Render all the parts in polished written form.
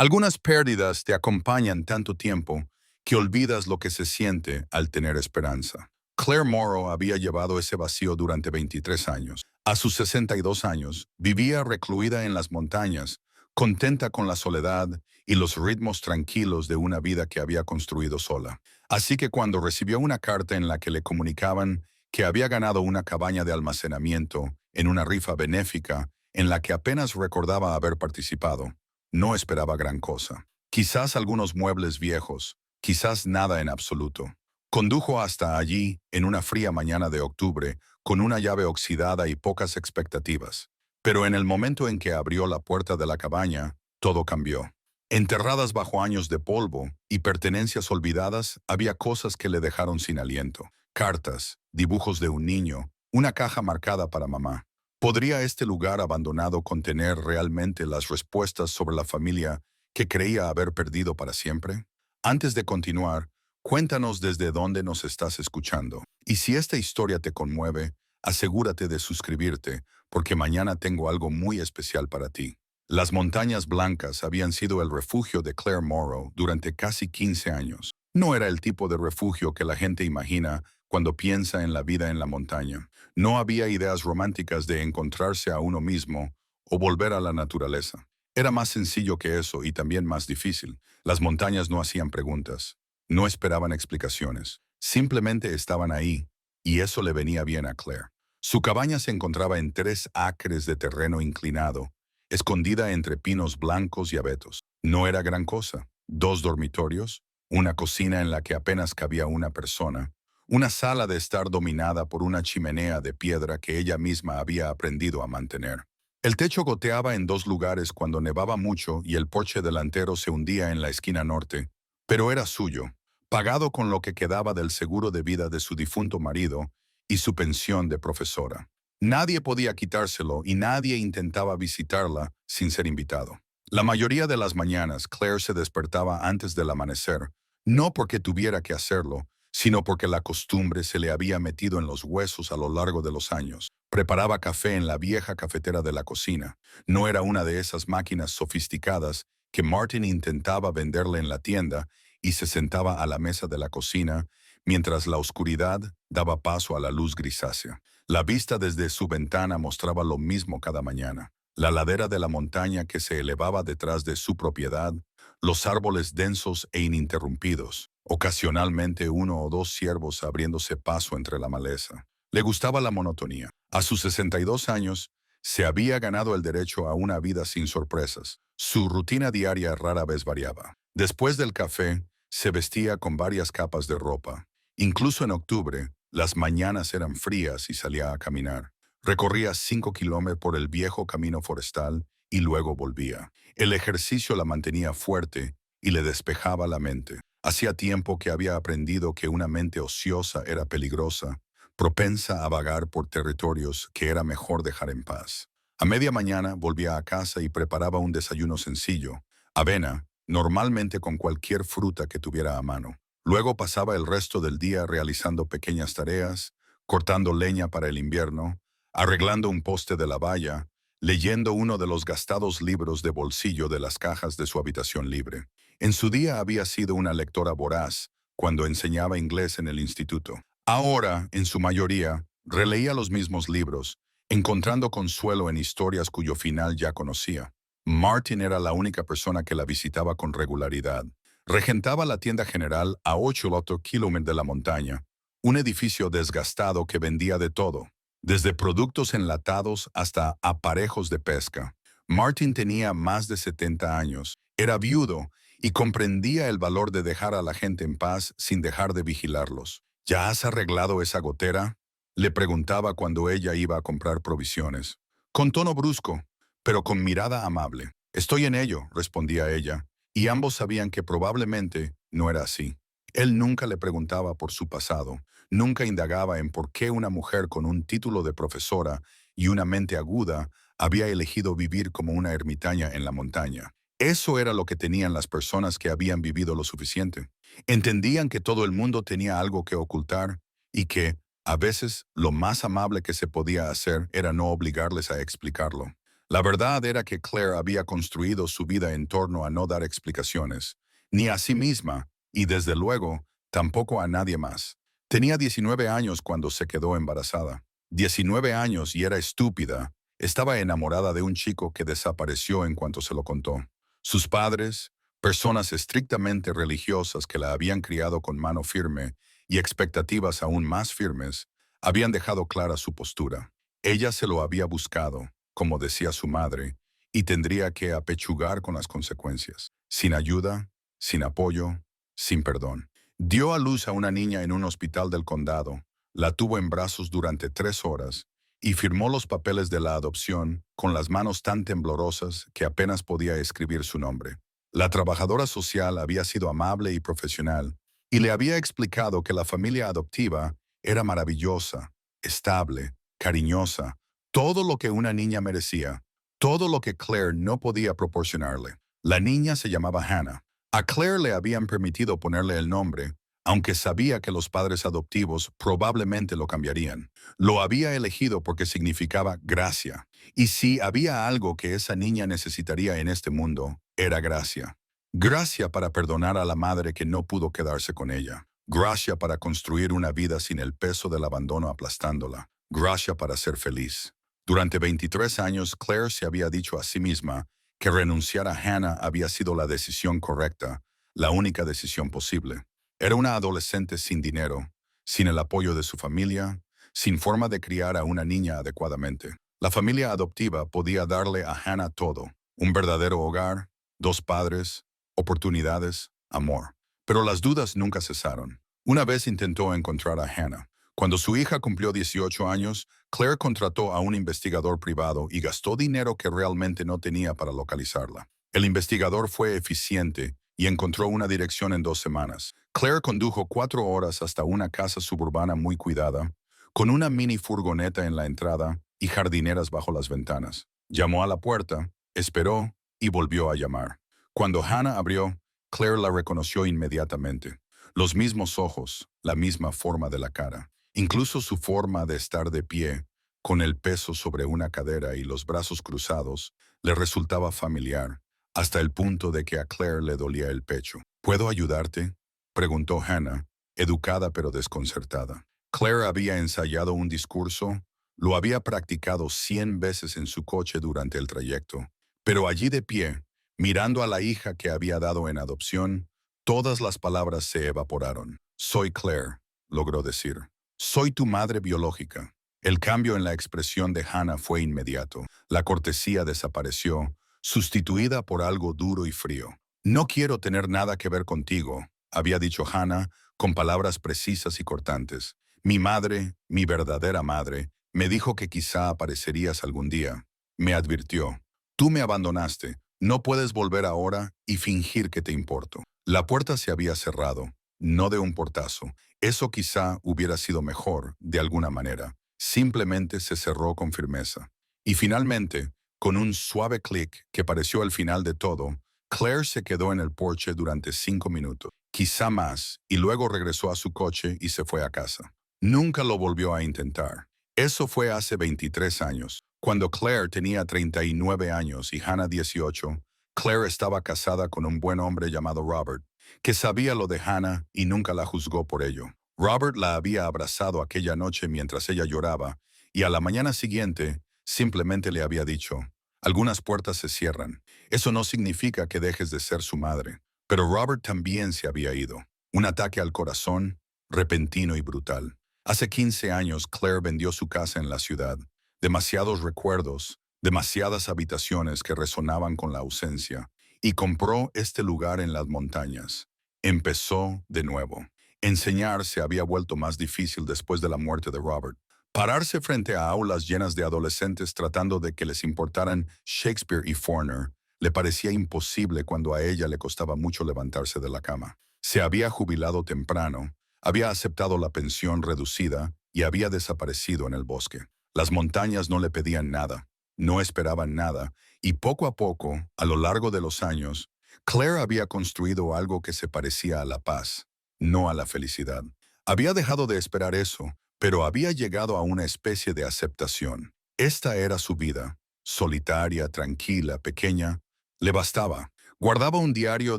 Algunas pérdidas te acompañan tanto tiempo que olvidas lo que se siente al tener esperanza. Claire Morrow había llevado ese vacío durante 23 años. A sus 62 años, vivía recluida en las montañas, contenta con la soledad y los ritmos tranquilos de una vida que había construido sola. Así que cuando recibió una carta en la que le comunicaban que había ganado una cabaña de almacenamiento en una rifa benéfica en la que apenas recordaba haber participado, no esperaba gran cosa. Quizás algunos muebles viejos, quizás nada en absoluto. Condujo hasta allí en una fría mañana de octubre, con una llave oxidada y pocas expectativas. Pero en el momento en que abrió la puerta de la cabaña, todo cambió. Enterradas bajo años de polvo y pertenencias olvidadas, había cosas que le dejaron sin aliento. Cartas, dibujos de un niño, una caja marcada para mamá. ¿Podría este lugar abandonado contener realmente las respuestas sobre la familia que creía haber perdido para siempre? Antes de continuar, cuéntanos desde dónde nos estás escuchando. Y si esta historia te conmueve, asegúrate de suscribirte, porque mañana tengo algo muy especial para ti. Las Montañas Blancas habían sido el refugio de Claire Morrow durante casi 15 años. No era el tipo de refugio que la gente imagina cuando piensa en la vida en la montaña. No había ideas románticas de encontrarse a uno mismo o volver a la naturaleza. Era más sencillo que eso y también más difícil. Las montañas no hacían preguntas, no esperaban explicaciones. Simplemente estaban ahí, y eso le venía bien a Claire. Su cabaña se encontraba en 3 acres de terreno inclinado, escondida entre pinos blancos y abetos. No era gran cosa. 2 dormitorios, una cocina en la que apenas cabía una persona, una sala de estar dominada por una chimenea de piedra que ella misma había aprendido a mantener. El techo goteaba en 2 lugares cuando nevaba mucho y el porche delantero se hundía en la esquina norte, pero era suyo, pagado con lo que quedaba del seguro de vida de su difunto marido y su pensión de profesora. Nadie podía quitárselo y nadie intentaba visitarla sin ser invitado. La mayoría de las mañanas Claire se despertaba antes del amanecer, no porque tuviera que hacerlo, sino porque la costumbre se le había metido en los huesos a lo largo de los años. Preparaba café en la vieja cafetera de la cocina. No era una de esas máquinas sofisticadas que Martin intentaba venderle en la tienda, y se sentaba a la mesa de la cocina mientras la oscuridad daba paso a la luz grisácea. La vista desde su ventana mostraba lo mismo cada mañana. La ladera de la montaña que se elevaba detrás de su propiedad, los árboles densos e ininterrumpidos, ocasionalmente 1 o 2 ciervos abriéndose paso entre la maleza. Le gustaba la monotonía. A sus 62 años, se había ganado el derecho a una vida sin sorpresas. Su rutina diaria rara vez variaba. Después del café, se vestía con varias capas de ropa. Incluso en octubre, las mañanas eran frías y salía a caminar. Recorría 5 kilómetros por el viejo camino forestal y luego volvía. El ejercicio la mantenía fuerte y le despejaba la mente. Hacía tiempo que había aprendido que una mente ociosa era peligrosa, propensa a vagar por territorios que era mejor dejar en paz. A media mañana volvía a casa y preparaba un desayuno sencillo: avena, normalmente con cualquier fruta que tuviera a mano. Luego pasaba el resto del día realizando pequeñas tareas, cortando leña para el invierno, arreglando un poste de la valla, leyendo uno de los gastados libros de bolsillo de las cajas de su habitación libre. En su día había sido una lectora voraz cuando enseñaba inglés en el instituto. Ahora, en su mayoría, releía los mismos libros, encontrando consuelo en historias cuyo final ya conocía. Martin era la única persona que la visitaba con regularidad. Regentaba la tienda general a 8 kilómetros de la montaña, un edificio desgastado que vendía de todo, desde productos enlatados hasta aparejos de pesca. Martin tenía más de 70 años, era viudo y comprendía el valor de dejar a la gente en paz sin dejar de vigilarlos. ¿Ya has arreglado esa gotera?, le preguntaba cuando ella iba a comprar provisiones. Con tono brusco, pero con mirada amable. Estoy en ello, respondía ella, y ambos sabían que probablemente no era así. Él nunca le preguntaba por su pasado, nunca indagaba en por qué una mujer con un título de profesora y una mente aguda había elegido vivir como una ermitaña en la montaña. Eso era lo que tenían las personas que habían vivido lo suficiente. Entendían que todo el mundo tenía algo que ocultar y que, a veces, lo más amable que se podía hacer era no obligarles a explicarlo. La verdad era que Claire había construido su vida en torno a no dar explicaciones, ni a sí misma, y desde luego, tampoco a nadie más. Tenía 19 años cuando se quedó embarazada. 19 años y era estúpida. Estaba enamorada de un chico que desapareció en cuanto se lo contó. Sus padres, personas estrictamente religiosas que la habían criado con mano firme y expectativas aún más firmes, habían dejado clara su postura. Ella se lo había buscado, como decía su madre, y tendría que apechugar con las consecuencias. Sin ayuda, sin apoyo, sin perdón. Dio a luz a una niña en un hospital del condado, la tuvo en brazos durante 3 horas y firmó los papeles de la adopción con las manos tan temblorosas que apenas podía escribir su nombre. La trabajadora social había sido amable y profesional y le había explicado que la familia adoptiva era maravillosa, estable, cariñosa, todo lo que una niña merecía, todo lo que Claire no podía proporcionarle. La niña se llamaba Hannah. A Claire le habían permitido ponerle el nombre, aunque sabía que los padres adoptivos probablemente lo cambiarían. Lo había elegido porque significaba gracia. Y si había algo que esa niña necesitaría en este mundo, era gracia. Gracia para perdonar a la madre que no pudo quedarse con ella. Gracia para construir una vida sin el peso del abandono aplastándola. Gracia para ser feliz. Durante 23 años, Claire se había dicho a sí misma que renunciar a Hannah había sido la decisión correcta, la única decisión posible. Era una adolescente sin dinero, sin el apoyo de su familia, sin forma de criar a una niña adecuadamente. La familia adoptiva podía darle a Hannah todo, un verdadero hogar, 2 padres, oportunidades, amor. Pero las dudas nunca cesaron. Una vez intentó encontrar a Hannah. Cuando su hija cumplió 18 años, Claire contrató a un investigador privado y gastó dinero que realmente no tenía para localizarla. El investigador fue eficiente y encontró una dirección en 2 semanas. Claire condujo 4 horas hasta una casa suburbana muy cuidada, con una mini furgoneta en la entrada y jardineras bajo las ventanas. Llamó a la puerta, esperó y volvió a llamar. Cuando Hannah abrió, Claire la reconoció inmediatamente. Los mismos ojos, la misma forma de la cara. Incluso su forma de estar de pie, con el peso sobre una cadera y los brazos cruzados, le resultaba familiar, hasta el punto de que a Claire le dolía el pecho. ¿Puedo ayudarte?, preguntó Hannah, educada pero desconcertada. Claire había ensayado un discurso, lo había practicado 100 veces en su coche durante el trayecto, pero allí de pie, mirando a la hija que había dado en adopción, todas las palabras se evaporaron. Soy Claire, logró decir. Soy tu madre biológica. El cambio en la expresión de Hannah fue inmediato. La cortesía desapareció, sustituida por algo duro y frío. No quiero tener nada que ver contigo, había dicho Hannah con palabras precisas y cortantes. Mi madre, mi verdadera madre, me dijo que quizá aparecerías algún día. Me advirtió. Tú me abandonaste. No puedes volver ahora y fingir que te importo. La puerta se había cerrado, no de un portazo. Eso quizá hubiera sido mejor, de alguna manera. Simplemente se cerró con firmeza. Y finalmente, con un suave clic que pareció el final de todo, Claire se quedó en el porche durante 5 minutos, quizá más, y luego regresó a su coche y se fue a casa. Nunca lo volvió a intentar. Eso fue hace 23 años. Cuando Claire tenía 39 años y Hannah 18, Claire estaba casada con un buen hombre llamado Robert, que sabía lo de Hannah y nunca la juzgó por ello. Robert la había abrazado aquella noche mientras ella lloraba, y a la mañana siguiente simplemente le había dicho, algunas puertas se cierran. Eso no significa que dejes de ser su madre. Pero Robert también se había ido. Un ataque al corazón, repentino y brutal. Hace 15 años Claire vendió su casa en la ciudad. Demasiados recuerdos, demasiadas habitaciones que resonaban con la ausencia, y compró este lugar en las montañas. Empezó de nuevo. Enseñar se había vuelto más difícil después de la muerte de Robert. Pararse frente a aulas llenas de adolescentes tratando de que les importaran Shakespeare y Faulkner le parecía imposible cuando a ella le costaba mucho levantarse de la cama. Se había jubilado temprano, había aceptado la pensión reducida y había desaparecido en el bosque. Las montañas no le pedían nada, no esperaban nada, y poco a poco, a lo largo de los años, Claire había construido algo que se parecía a la paz, no a la felicidad. Había dejado de esperar eso, pero había llegado a una especie de aceptación. Esta era su vida, solitaria, tranquila, pequeña, le bastaba. Guardaba un diario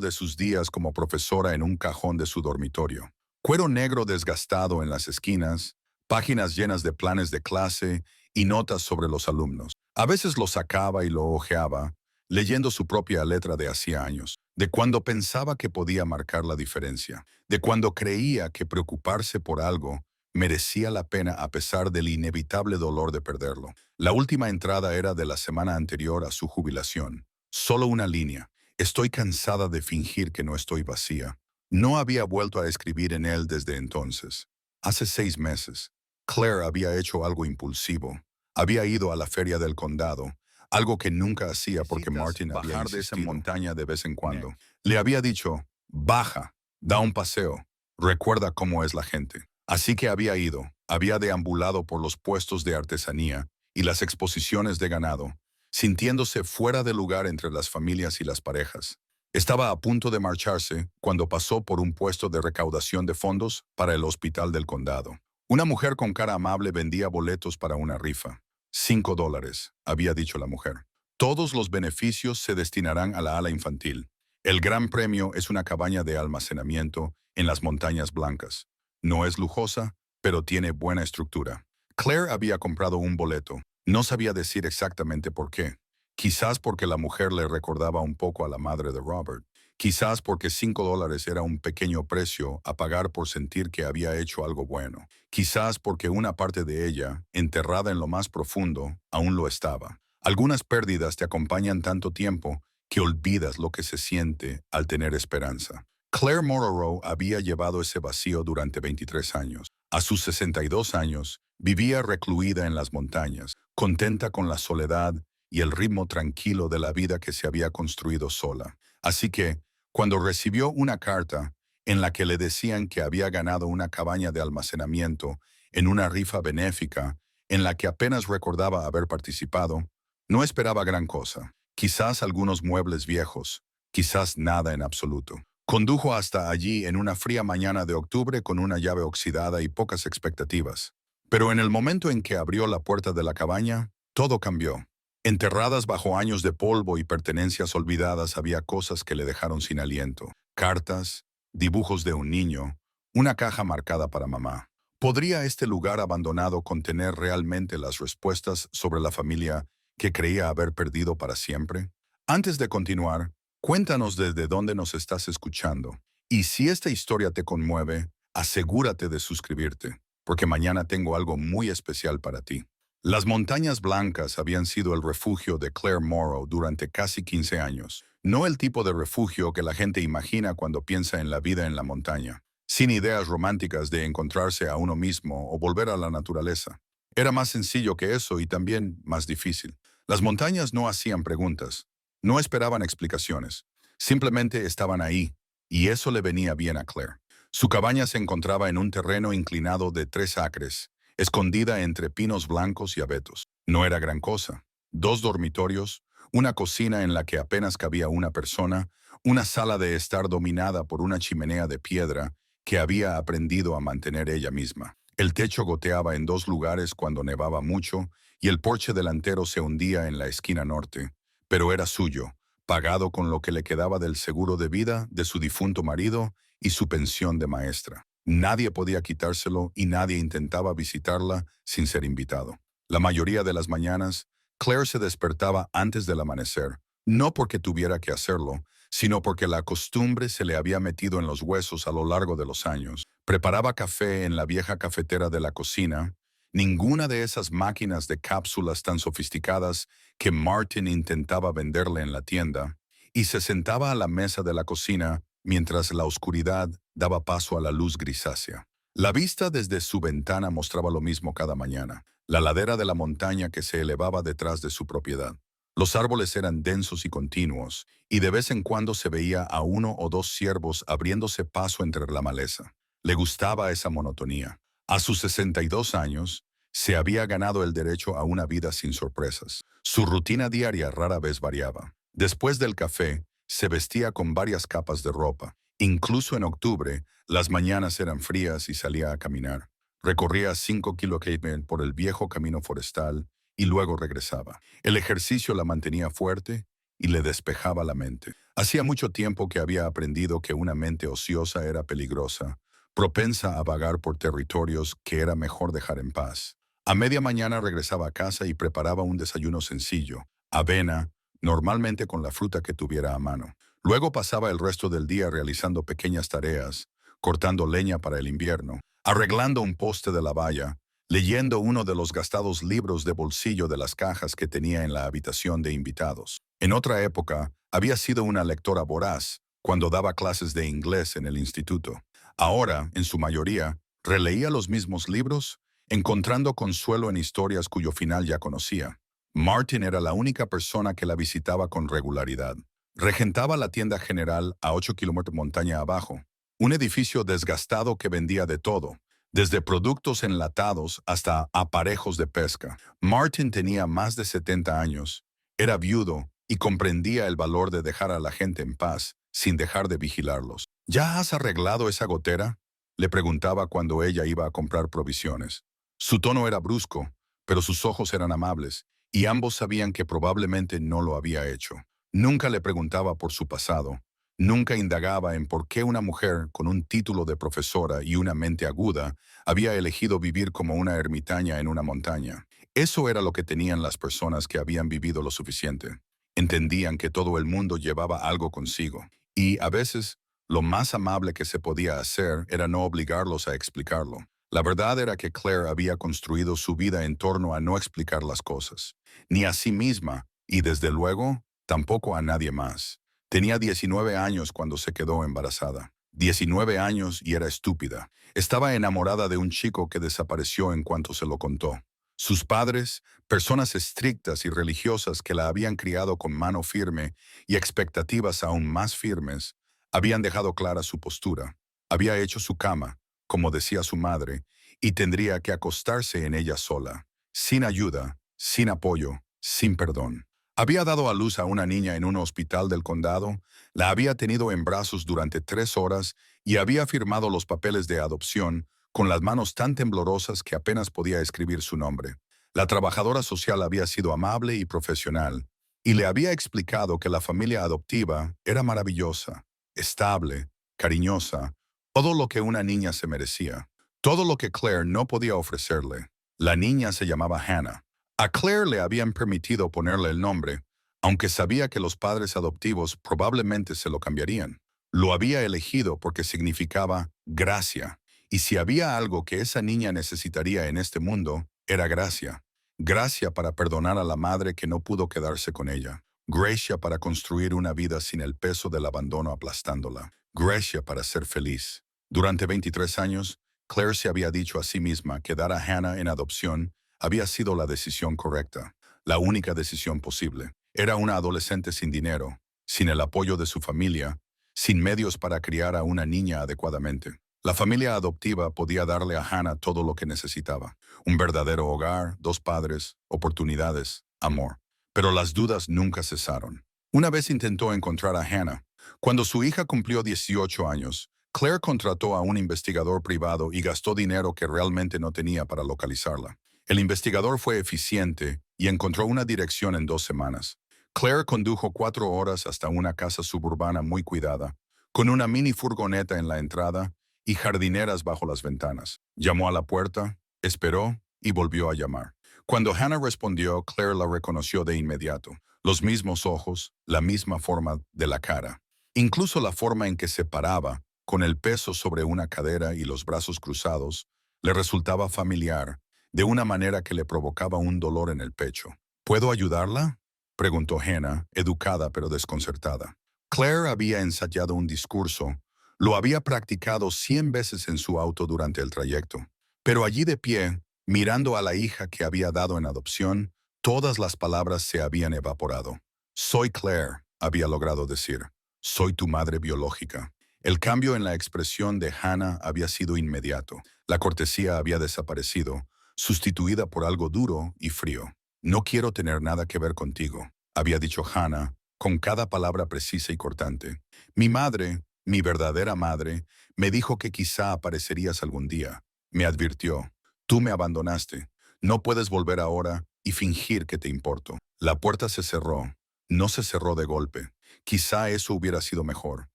de sus días como profesora en un cajón de su dormitorio. Cuero negro desgastado en las esquinas, páginas llenas de planes de clase y notas sobre los alumnos. A veces lo sacaba y lo hojeaba, leyendo su propia letra de hacía años, de cuando pensaba que podía marcar la diferencia, de cuando creía que preocuparse por algo merecía la pena a pesar del inevitable dolor de perderlo. La última entrada era de la semana anterior a su jubilación. Solo una línea. Estoy cansada de fingir que no estoy vacía. No había vuelto a escribir en él desde entonces. Hace 6 meses, Claire había hecho algo impulsivo. Había ido a la feria del condado, algo que nunca hacía porque Martin había bajar de esa montaña de vez en cuando. Le había dicho, baja, da un paseo, recuerda cómo es la gente. Así que había ido, había deambulado por los puestos de artesanía y las exposiciones de ganado, sintiéndose fuera de lugar entre las familias y las parejas. Estaba a punto de marcharse cuando pasó por un puesto de recaudación de fondos para el hospital del condado. Una mujer con cara amable vendía boletos para una rifa. $5, había dicho la mujer. Todos los beneficios se destinarán a la ala infantil. El gran premio es una cabaña de almacenamiento en las Montañas Blancas. No es lujosa, pero tiene buena estructura. Claire había comprado un boleto. No sabía decir exactamente por qué. Quizás porque la mujer le recordaba un poco a la madre de Robert. Quizás porque $5 era un pequeño precio a pagar por sentir que había hecho algo bueno. Quizás porque una parte de ella, enterrada en lo más profundo, aún lo estaba. Algunas pérdidas te acompañan tanto tiempo que olvidas lo que se siente al tener esperanza. Claire Morrow había llevado ese vacío durante 23 años. A sus 62 años, vivía recluida en las montañas, contenta con la soledad y el ritmo tranquilo de la vida que se había construido sola. Así que, cuando recibió una carta en la que le decían que había ganado una cabaña de almacenamiento en una rifa benéfica en la que apenas recordaba haber participado, no esperaba gran cosa. Quizás algunos muebles viejos, quizás nada en absoluto. Condujo hasta allí en una fría mañana de octubre con una llave oxidada y pocas expectativas. Pero en el momento en que abrió la puerta de la cabaña, todo cambió. Enterradas bajo años de polvo y pertenencias olvidadas había cosas que le dejaron sin aliento. Cartas, dibujos de un niño, una caja marcada para mamá. ¿Podría este lugar abandonado contener realmente las respuestas sobre la familia que creía haber perdido para siempre? Antes de continuar, cuéntanos desde dónde nos estás escuchando. Y si esta historia te conmueve, asegúrate de suscribirte, porque mañana tengo algo muy especial para ti. Las Montañas Blancas habían sido el refugio de Claire Morrow durante casi 15 años. No el tipo de refugio que la gente imagina cuando piensa en la vida en la montaña, sin ideas románticas de encontrarse a uno mismo o volver a la naturaleza. Era más sencillo que eso y también más difícil. Las montañas no hacían preguntas, no esperaban explicaciones, simplemente estaban ahí, y eso le venía bien a Claire. Su cabaña se encontraba en un terreno inclinado de 3 acres, escondida entre pinos blancos y abetos. No era gran cosa. 2 dormitorios, una cocina en la que apenas cabía una persona, una sala de estar dominada por una chimenea de piedra que había aprendido a mantener ella misma. El techo goteaba en 2 lugares cuando nevaba mucho y el porche delantero se hundía en la esquina norte. Pero era suyo, pagado con lo que le quedaba del seguro de vida de su difunto marido y su pensión de maestra. Nadie podía quitárselo y nadie intentaba visitarla sin ser invitado. La mayoría de las mañanas, Claire se despertaba antes del amanecer, no porque tuviera que hacerlo, sino porque la costumbre se le había metido en los huesos a lo largo de los años. Preparaba café en la vieja cafetera de la cocina, ninguna de esas máquinas de cápsulas tan sofisticadas que Martin intentaba venderle en la tienda, y se sentaba a la mesa de la cocina mientras la oscuridad daba paso a la luz grisácea. La vista desde su ventana mostraba lo mismo cada mañana, la ladera de la montaña que se elevaba detrás de su propiedad. Los árboles eran densos y continuos, y de vez en cuando se veía a 1 o 2 ciervos abriéndose paso entre la maleza. Le gustaba esa monotonía. A sus 62 años, se había ganado el derecho a una vida sin sorpresas. Su rutina diaria rara vez variaba. Después del café, se vestía con varias capas de ropa. Incluso en octubre, las mañanas eran frías y salía a caminar. Recorría 5 kilómetros por el viejo camino forestal y luego regresaba. El ejercicio la mantenía fuerte y le despejaba la mente. Hacía mucho tiempo que había aprendido que una mente ociosa era peligrosa, propensa a vagar por territorios que era mejor dejar en paz. A media mañana regresaba a casa y preparaba un desayuno sencillo, avena, normalmente con la fruta que tuviera a mano. Luego pasaba el resto del día realizando pequeñas tareas, cortando leña para el invierno, arreglando un poste de la valla, leyendo uno de los gastados libros de bolsillo de las cajas que tenía en la habitación de invitados. En otra época, había sido una lectora voraz cuando daba clases de inglés en el instituto. Ahora, en su mayoría, releía los mismos libros, encontrando consuelo en historias cuyo final ya conocía. Martin era la única persona que la visitaba con regularidad. Regentaba la tienda general a 8 kilómetros montaña abajo, un edificio desgastado que vendía de todo, desde productos enlatados hasta aparejos de pesca. Martin tenía más de 70 años, era viudo y comprendía el valor de dejar a la gente en paz sin dejar de vigilarlos. ¿Ya has arreglado esa gotera?, le preguntaba cuando ella iba a comprar provisiones. Su tono era brusco, pero sus ojos eran amables, y ambos sabían que probablemente no lo había hecho. Nunca le preguntaba por su pasado, nunca indagaba en por qué una mujer con un título de profesora y una mente aguda había elegido vivir como una ermitaña en una montaña. Eso era lo que tenían las personas que habían vivido lo suficiente. Entendían que todo el mundo llevaba algo consigo, y a veces lo más amable que se podía hacer era no obligarlos a explicarlo. La verdad era que Claire había construido su vida en torno a no explicar las cosas, ni a sí misma, y desde luego, tampoco a nadie más. Tenía 19 años cuando se quedó embarazada. 19 años y era estúpida. Estaba enamorada de un chico que desapareció en cuanto se lo contó. Sus padres, personas estrictas y religiosas que la habían criado con mano firme y expectativas aún más firmes, habían dejado clara su postura. Había hecho su cama, como decía su madre, y tendría que acostarse en ella sola, sin ayuda, sin apoyo, sin perdón. Había dado a luz a una niña en un hospital del condado, la había tenido en brazos durante 3 horas y había firmado los papeles de adopción con las manos tan temblorosas que apenas podía escribir su nombre. La trabajadora social había sido amable y profesional, y le había explicado que la familia adoptiva era maravillosa, estable, cariñosa, todo lo que una niña se merecía, todo lo que Claire no podía ofrecerle. La niña se llamaba Hannah. A Claire le habían permitido ponerle el nombre, aunque sabía que los padres adoptivos probablemente se lo cambiarían. Lo había elegido porque significaba gracia, y si había algo que esa niña necesitaría en este mundo, era gracia. Gracia para perdonar a la madre que no pudo quedarse con ella. Gracia para construir una vida sin el peso del abandono aplastándola. Gracia para ser feliz. Durante 23 años, Claire se había dicho a sí misma que dar a Hannah en adopción había sido la decisión correcta, la única decisión posible. Era una adolescente sin dinero, sin el apoyo de su familia, sin medios para criar a una niña adecuadamente. La familia adoptiva podía darle a Hannah todo lo que necesitaba: un verdadero hogar, 2 padres, oportunidades, amor. Pero las dudas nunca cesaron. Una vez intentó encontrar a Hannah. Cuando su hija cumplió 18 años, Claire contrató a un investigador privado y gastó dinero que realmente no tenía para localizarla. El investigador fue eficiente y encontró una dirección en 2 semanas. Claire condujo 4 horas hasta una casa suburbana muy cuidada, con una mini furgoneta en la entrada y jardineras bajo las ventanas. Llamó a la puerta, esperó y volvió a llamar. Cuando Hannah respondió, Claire la reconoció de inmediato. Los mismos ojos, la misma forma de la cara. Incluso la forma en que se paraba, con el peso sobre una cadera y los brazos cruzados, le resultaba familiar, de una manera que le provocaba un dolor en el pecho. ¿Puedo ayudarla?, preguntó Hannah, educada pero desconcertada. Claire había ensayado un discurso. Lo había practicado 100 veces en su auto durante el trayecto. Pero allí de pie, mirando a la hija que había dado en adopción, todas las palabras se habían evaporado. Soy Claire, había logrado decir. Soy tu madre biológica. El cambio en la expresión de Hannah había sido inmediato. La cortesía había desaparecido, sustituida por algo duro y frío. No quiero tener nada que ver contigo, había dicho Hannah, con cada palabra precisa y cortante. Mi madre, mi verdadera madre, me dijo que quizá aparecerías algún día. Me advirtió. Tú me abandonaste. No puedes volver ahora, y fingir que te importo. La puerta se cerró. No se cerró de golpe. Quizá eso hubiera sido mejor.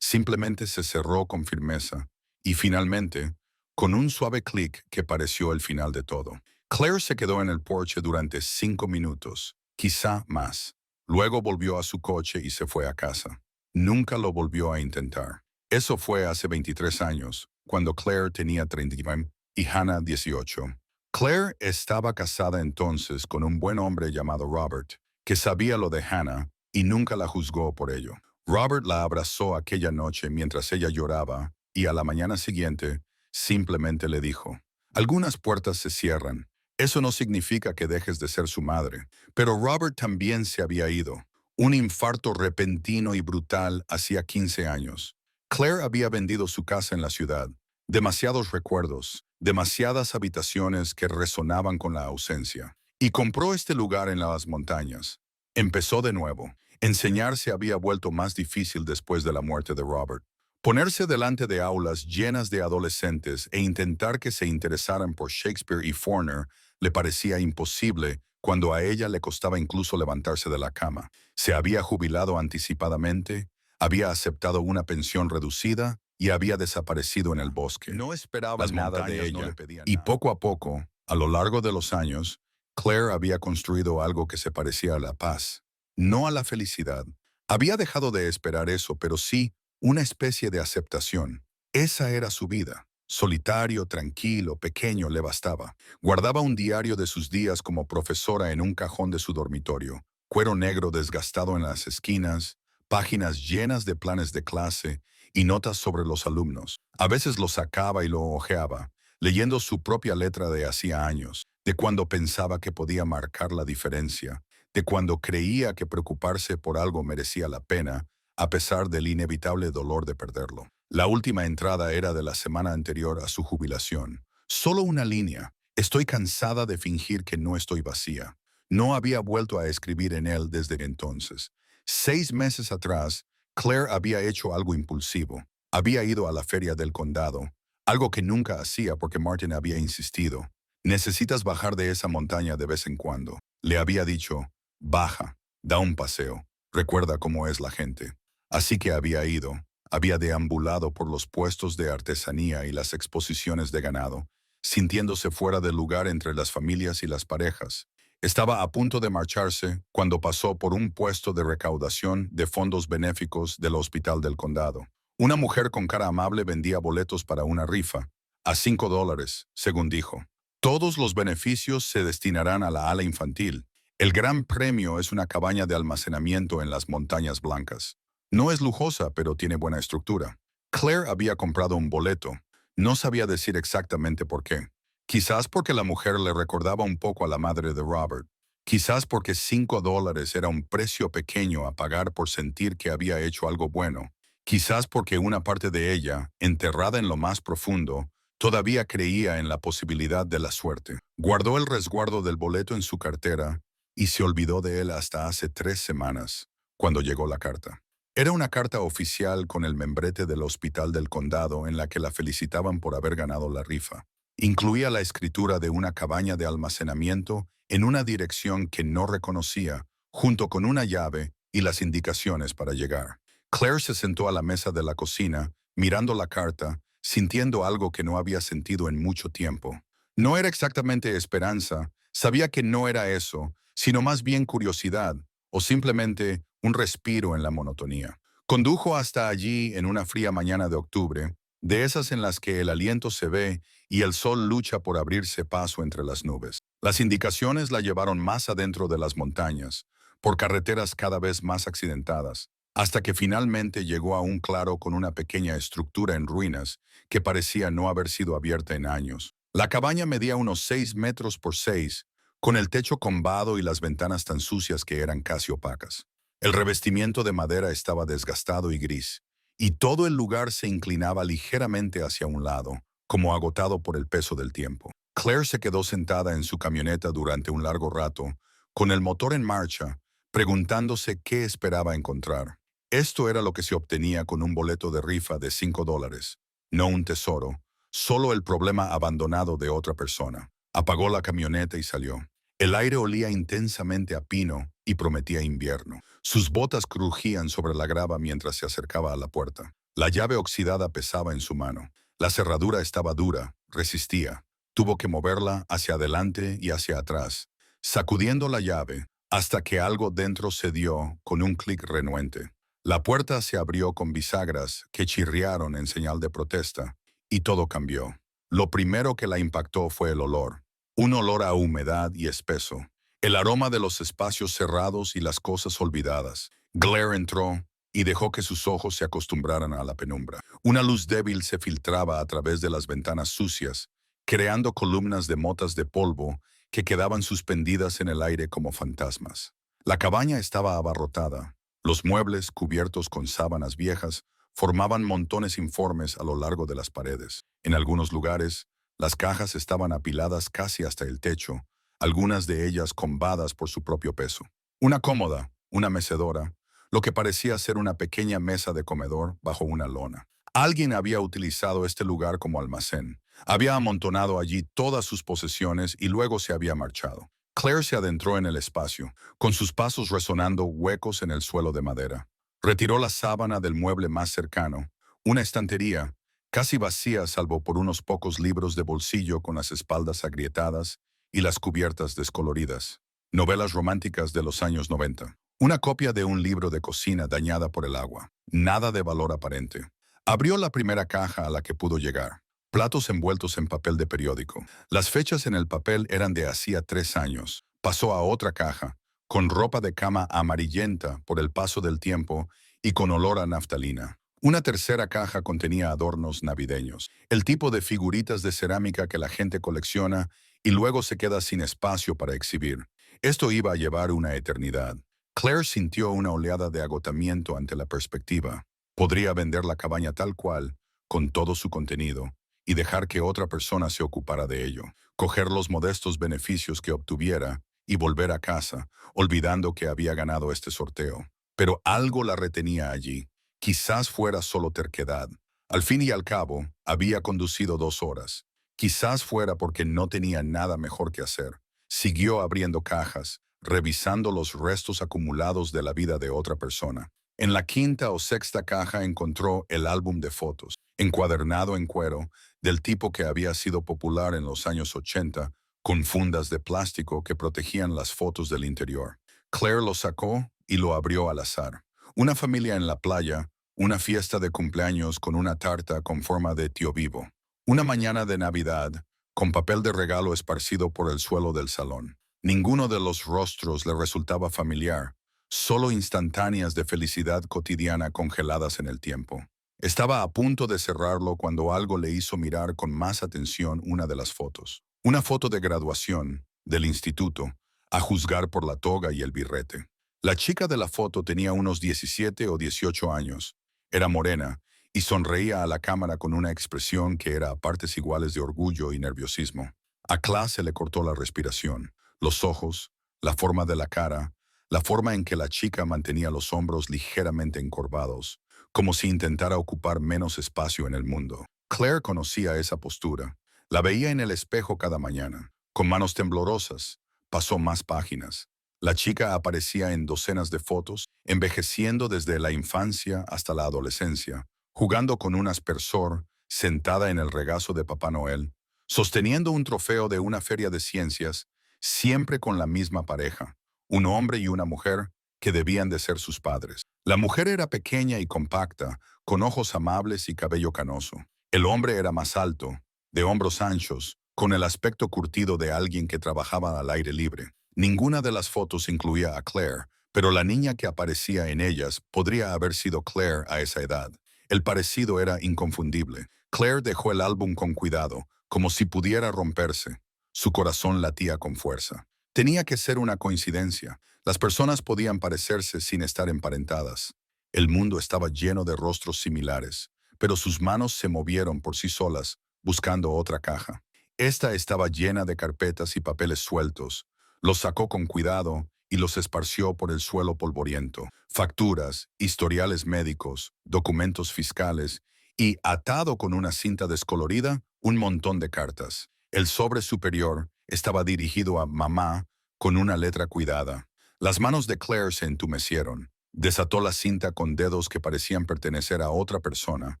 Simplemente se cerró con firmeza. Y finalmente, con un suave clic que pareció el final de todo. Claire se quedó en el porche durante 5 minutos, quizá más. Luego volvió a su coche y se fue a casa. Nunca lo volvió a intentar. Eso fue hace 23 años, cuando Claire tenía 39 y Hannah 18. Claire estaba casada entonces con un buen hombre llamado Robert, que sabía lo de Hannah y nunca la juzgó por ello. Robert la abrazó aquella noche mientras ella lloraba y a la mañana siguiente simplemente le dijo: algunas puertas se cierran. Eso no significa que dejes de ser su madre. Pero Robert también se había ido. Un infarto repentino y brutal hacía 15 años. Claire había vendido su casa en la ciudad. Demasiados recuerdos, demasiadas habitaciones que resonaban con la ausencia. Y compró este lugar en las montañas. Empezó de nuevo. Enseñar se había vuelto más difícil después de la muerte de Robert. Ponerse delante de aulas llenas de adolescentes e intentar que se interesaran por Shakespeare y Faulkner le parecía imposible cuando a ella le costaba incluso levantarse de la cama. Se había jubilado anticipadamente, había aceptado una pensión reducida y había desaparecido en el bosque. No esperaba Las nada montañas de no ella. le pedían y nada. Poco a poco, a lo largo de los años, Claire había construido algo que se parecía a la paz, no a la felicidad. Había dejado de esperar eso, pero sí una especie de aceptación. Esa era su vida. Solitario, tranquilo, pequeño, le bastaba. Guardaba un diario de sus días como profesora en un cajón de su dormitorio, cuero negro desgastado en las esquinas, páginas llenas de planes de clase y notas sobre los alumnos. A veces lo sacaba y lo hojeaba, leyendo su propia letra de hacía años, de cuando pensaba que podía marcar la diferencia, de cuando creía que preocuparse por algo merecía la pena, a pesar del inevitable dolor de perderlo. La última entrada era de la semana anterior a su jubilación. Solo una línea. Estoy cansada de fingir que no estoy vacía. No había vuelto a escribir en él desde entonces. 6 meses atrás, Claire había hecho algo impulsivo. Había ido a la feria del condado, algo que nunca hacía porque Martin había insistido. Necesitas bajar de esa montaña de vez en cuando. Le había dicho: baja, da un paseo, recuerda cómo es la gente. Así que había ido, había deambulado por los puestos de artesanía y las exposiciones de ganado, sintiéndose fuera de lugar entre las familias y las parejas. Estaba a punto de marcharse cuando pasó por un puesto de recaudación de fondos benéficos del Hospital del Condado. Una mujer con cara amable vendía boletos para una rifa, a $5, según dijo. Todos los beneficios se destinarán a la ala infantil. El gran premio es una cabaña de almacenamiento en las Montañas Blancas. No es lujosa, pero tiene buena estructura. Claire había comprado un boleto. No sabía decir exactamente por qué. Quizás porque la mujer le recordaba un poco a la madre de Robert. Quizás porque $5 era un precio pequeño a pagar por sentir que había hecho algo bueno. Quizás porque una parte de ella, enterrada en lo más profundo, todavía creía en la posibilidad de la suerte. Guardó el resguardo del boleto en su cartera y se olvidó de él hasta hace 3 semanas, cuando llegó la carta. Era una carta oficial con el membrete del Hospital del Condado en la que la felicitaban por haber ganado la rifa. Incluía la escritura de una cabaña de almacenamiento en una dirección que no reconocía, junto con una llave y las indicaciones para llegar. Claire se sentó a la mesa de la cocina, mirando la carta, sintiendo algo que no había sentido en mucho tiempo. No era exactamente esperanza, sabía que no era eso, sino más bien curiosidad, o simplemente un respiro en la monotonía. Condujo hasta allí en una fría mañana de octubre, de esas en las que el aliento se ve y el sol lucha por abrirse paso entre las nubes. Las indicaciones la llevaron más adentro de las montañas, por carreteras cada vez más accidentadas, hasta que finalmente llegó a un claro con una pequeña estructura en ruinas que parecía no haber sido abierta en años. La cabaña medía unos 6 metros por 6, con el techo combado y las ventanas tan sucias que eran casi opacas. El revestimiento de madera estaba desgastado y gris, y todo el lugar se inclinaba ligeramente hacia un lado, como agotado por el peso del tiempo. Claire se quedó sentada en su camioneta durante un largo rato, con el motor en marcha, preguntándose qué esperaba encontrar. Esto era lo que se obtenía con un boleto de rifa de $5, no un tesoro, solo el problema abandonado de otra persona. Apagó la camioneta y salió. El aire olía intensamente a pino y prometía invierno. Sus botas crujían sobre la grava mientras se acercaba a la puerta. La llave oxidada pesaba en su mano. La cerradura estaba dura, resistía. Tuvo que moverla hacia adelante y hacia atrás, sacudiendo la llave hasta que algo dentro cedió con un clic renuente. La puerta se abrió con bisagras que chirriaron en señal de protesta y todo cambió. Lo primero que la impactó fue el olor. Un olor a humedad y espeso. El aroma de los espacios cerrados y las cosas olvidadas. Claire entró y dejó que sus ojos se acostumbraran a la penumbra. Una luz débil se filtraba a través de las ventanas sucias, creando columnas de motas de polvo que quedaban suspendidas en el aire como fantasmas. La cabaña estaba abarrotada. Los muebles, cubiertos con sábanas viejas, formaban montones informes a lo largo de las paredes. En algunos lugares, las cajas estaban apiladas casi hasta el techo, algunas de ellas combadas por su propio peso. Una cómoda, una mecedora, lo que parecía ser una pequeña mesa de comedor bajo una lona. Alguien había utilizado este lugar como almacén. Había amontonado allí todas sus posesiones y luego se había marchado. Claire se adentró en el espacio, con sus pasos resonando huecos en el suelo de madera. Retiró la sábana del mueble más cercano, una estantería, casi vacía salvo por unos pocos libros de bolsillo con las espaldas agrietadas y las cubiertas descoloridas. Novelas románticas de los años 90. Una copia de un libro de cocina dañada por el agua. Nada de valor aparente. Abrió la primera caja a la que pudo llegar. Platos envueltos en papel de periódico. Las fechas en el papel eran de hacía 3 años. Pasó a otra caja, con ropa de cama amarillenta por el paso del tiempo y con olor a naftalina. Una tercera caja contenía adornos navideños, el tipo de figuritas de cerámica que la gente colecciona y luego se queda sin espacio para exhibir. Esto iba a llevar una eternidad. Claire sintió una oleada de agotamiento ante la perspectiva. Podría vender la cabaña tal cual, con todo su contenido, y dejar que otra persona se ocupara de ello, coger los modestos beneficios que obtuviera y volver a casa, olvidando que había ganado este sorteo. Pero algo la retenía allí. Quizás fuera solo terquedad. Al fin y al cabo, había conducido 2 horas. Quizás fuera porque no tenía nada mejor que hacer. Siguió abriendo cajas, revisando los restos acumulados de la vida de otra persona. En la quinta o sexta caja encontró el álbum de fotos, encuadernado en cuero, del tipo que había sido popular en los años 80, con fundas de plástico que protegían las fotos del interior. Claire lo sacó y lo abrió al azar. Una familia en la playa, una fiesta de cumpleaños con una tarta con forma de tío vivo. Una mañana de Navidad, con papel de regalo esparcido por el suelo del salón. Ninguno de los rostros le resultaba familiar, solo instantáneas de felicidad cotidiana congeladas en el tiempo. Estaba a punto de cerrarlo cuando algo le hizo mirar con más atención una de las fotos. Una foto de graduación, del instituto, a juzgar por la toga y el birrete. La chica de la foto tenía unos 17 o 18 años. Era morena y sonreía a la cámara con una expresión que era a partes iguales de orgullo y nerviosismo. A Claire se le cortó la respiración, los ojos, la forma de la cara, la forma en que la chica mantenía los hombros ligeramente encorvados, como si intentara ocupar menos espacio en el mundo. Claire conocía esa postura. La veía en el espejo cada mañana. Con manos temblorosas, pasó más páginas. La chica aparecía en docenas de fotos, envejeciendo desde la infancia hasta la adolescencia, jugando con un aspersor, sentada en el regazo de Papá Noel, sosteniendo un trofeo de una feria de ciencias, siempre con la misma pareja, un hombre y una mujer que debían de ser sus padres. La mujer era pequeña y compacta, con ojos amables y cabello canoso. El hombre era más alto, de hombros anchos, con el aspecto curtido de alguien que trabajaba al aire libre. Ninguna de las fotos incluía a Claire, pero la niña que aparecía en ellas podría haber sido Claire a esa edad. El parecido era inconfundible. Claire dejó el álbum con cuidado, como si pudiera romperse. Su corazón latía con fuerza. Tenía que ser una coincidencia. Las personas podían parecerse sin estar emparentadas. El mundo estaba lleno de rostros similares, pero sus manos se movieron por sí solas, buscando otra caja. Esta estaba llena de carpetas y papeles sueltos. Los sacó con cuidado y los esparció por el suelo polvoriento. Facturas, historiales médicos, documentos fiscales y, atado con una cinta descolorida, un montón de cartas. El sobre superior estaba dirigido a mamá, con una letra cuidada. Las manos de Claire se entumecieron. Desató la cinta con dedos que parecían pertenecer a otra persona.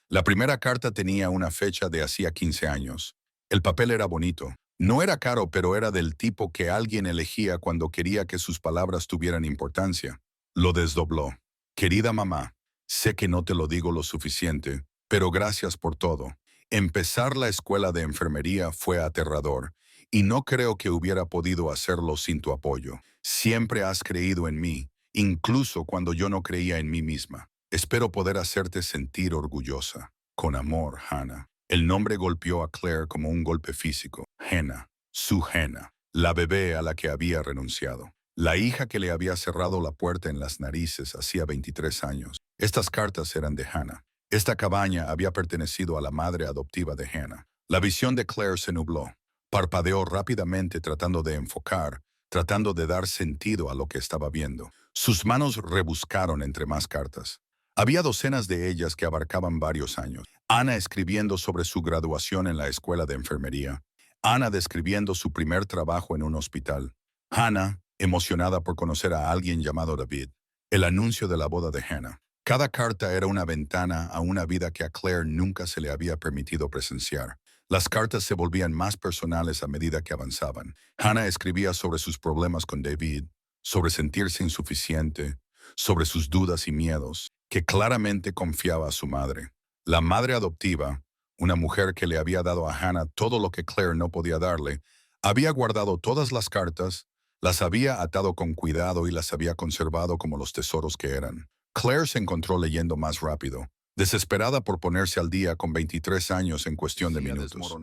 La primera carta tenía una fecha de hacía 15 años. El papel era bonito. No era caro, pero era del tipo que alguien elegía cuando quería que sus palabras tuvieran importancia. Lo desdobló. Querida mamá, sé que no te lo digo lo suficiente, pero gracias por todo. Empezar la escuela de enfermería fue aterrador, y no creo que hubiera podido hacerlo sin tu apoyo. Siempre has creído en mí, incluso cuando yo no creía en mí misma. Espero poder hacerte sentir orgullosa. Con amor, Hannah. El nombre golpeó a Claire como un golpe físico. Hannah, su Hannah, la bebé a la que había renunciado. La hija que le había cerrado la puerta en las narices hacía 23 años. Estas cartas eran de Hannah. Esta cabaña había pertenecido a la madre adoptiva de Hannah. La visión de Claire se nubló. Parpadeó rápidamente tratando de enfocar, tratando de dar sentido a lo que estaba viendo. Sus manos rebuscaron entre más cartas. Había docenas de ellas que abarcaban varios años. Ana escribiendo sobre su graduación en la escuela de enfermería. Ana describiendo su primer trabajo en un hospital. Hannah, emocionada por conocer a alguien llamado David. El anuncio de la boda de Hannah. Cada carta era una ventana a una vida que a Claire nunca se le había permitido presenciar. Las cartas se volvían más personales a medida que avanzaban. Hannah escribía sobre sus problemas con David, sobre sentirse insuficiente, sobre sus dudas y miedos, que claramente confiaba a su madre. La madre adoptiva, una mujer que le había dado a Hannah todo lo que Claire no podía darle, había guardado todas las cartas, las había atado con cuidado y las había conservado como los tesoros que eran. Claire se encontró leyendo más rápido, desesperada por ponerse al día con 23 años en cuestión de minutos.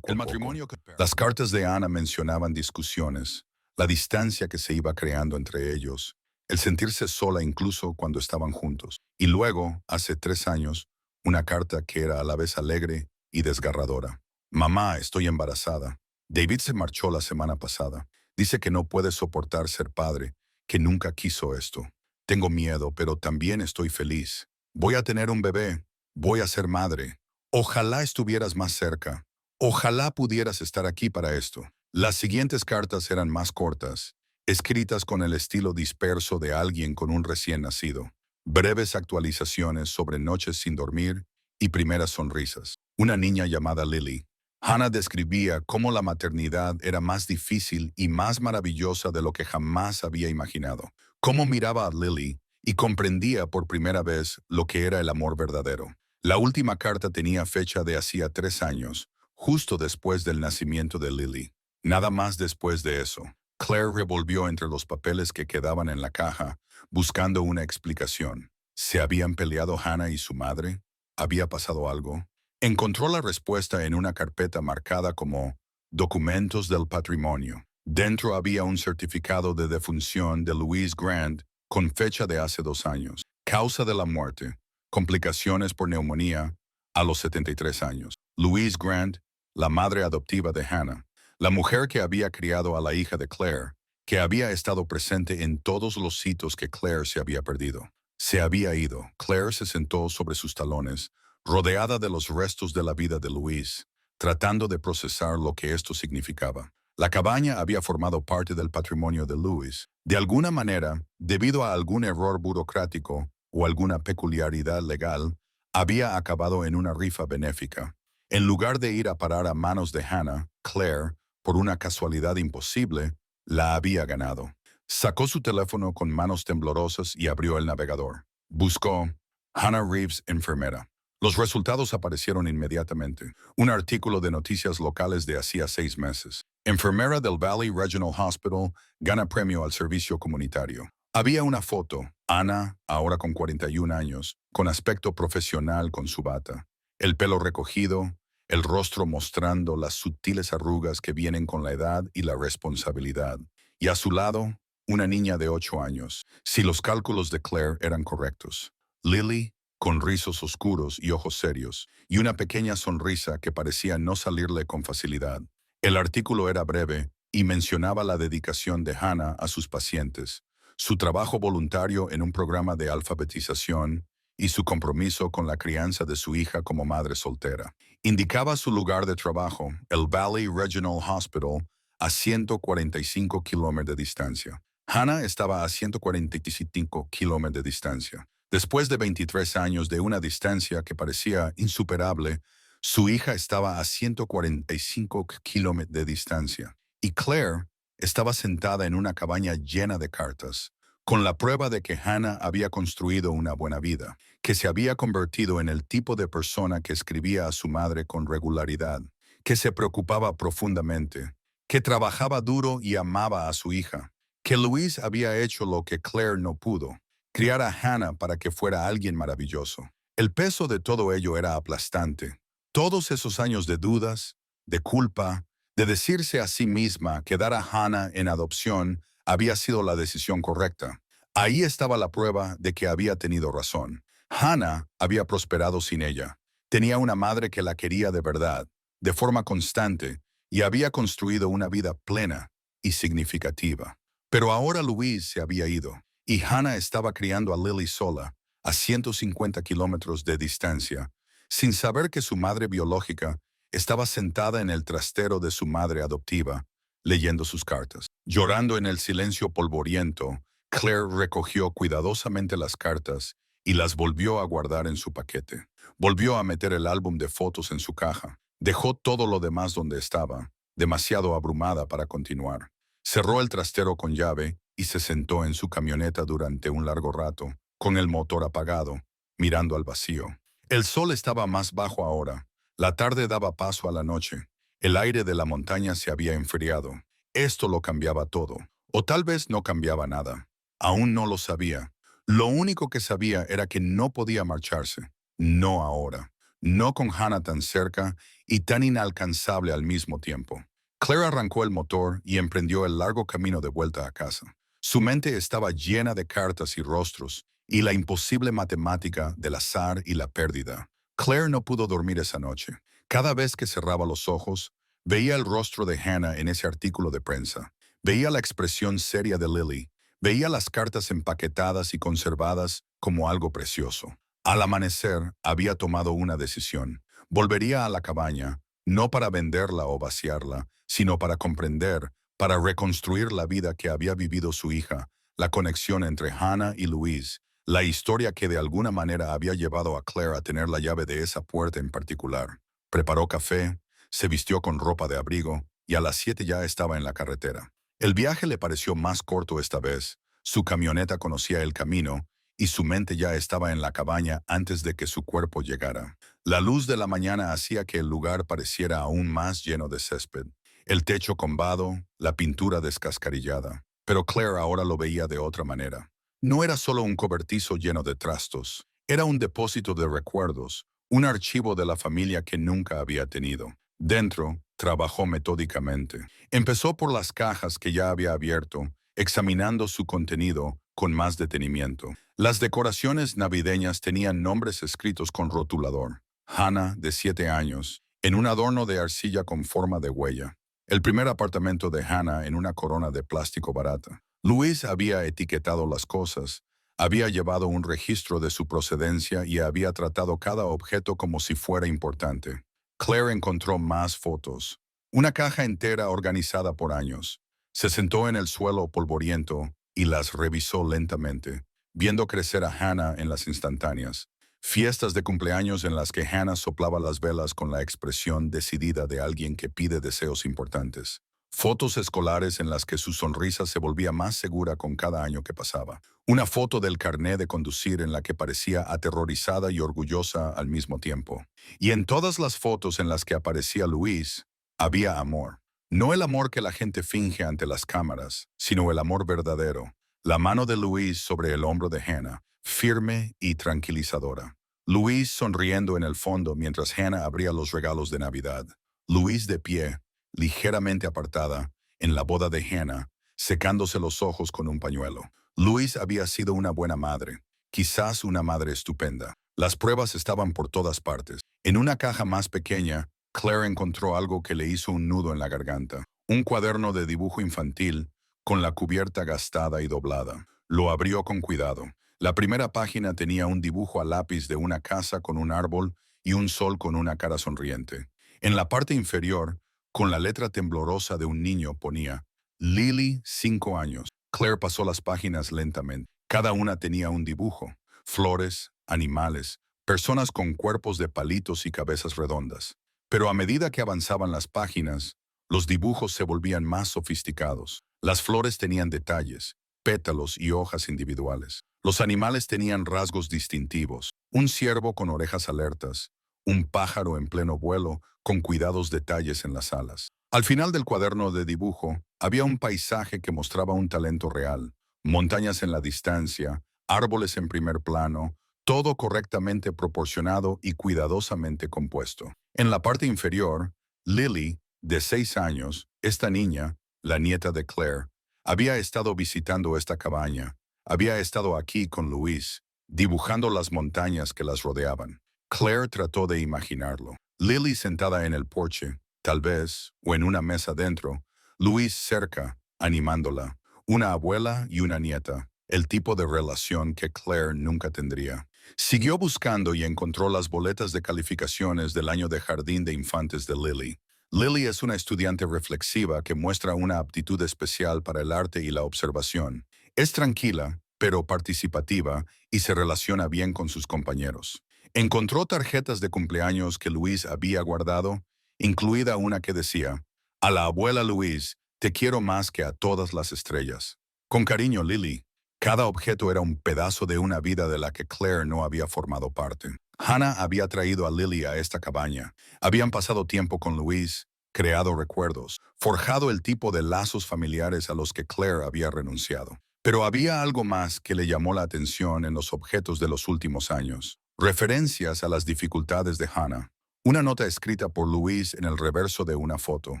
El matrimonio. Las cartas de Ana mencionaban discusiones, la distancia que se iba creando entre ellos, el sentirse sola incluso cuando estaban juntos. Y luego, hace 3 años, una carta que era a la vez alegre y desgarradora. Mamá, estoy embarazada. David se marchó la semana pasada. Dice que no puede soportar ser padre, que nunca quiso esto. Tengo miedo, pero también estoy feliz. Voy a tener un bebé. Voy a ser madre. Ojalá estuvieras más cerca. Ojalá pudieras estar aquí para esto. Las siguientes cartas eran más cortas, escritas con el estilo disperso de alguien con un recién nacido. Breves actualizaciones sobre noches sin dormir y primeras sonrisas. Una niña llamada Lily. Hannah describía cómo la maternidad era más difícil y más maravillosa de lo que jamás había imaginado. Cómo miraba a Lily y comprendía por primera vez lo que era el amor verdadero. La última carta tenía fecha de hacía 3 años, justo después del nacimiento de Lily. Nada más después de eso. Claire revolvió entre los papeles que quedaban en la caja, buscando una explicación. ¿Se habían peleado Hannah y su madre? ¿Había pasado algo? Encontró la respuesta en una carpeta marcada como Documentos del Patrimonio. Dentro había un certificado de defunción de Louise Grant con fecha de hace 2 años. Causa de la muerte. Complicaciones por neumonía a los 73 años. Louise Grant, la madre adoptiva de Hannah. La mujer que había criado a la hija de Claire, que había estado presente en todos los sitios que Claire se había perdido. Se había ido. Claire se sentó sobre sus talones, rodeada de los restos de la vida de Louise, tratando de procesar lo que esto significaba. La cabaña había formado parte del patrimonio de Louise. De alguna manera, debido a algún error burocrático o alguna peculiaridad legal, había acabado en una rifa benéfica. En lugar de ir a parar a manos de Hannah, Claire, por una casualidad imposible, la había ganado. Sacó su teléfono con manos temblorosas y abrió el navegador. Buscó Hannah Reeves, enfermera. Los resultados aparecieron inmediatamente. Un artículo de noticias locales de hacía 6 meses. Enfermera del Valley Regional Hospital gana premio al servicio comunitario. Había una foto. Ana, ahora con 41 años, con aspecto profesional con su bata. El pelo recogido, el rostro mostrando las sutiles arrugas que vienen con la edad y la responsabilidad. Y a su lado, una niña de 8 años, si los cálculos de Claire eran correctos. Lily, con rizos oscuros y ojos serios, y una pequeña sonrisa que parecía no salirle con facilidad. El artículo era breve y mencionaba la dedicación de Hannah a sus pacientes, su trabajo voluntario en un programa de alfabetización y su compromiso con la crianza de su hija como madre soltera. Indicaba su lugar de trabajo, el Valley Regional Hospital, a 145 kilómetros de distancia. Hannah estaba a 145 kilómetros de distancia. Después de 23 años de una distancia que parecía insuperable, su hija estaba a 145 kilómetros de distancia. Y Claire estaba sentada en una cabaña llena de cartas, con la prueba de que Hannah había construido una buena vida, que se había convertido en el tipo de persona que escribía a su madre con regularidad, que se preocupaba profundamente, que trabajaba duro y amaba a su hija, que Louise había hecho lo que Claire no pudo, criar a Hannah para que fuera alguien maravilloso. El peso de todo ello era aplastante. Todos esos años de dudas, de culpa, de decirse a sí misma que dar a Hannah en adopción había sido la decisión correcta. Ahí estaba la prueba de que había tenido razón. Hannah había prosperado sin ella. Tenía una madre que la quería de verdad, de forma constante, y había construido una vida plena y significativa. Pero ahora Louise se había ido, y Hannah estaba criando a Lily sola, a 150 kilómetros de distancia, sin saber que su madre biológica estaba sentada en el trastero de su madre adoptiva, leyendo sus cartas. Llorando en el silencio polvoriento, Claire recogió cuidadosamente las cartas y las volvió a guardar en su paquete. Volvió a meter el álbum de fotos en su caja. Dejó todo lo demás donde estaba, demasiado abrumada para continuar. Cerró el trastero con llave y se sentó en su camioneta durante un largo rato, con el motor apagado, mirando al vacío. El sol estaba más bajo ahora. La tarde daba paso a la noche. El aire de la montaña se había enfriado. Esto lo cambiaba todo. O tal vez no cambiaba nada. Aún no lo sabía. Lo único que sabía era que no podía marcharse. No ahora. No con Hannah tan cerca y tan inalcanzable al mismo tiempo. Claire arrancó el motor y emprendió el largo camino de vuelta a casa. Su mente estaba llena de cartas y rostros, y la imposible matemática del azar y la pérdida. Claire no pudo dormir esa noche. Cada vez que cerraba los ojos, veía el rostro de Hannah en ese artículo de prensa. Veía la expresión seria de Lily. Veía las cartas empaquetadas y conservadas como algo precioso. Al amanecer, había tomado una decisión. Volvería a la cabaña, no para venderla o vaciarla, sino para comprender, para reconstruir la vida que había vivido su hija, la conexión entre Hannah y Louise, la historia que de alguna manera había llevado a Claire a tener la llave de esa puerta en particular. Preparó café, se vistió con ropa de abrigo y a las 7 ya estaba en la carretera. El viaje le pareció más corto esta vez. Su camioneta conocía el camino y su mente ya estaba en la cabaña antes de que su cuerpo llegara. La luz de la mañana hacía que el lugar pareciera aún más lleno de césped. El techo combado, la pintura descascarillada. Pero Claire ahora lo veía de otra manera. No era solo un cobertizo lleno de trastos. Era un depósito de recuerdos, un archivo de la familia que nunca había tenido. Dentro, trabajó metódicamente. Empezó por las cajas que ya había abierto, examinando su contenido con más detenimiento. Las decoraciones navideñas tenían nombres escritos con rotulador. Hannah, de 7 años, en un adorno de arcilla con forma de huella. El primer apartamento de Hannah en una corona de plástico barata. Louise había etiquetado las cosas, había llevado un registro de su procedencia y había tratado cada objeto como si fuera importante. Claire encontró más fotos. Una caja entera organizada por años. Se sentó en el suelo polvoriento y las revisó lentamente, viendo crecer a Hannah en las instantáneas. Fiestas de cumpleaños en las que Hannah soplaba las velas con la expresión decidida de alguien que pide deseos importantes. Fotos escolares en las que su sonrisa se volvía más segura con cada año que pasaba. Una foto del carné de conducir en la que parecía aterrorizada y orgullosa al mismo tiempo. Y en todas las fotos en las que aparecía Louise, había amor. No el amor que la gente finge ante las cámaras, sino el amor verdadero. La mano de Louise sobre el hombro de Hannah, firme y tranquilizadora. Louise sonriendo en el fondo mientras Hannah abría los regalos de Navidad. Louise de pie, ligeramente apartada, en la boda de Hannah, secándose los ojos con un pañuelo. Louise había sido una buena madre, quizás una madre estupenda. Las pruebas estaban por todas partes. En una caja más pequeña, Claire encontró algo que le hizo un nudo en la garganta. Un cuaderno de dibujo infantil, con la cubierta gastada y doblada. Lo abrió con cuidado. La primera página tenía un dibujo a lápiz de una casa con un árbol y un sol con una cara sonriente. En la parte inferior, Con la letra temblorosa de un niño ponía Lily, 5 años. Claire pasó las páginas lentamente. Cada una tenía un dibujo: flores, animales, personas con cuerpos de palitos y cabezas redondas. Pero a medida que avanzaban las páginas, los dibujos se volvían más sofisticados. Las flores tenían detalles, pétalos y hojas individuales. Los animales tenían rasgos distintivos: un ciervo con orejas alertas, un pájaro en pleno vuelo con cuidados detalles en las alas. Al final del cuaderno de dibujo había un paisaje que mostraba un talento real: montañas en la distancia, árboles en primer plano, todo correctamente proporcionado y cuidadosamente compuesto. En la parte inferior, Lily, de 6 años, esta niña, la nieta de Claire, había estado visitando esta cabaña. Había estado aquí con Luis, dibujando las montañas que las rodeaban. Claire trató de imaginarlo. Lily sentada en el porche, tal vez, o en una mesa dentro, Luis cerca, animándola. Una abuela y una nieta, el tipo de relación que Claire nunca tendría. Siguió buscando y encontró las boletas de calificaciones del año de jardín de infantes de Lily. Lily es una estudiante reflexiva que muestra una aptitud especial para el arte y la observación. Es tranquila, pero participativa, y se relaciona bien con sus compañeros. Encontró tarjetas de cumpleaños que Luis había guardado, incluida una que decía: «A la abuela Luis, te quiero más que a todas las estrellas. Con cariño, Lily». Cada objeto era un pedazo de una vida de la que Claire no había formado parte. Hannah había traído a Lily a esta cabaña. Habían pasado tiempo con Luis, creado recuerdos, forjado el tipo de lazos familiares a los que Claire había renunciado. Pero había algo más que le llamó la atención en los objetos de los últimos años: referencias a las dificultades de Hannah. Una nota escrita por Luis en el reverso de una foto.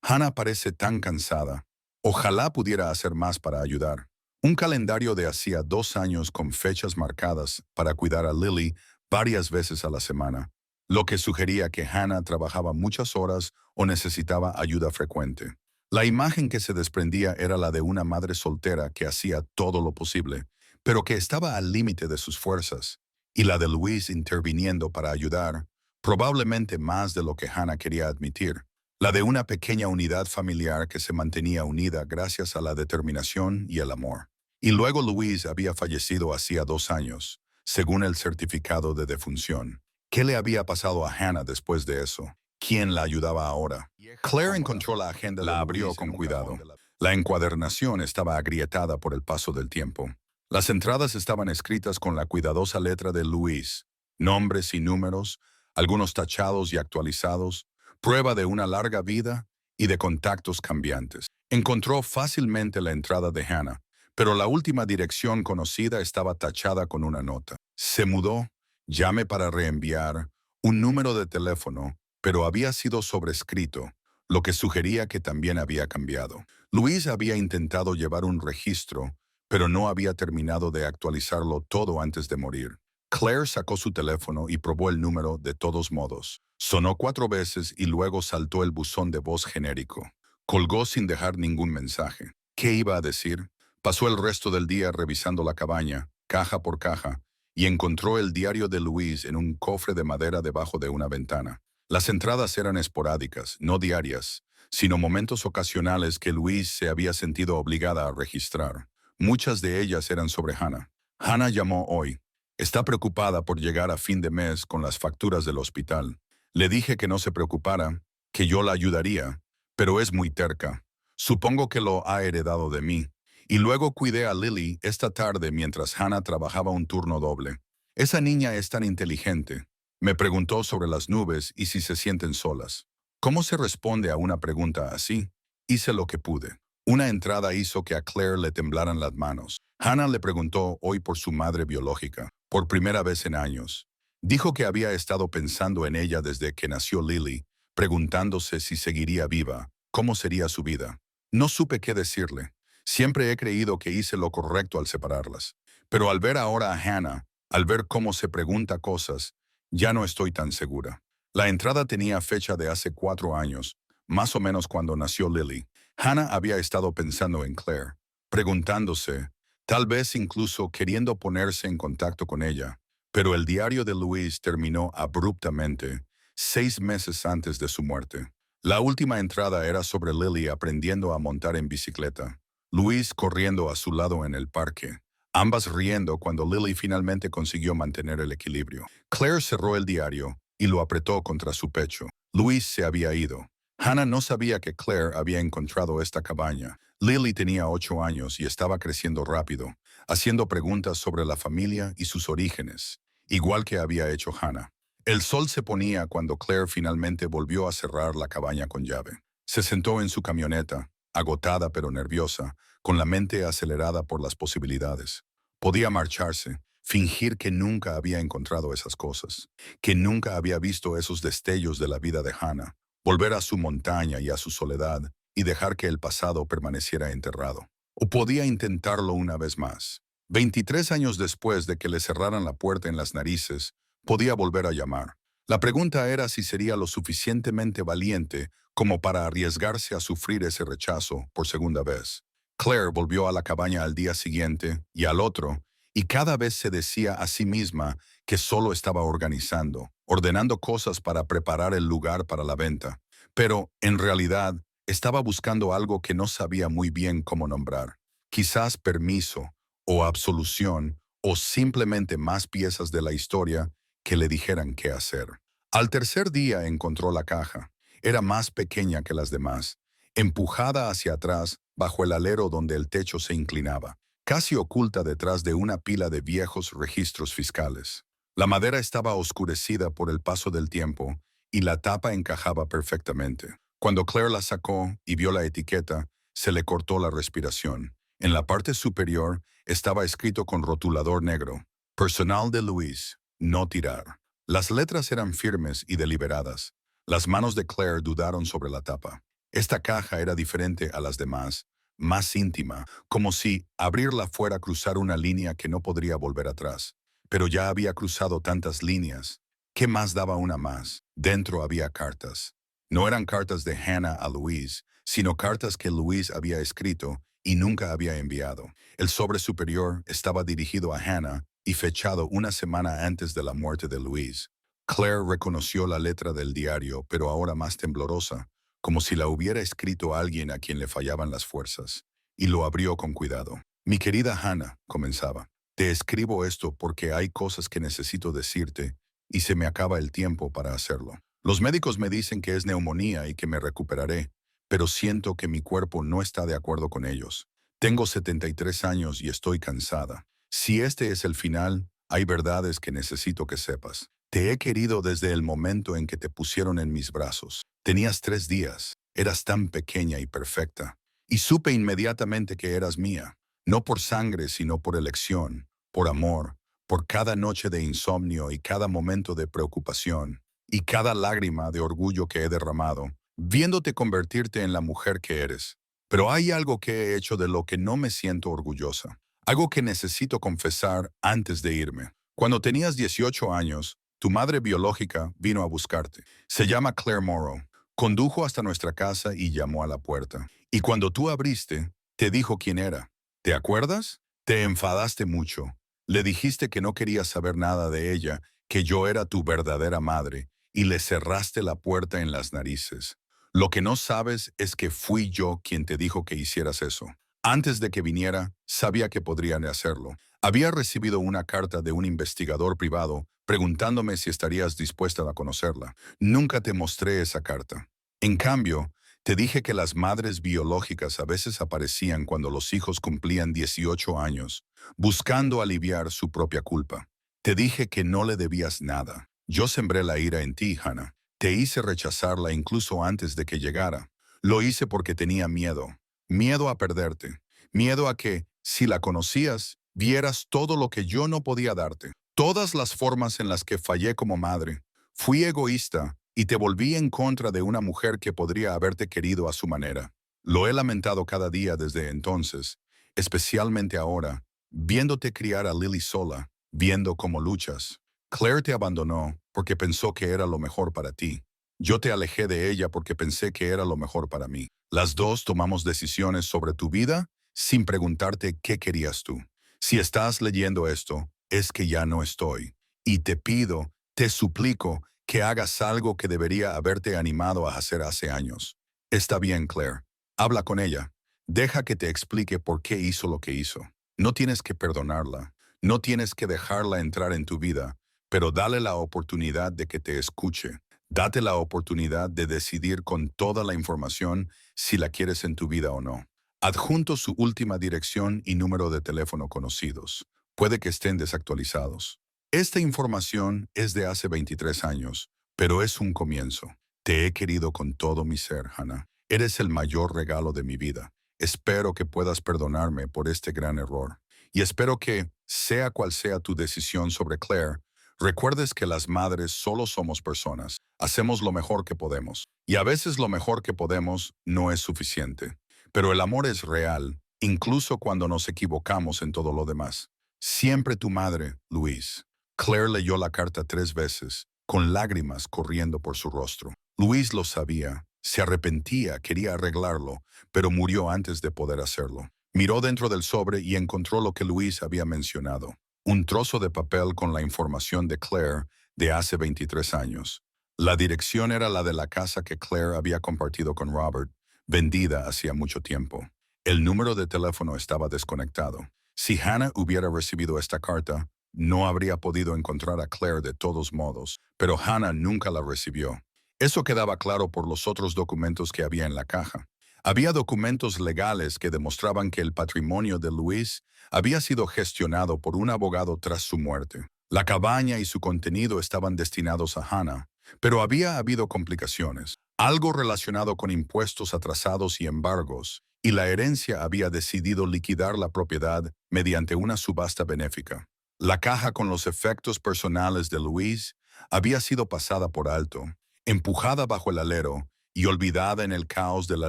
«Hannah parece tan cansada. Ojalá pudiera hacer más para ayudar». Un calendario de hacía 2 años con fechas marcadas para cuidar a Lily varias veces a la semana, lo que sugería que Hannah trabajaba muchas horas o necesitaba ayuda frecuente. La imagen que se desprendía era la de una madre soltera que hacía todo lo posible, pero que estaba al límite de sus fuerzas, y la de Luis interviniendo para ayudar, probablemente más de lo que Hannah quería admitir. La de una pequeña unidad familiar que se mantenía unida gracias a la determinación y el amor. Y luego Luis había fallecido hacía 2 años, según el certificado de defunción. ¿Qué le había pasado a Hannah después de eso? ¿Quién la ayudaba ahora? Claire encontró la agenda, la abrió con cuidado. La encuadernación estaba agrietada por el paso del tiempo. Las entradas estaban escritas con la cuidadosa letra de Luis, nombres y números, algunos tachados y actualizados, prueba de una larga vida y de contactos cambiantes. Encontró fácilmente la entrada de Hannah, pero la última dirección conocida estaba tachada con una nota. Se mudó, llame para reenviar, un número de teléfono, pero había sido sobrescrito, lo que sugería que también había cambiado. Luis había intentado llevar un registro, pero no había terminado de actualizarlo todo antes de morir. Claire sacó su teléfono y probó el número de todos modos. Sonó 4 veces y luego saltó el buzón de voz genérico. Colgó sin dejar ningún mensaje. ¿Qué iba a decir? Pasó el resto del día revisando la cabaña, caja por caja, y encontró el diario de Luis en un cofre de madera debajo de una ventana. Las entradas eran esporádicas, no diarias, sino momentos ocasionales que Luis se había sentido obligada a registrar. Muchas de ellas eran sobre Hannah. Hannah llamó hoy. Está preocupada por llegar a fin de mes con las facturas del hospital. Le dije que no se preocupara, que yo la ayudaría, pero es muy terca. Supongo que lo ha heredado de mí. Y luego cuidé a Lily esta tarde mientras Hannah trabajaba un turno doble. Esa niña es tan inteligente. Me preguntó sobre las nubes y si se sienten solas. ¿Cómo se responde a una pregunta así? Hice lo que pude. Una entrada hizo que a Claire le temblaran las manos. Hannah le preguntó hoy por su madre biológica, por primera vez en años. Dijo que había estado pensando en ella desde que nació Lily, preguntándose si seguiría viva, cómo sería su vida. No supe qué decirle. Siempre he creído que hice lo correcto al separarlas. Pero al ver ahora a Hannah, al ver cómo se pregunta cosas, ya no estoy tan segura. La entrada tenía fecha de hace 4 años, más o menos cuando nació Lily. Hannah había estado pensando en Claire, preguntándose, tal vez incluso queriendo ponerse en contacto con ella. Pero el diario de Luis terminó abruptamente, 6 meses antes de su muerte. La última entrada era sobre Lily aprendiendo a montar en bicicleta, Luis corriendo a su lado en el parque, ambas riendo cuando Lily finalmente consiguió mantener el equilibrio. Claire cerró el diario y lo apretó contra su pecho. Luis se había ido. Hannah no sabía que Claire había encontrado esta cabaña. Lily tenía 8 años y estaba creciendo rápido, haciendo preguntas sobre la familia y sus orígenes, igual que había hecho Hannah. El sol se ponía cuando Claire finalmente volvió a cerrar la cabaña con llave. Se sentó en su camioneta, agotada pero nerviosa, con la mente acelerada por las posibilidades. Podía marcharse, fingir que nunca había encontrado esas cosas, que nunca había visto esos destellos de la vida de Hannah, volver a su montaña y a su soledad y dejar que el pasado permaneciera enterrado. O podía intentarlo una vez más. 23 años después de que le cerraran la puerta en las narices, podía volver a llamar. La pregunta era si sería lo suficientemente valiente como para arriesgarse a sufrir ese rechazo por segunda vez. Claire volvió a la cabaña al día siguiente y al otro, y cada vez se decía a sí misma que solo estaba organizando, ordenando cosas para preparar el lugar para la venta. Pero, en realidad, estaba buscando algo que no sabía muy bien cómo nombrar. Quizás permiso, o absolución, o simplemente más piezas de la historia que le dijeran qué hacer. Al tercer día encontró la caja. Era más pequeña que las demás, empujada hacia atrás bajo el alero donde el techo se inclinaba, casi oculta detrás de una pila de viejos registros fiscales. La madera estaba oscurecida por el paso del tiempo y la tapa encajaba perfectamente. Cuando Claire la sacó y vio la etiqueta, se le cortó la respiración. En la parte superior estaba escrito con rotulador negro: Personal de Luis, no tirar. Las letras eran firmes y deliberadas. Las manos de Claire dudaron sobre la tapa. Esta caja era diferente a las demás, más íntima, como si abrirla fuera a cruzar una línea que no podría volver atrás. Pero ya había cruzado tantas líneas. ¿Qué más daba una más? Dentro había cartas. No eran cartas de Hannah a Luis, sino cartas que Luis había escrito y nunca había enviado. El sobre superior estaba dirigido a Hannah y fechado una semana antes de la muerte de Luis. Claire reconoció la letra del diario, pero ahora más temblorosa, como si la hubiera escrito alguien a quien le fallaban las fuerzas, y lo abrió con cuidado. Mi querida Hannah, comenzaba, te escribo esto porque hay cosas que necesito decirte y se me acaba el tiempo para hacerlo. Los médicos me dicen que es neumonía y que me recuperaré, pero siento que mi cuerpo no está de acuerdo con ellos. Tengo 73 años y estoy cansada. Si este es el final, hay verdades que necesito que sepas. Te he querido desde el momento en que te pusieron en mis brazos. Tenías 3 días, eras tan pequeña y perfecta, y supe inmediatamente que eras mía, no por sangre sino por elección, por amor, por cada noche de insomnio y cada momento de preocupación, y cada lágrima de orgullo que he derramado, viéndote convertirte en la mujer que eres. Pero hay algo que he hecho de lo que no me siento orgullosa, algo que necesito confesar antes de irme. Cuando tenías 18 años, tu madre biológica vino a buscarte. Se llama Claire Morrow. Condujo hasta nuestra casa y llamó a la puerta. Y cuando tú abriste, te dijo quién era. ¿Te acuerdas? Te enfadaste mucho. Le dijiste que no querías saber nada de ella, que yo era tu verdadera madre, y le cerraste la puerta en las narices. Lo que no sabes es que fui yo quien te dijo que hicieras eso. Antes de que viniera, sabía que podrían hacerlo. Había recibido una carta de un investigador privado preguntándome si estarías dispuesta a conocerla. Nunca te mostré esa carta. En cambio, te dije que las madres biológicas a veces aparecían cuando los hijos cumplían 18 años, buscando aliviar su propia culpa. Te dije que no le debías nada. Yo sembré la ira en ti, Hannah. Te hice rechazarla incluso antes de que llegara. Lo hice porque tenía miedo. Miedo a perderte. Miedo a que, si la conocías, vieras todo lo que yo no podía darte. Todas las formas en las que fallé como madre. Fui egoísta y te volví en contra de una mujer que podría haberte querido a su manera. Lo he lamentado cada día desde entonces, especialmente ahora, viéndote criar a Lily sola, viendo cómo luchas. Claire te abandonó porque pensó que era lo mejor para ti. Yo te alejé de ella porque pensé que era lo mejor para mí. Las dos tomamos decisiones sobre tu vida sin preguntarte qué querías tú. Si estás leyendo esto, es que ya no estoy. Y te pido, te suplico, que hagas algo que debería haberte animado a hacer hace años. Está bien, Claire. Habla con ella. Deja que te explique por qué hizo lo que hizo. No tienes que perdonarla. No tienes que dejarla entrar en tu vida, pero dale la oportunidad de que te escuche. Date la oportunidad de decidir con toda la información si la quieres en tu vida o no. Adjunto su última dirección y número de teléfono conocidos. Puede que estén desactualizados. Esta información es de hace 23 años, pero es un comienzo. Te he querido con todo mi ser, Hannah. Eres el mayor regalo de mi vida. Espero que puedas perdonarme por este gran error. Y espero que, sea cual sea tu decisión sobre Claire, recuerdes que las madres solo somos personas. Hacemos lo mejor que podemos. Y a veces lo mejor que podemos no es suficiente. Pero el amor es real, incluso cuando nos equivocamos en todo lo demás. Siempre tu madre, Louise. Claire leyó la carta 3 veces, con lágrimas corriendo por su rostro. Louise lo sabía, se arrepentía, quería arreglarlo, pero murió antes de poder hacerlo. Miró dentro del sobre y encontró lo que Louise había mencionado. Un trozo de papel con la información de Claire de hace 23 años. La dirección era la de la casa que Claire había compartido con Robert, vendida hacía mucho tiempo. El número de teléfono estaba desconectado. Si Hannah hubiera recibido esta carta, no habría podido encontrar a Claire de todos modos, pero Hannah nunca la recibió. Eso quedaba claro por los otros documentos que había en la caja. Había documentos legales que demostraban que el patrimonio de Louise había sido gestionado por un abogado tras su muerte. La cabaña y su contenido estaban destinados a Hannah, pero había habido complicaciones, algo relacionado con impuestos atrasados y embargos, y la herencia había decidido liquidar la propiedad mediante una subasta benéfica. La caja con los efectos personales de Louise había sido pasada por alto, empujada bajo el alero y olvidada en el caos de la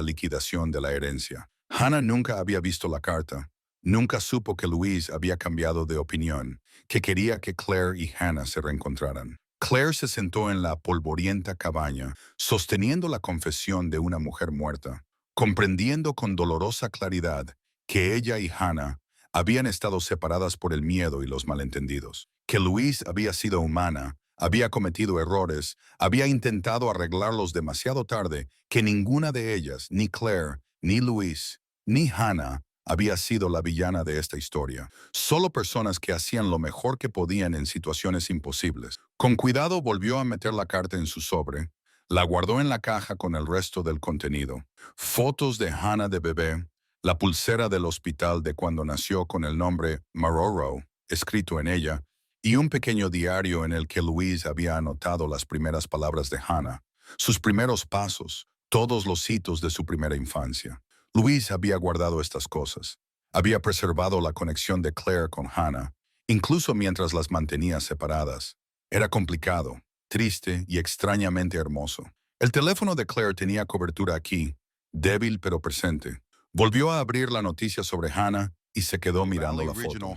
liquidación de la herencia. Hannah nunca había visto la carta, nunca supo que Louise había cambiado de opinión, que quería que Claire y Hannah se reencontraran. Claire se sentó en la polvorienta cabaña, sosteniendo la confesión de una mujer muerta, comprendiendo con dolorosa claridad que ella y Hannah habían estado separadas por el miedo y los malentendidos, que Louise había sido humana, había cometido errores, había intentado arreglarlos demasiado tarde, que ninguna de ellas, ni Claire, ni Louise, ni Hannah, había sido la villana de esta historia. Solo personas que hacían lo mejor que podían en situaciones imposibles. Con cuidado volvió a meter la carta en su sobre, la guardó en la caja con el resto del contenido. Fotos de Hannah de bebé, la pulsera del hospital de cuando nació con el nombre Maroro, escrito en ella, y un pequeño diario en el que Louise había anotado las primeras palabras de Hannah, sus primeros pasos, todos los hitos de su primera infancia. Louise había guardado estas cosas. Había preservado la conexión de Claire con Hannah, incluso mientras las mantenía separadas. Era complicado, triste y extrañamente hermoso. El teléfono de Claire tenía cobertura aquí, débil pero presente. Volvió a abrir la noticia sobre Hannah y se quedó mirando la foto.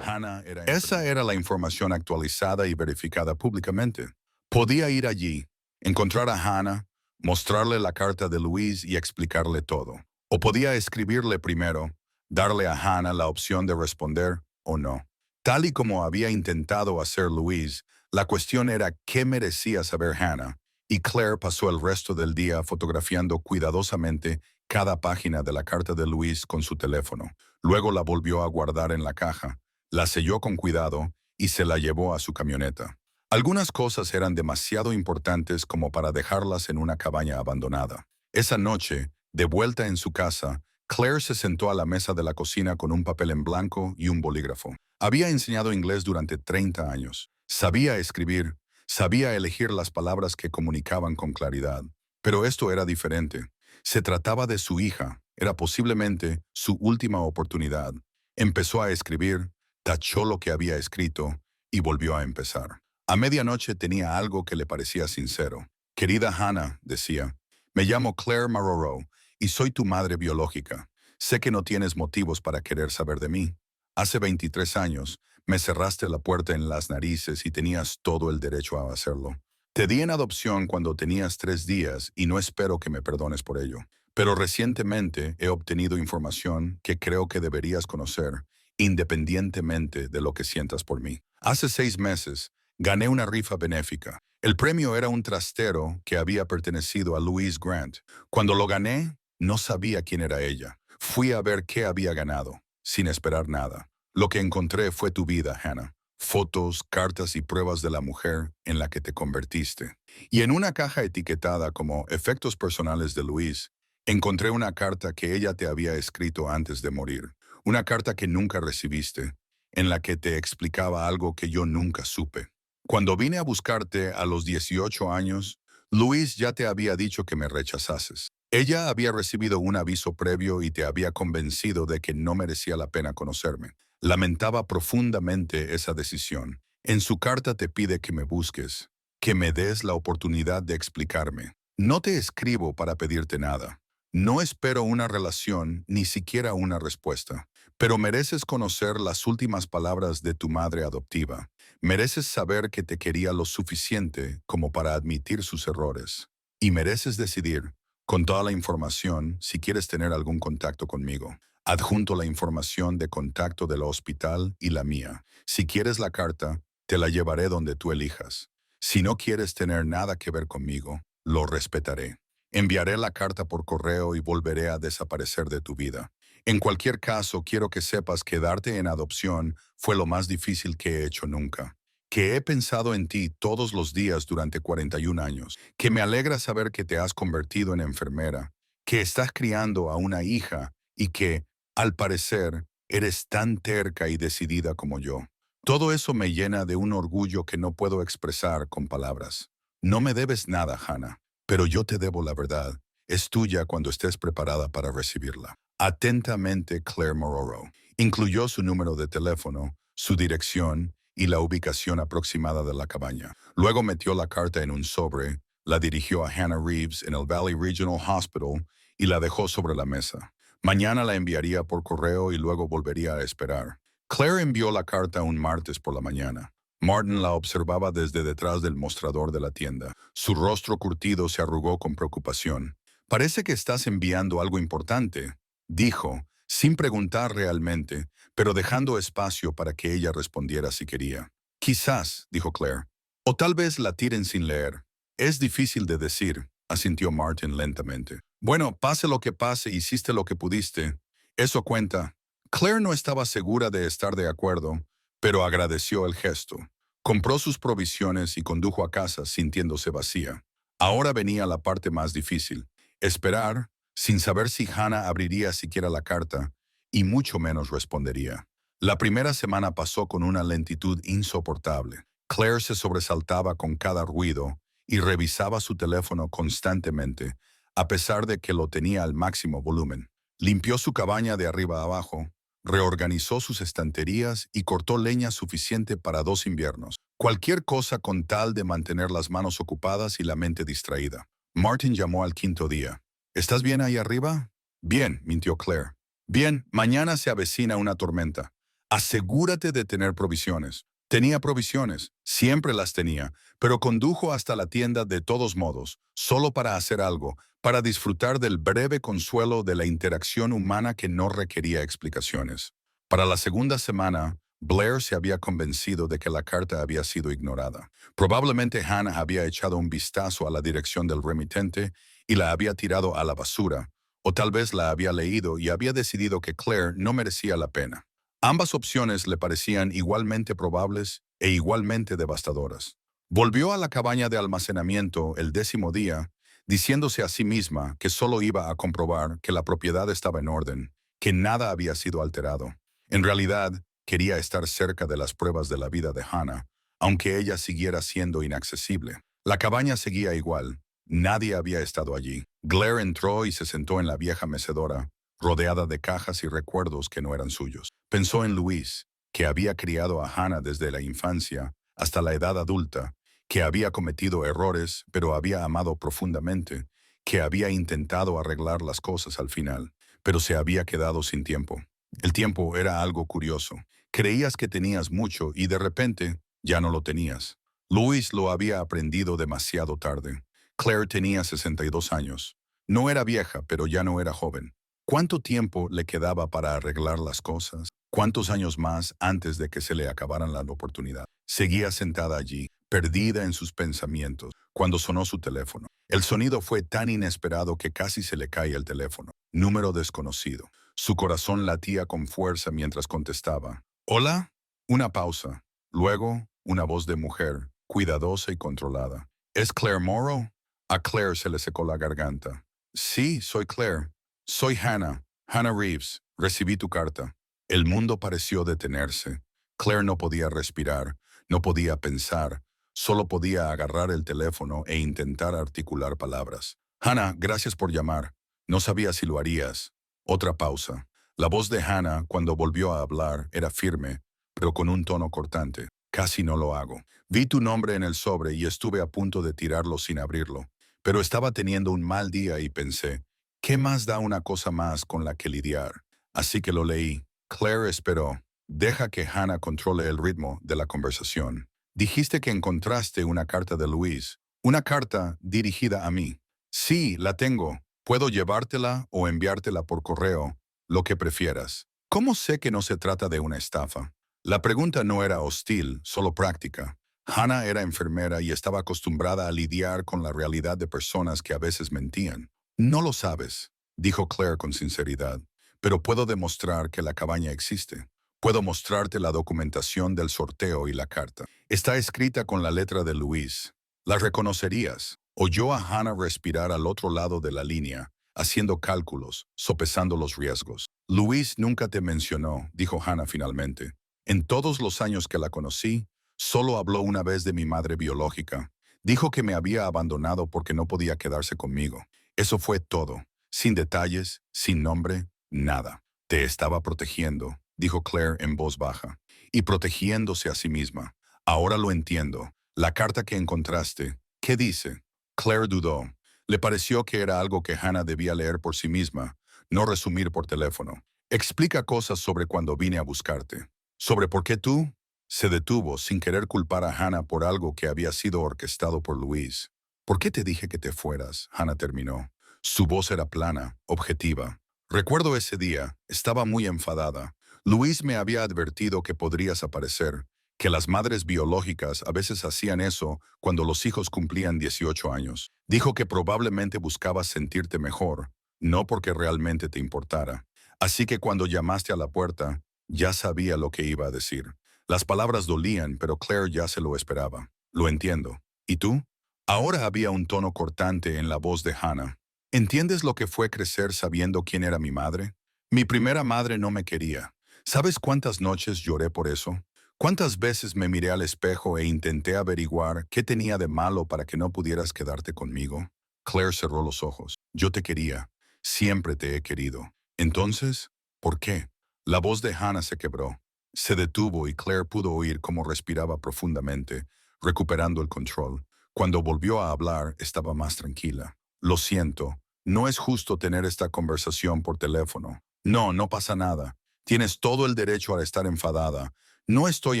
Esa era la información actualizada y verificada públicamente. Podía ir allí, encontrar a Hannah, mostrarle la carta de Louise y explicarle todo. O podía escribirle primero, darle a Hannah la opción de responder o no. Tal y como había intentado hacer Louise, la cuestión era qué merecía saber Hannah, y Claire pasó el resto del día fotografiando cuidadosamente cada página de la carta de Louise con su teléfono. Luego la volvió a guardar en la caja, la selló con cuidado y se la llevó a su camioneta. Algunas cosas eran demasiado importantes como para dejarlas en una cabaña abandonada. Esa noche, de vuelta en su casa, Claire se sentó a la mesa de la cocina con un papel en blanco y un bolígrafo. Había enseñado inglés durante 30 años. Sabía escribir, sabía elegir las palabras que comunicaban con claridad. Pero esto era diferente. Se trataba de su hija, era posiblemente su última oportunidad. Empezó a escribir, tachó lo que había escrito y volvió a empezar. A medianoche tenía algo que le parecía sincero. Querida Hannah, decía, me llamo Claire Maroro y soy tu madre biológica. Sé que no tienes motivos para querer saber de mí. Hace 23 años me cerraste la puerta en las narices y tenías todo el derecho a hacerlo. Te di en adopción cuando tenías 3 días y no espero que me perdones por ello. Pero recientemente he obtenido información que creo que deberías conocer, independientemente de lo que sientas por mí. Hace 6 meses gané una rifa benéfica. El premio era un trastero que había pertenecido a Louise Grant. Cuando lo gané, no sabía quién era ella. Fui a ver qué había ganado, sin esperar nada. Lo que encontré fue tu vida, Hannah. Fotos, cartas y pruebas de la mujer en la que te convertiste. Y en una caja etiquetada como Efectos Personales de Louise, encontré una carta que ella te había escrito antes de morir. Una carta que nunca recibiste, en la que te explicaba algo que yo nunca supe. Cuando vine a buscarte a los 18 años, Louise ya te había dicho que me rechazases. Ella había recibido un aviso previo y te había convencido de que no merecía la pena conocerme. Lamentaba profundamente esa decisión. En su carta te pide que me busques, que me des la oportunidad de explicarme. No te escribo para pedirte nada. No espero una relación, ni siquiera una respuesta. Pero mereces conocer las últimas palabras de tu madre adoptiva. Mereces saber que te quería lo suficiente como para admitir sus errores. Y mereces decidir, con toda la información, si quieres tener algún contacto conmigo. Adjunto la información de contacto del hospital y la mía. Si quieres la carta, te la llevaré donde tú elijas. Si no quieres tener nada que ver conmigo, lo respetaré. Enviaré la carta por correo y volveré a desaparecer de tu vida. En cualquier caso, quiero que sepas que darte en adopción fue lo más difícil que he hecho nunca. Que he pensado en ti todos los días durante 41 años. Que me alegra saber que te has convertido en enfermera. Que estás criando a una hija y que, al parecer, eres tan terca y decidida como yo. Todo eso me llena de un orgullo que no puedo expresar con palabras. No me debes nada, Hannah, pero yo te debo la verdad. Es tuya cuando estés preparada para recibirla. Atentamente, Claire Morrow. Incluyó su número de teléfono, su dirección y la ubicación aproximada de la cabaña. Luego metió la carta en un sobre, la dirigió a Hannah Reeves en el Valley Regional Hospital y la dejó sobre la mesa. Mañana la enviaría por correo y luego volvería a esperar. Claire envió la carta un martes por la mañana. Martin la observaba desde detrás del mostrador de la tienda. Su rostro curtido se arrugó con preocupación. «Parece que estás enviando algo importante», dijo, sin preguntar realmente, pero dejando espacio para que ella respondiera si quería. «Quizás», dijo Claire. «O tal vez la tiren sin leer». «Es difícil de decir», asintió Martin lentamente. «Bueno, pase lo que pase, hiciste lo que pudiste. Eso cuenta». Claire no estaba segura de estar de acuerdo, pero agradeció el gesto. Compró sus provisiones y condujo a casa sintiéndose vacía. Ahora venía la parte más difícil. Esperar, sin saber si Hannah abriría siquiera la carta, y mucho menos respondería. La primera semana pasó con una lentitud insoportable. Claire se sobresaltaba con cada ruido y revisaba su teléfono constantemente, a pesar de que lo tenía al máximo volumen. Limpió su cabaña de arriba a abajo, reorganizó sus estanterías y cortó leña suficiente para 2 inviernos. Cualquier cosa con tal de mantener las manos ocupadas y la mente distraída. Martin llamó al quinto día. «¿Estás bien ahí arriba?» «Bien», mintió Claire. «Bien, mañana se avecina una tormenta. Asegúrate de tener provisiones». Tenía provisiones, siempre las tenía, pero condujo hasta la tienda de todos modos, solo para hacer algo, para disfrutar del breve consuelo de la interacción humana que no requería explicaciones. Para la segunda semana, Blair se había convencido de que la carta había sido ignorada. Probablemente Hannah había echado un vistazo a la dirección del remitente y la había tirado a la basura, o tal vez la había leído y había decidido que Claire no merecía la pena. Ambas opciones le parecían igualmente probables e igualmente devastadoras. Volvió a la cabaña de almacenamiento el 10º día, diciéndose a sí misma que solo iba a comprobar que la propiedad estaba en orden, que nada había sido alterado. En realidad, quería estar cerca de las pruebas de la vida de Hannah, aunque ella siguiera siendo inaccesible. La cabaña seguía igual. Nadie había estado allí. Blair entró y se sentó en la vieja mecedora, rodeada de cajas y recuerdos que no eran suyos. Pensó en Louise, que había criado a Hannah desde la infancia hasta la edad adulta, que había cometido errores, pero había amado profundamente, que había intentado arreglar las cosas al final, pero se había quedado sin tiempo. El tiempo era algo curioso. Creías que tenías mucho y de repente ya no lo tenías. Louise lo había aprendido demasiado tarde. Claire tenía 62 años. No era vieja, pero ya no era joven. ¿Cuánto tiempo le quedaba para arreglar las cosas? ¿Cuántos años más antes de que se le acabaran la oportunidad? Seguía sentada allí, perdida en sus pensamientos, cuando sonó su teléfono. El sonido fue tan inesperado que casi se le cae el teléfono. Número desconocido. Su corazón latía con fuerza mientras contestaba. ¿Hola? Una pausa. Luego, una voz de mujer, cuidadosa y controlada. ¿Es Claire Morrow? A Claire se le secó la garganta. Sí, soy Claire. Soy Hannah. Hannah Reeves. Recibí tu carta. El mundo pareció detenerse. Claire no podía respirar, no podía pensar, solo podía agarrar el teléfono e intentar articular palabras. Hannah, gracias por llamar. No sabía si lo harías. Otra pausa. La voz de Hannah, cuando volvió a hablar, era firme, pero con un tono cortante. Casi no lo hago. Vi tu nombre en el sobre y estuve a punto de tirarlo sin abrirlo. Pero estaba teniendo un mal día y pensé, ¿qué más da una cosa más con la que lidiar? Así que lo leí. Claire esperó. Deja que Hannah controle el ritmo de la conversación. Dijiste que encontraste una carta de Luis. Una carta dirigida a mí. Sí, la tengo. Puedo llevártela o enviártela por correo, lo que prefieras. ¿Cómo sé que no se trata de una estafa? La pregunta no era hostil, solo práctica. Hannah era enfermera y estaba acostumbrada a lidiar con la realidad de personas que a veces mentían. No lo sabes, dijo Claire con sinceridad, pero puedo demostrar que la cabaña existe. Puedo mostrarte la documentación del sorteo y la carta. Está escrita con la letra de Luis. La reconocerías. Oyó a Hannah respirar al otro lado de la línea, haciendo cálculos, sopesando los riesgos. Luis nunca te mencionó, dijo Hannah finalmente. En todos los años que la conocí, solo habló una vez de mi madre biológica. Dijo que me había abandonado porque no podía quedarse conmigo. Eso fue todo. Sin detalles, sin nombre, nada. Te estaba protegiendo, dijo Claire en voz baja, y protegiéndose a sí misma. Ahora lo entiendo. La carta que encontraste, ¿qué dice? Claire dudó. Le pareció que era algo que Hannah debía leer por sí misma, no resumir por teléfono. Explica cosas sobre cuando vine a buscarte. ¿Sobre por qué tú? Se detuvo sin querer culpar a Hannah por algo que había sido orquestado por Luis. ¿Por qué te dije que te fueras? Hannah terminó. Su voz era plana, objetiva. Recuerdo ese día, estaba muy enfadada. Luis me había advertido que podrías aparecer, que las madres biológicas a veces hacían eso cuando los hijos cumplían 18 años. Dijo que probablemente buscabas sentirte mejor, no porque realmente te importara. Así que cuando llamaste a la puerta, ya sabía lo que iba a decir. Las palabras dolían, pero Claire ya se lo esperaba. Lo entiendo. ¿Y tú? Ahora había un tono cortante en la voz de Hannah. ¿Entiendes lo que fue crecer sabiendo quién era mi madre? Mi primera madre no me quería. ¿Sabes cuántas noches lloré por eso? ¿Cuántas veces me miré al espejo e intenté averiguar qué tenía de malo para que no pudieras quedarte conmigo? Claire cerró los ojos. Yo te quería. Siempre te he querido. Entonces, ¿por qué? La voz de Hannah se quebró. Se detuvo y Claire pudo oír cómo respiraba profundamente, recuperando el control. Cuando volvió a hablar, estaba más tranquila. Lo siento, no es justo tener esta conversación por teléfono. No, no pasa nada. Tienes todo el derecho a estar enfadada. No estoy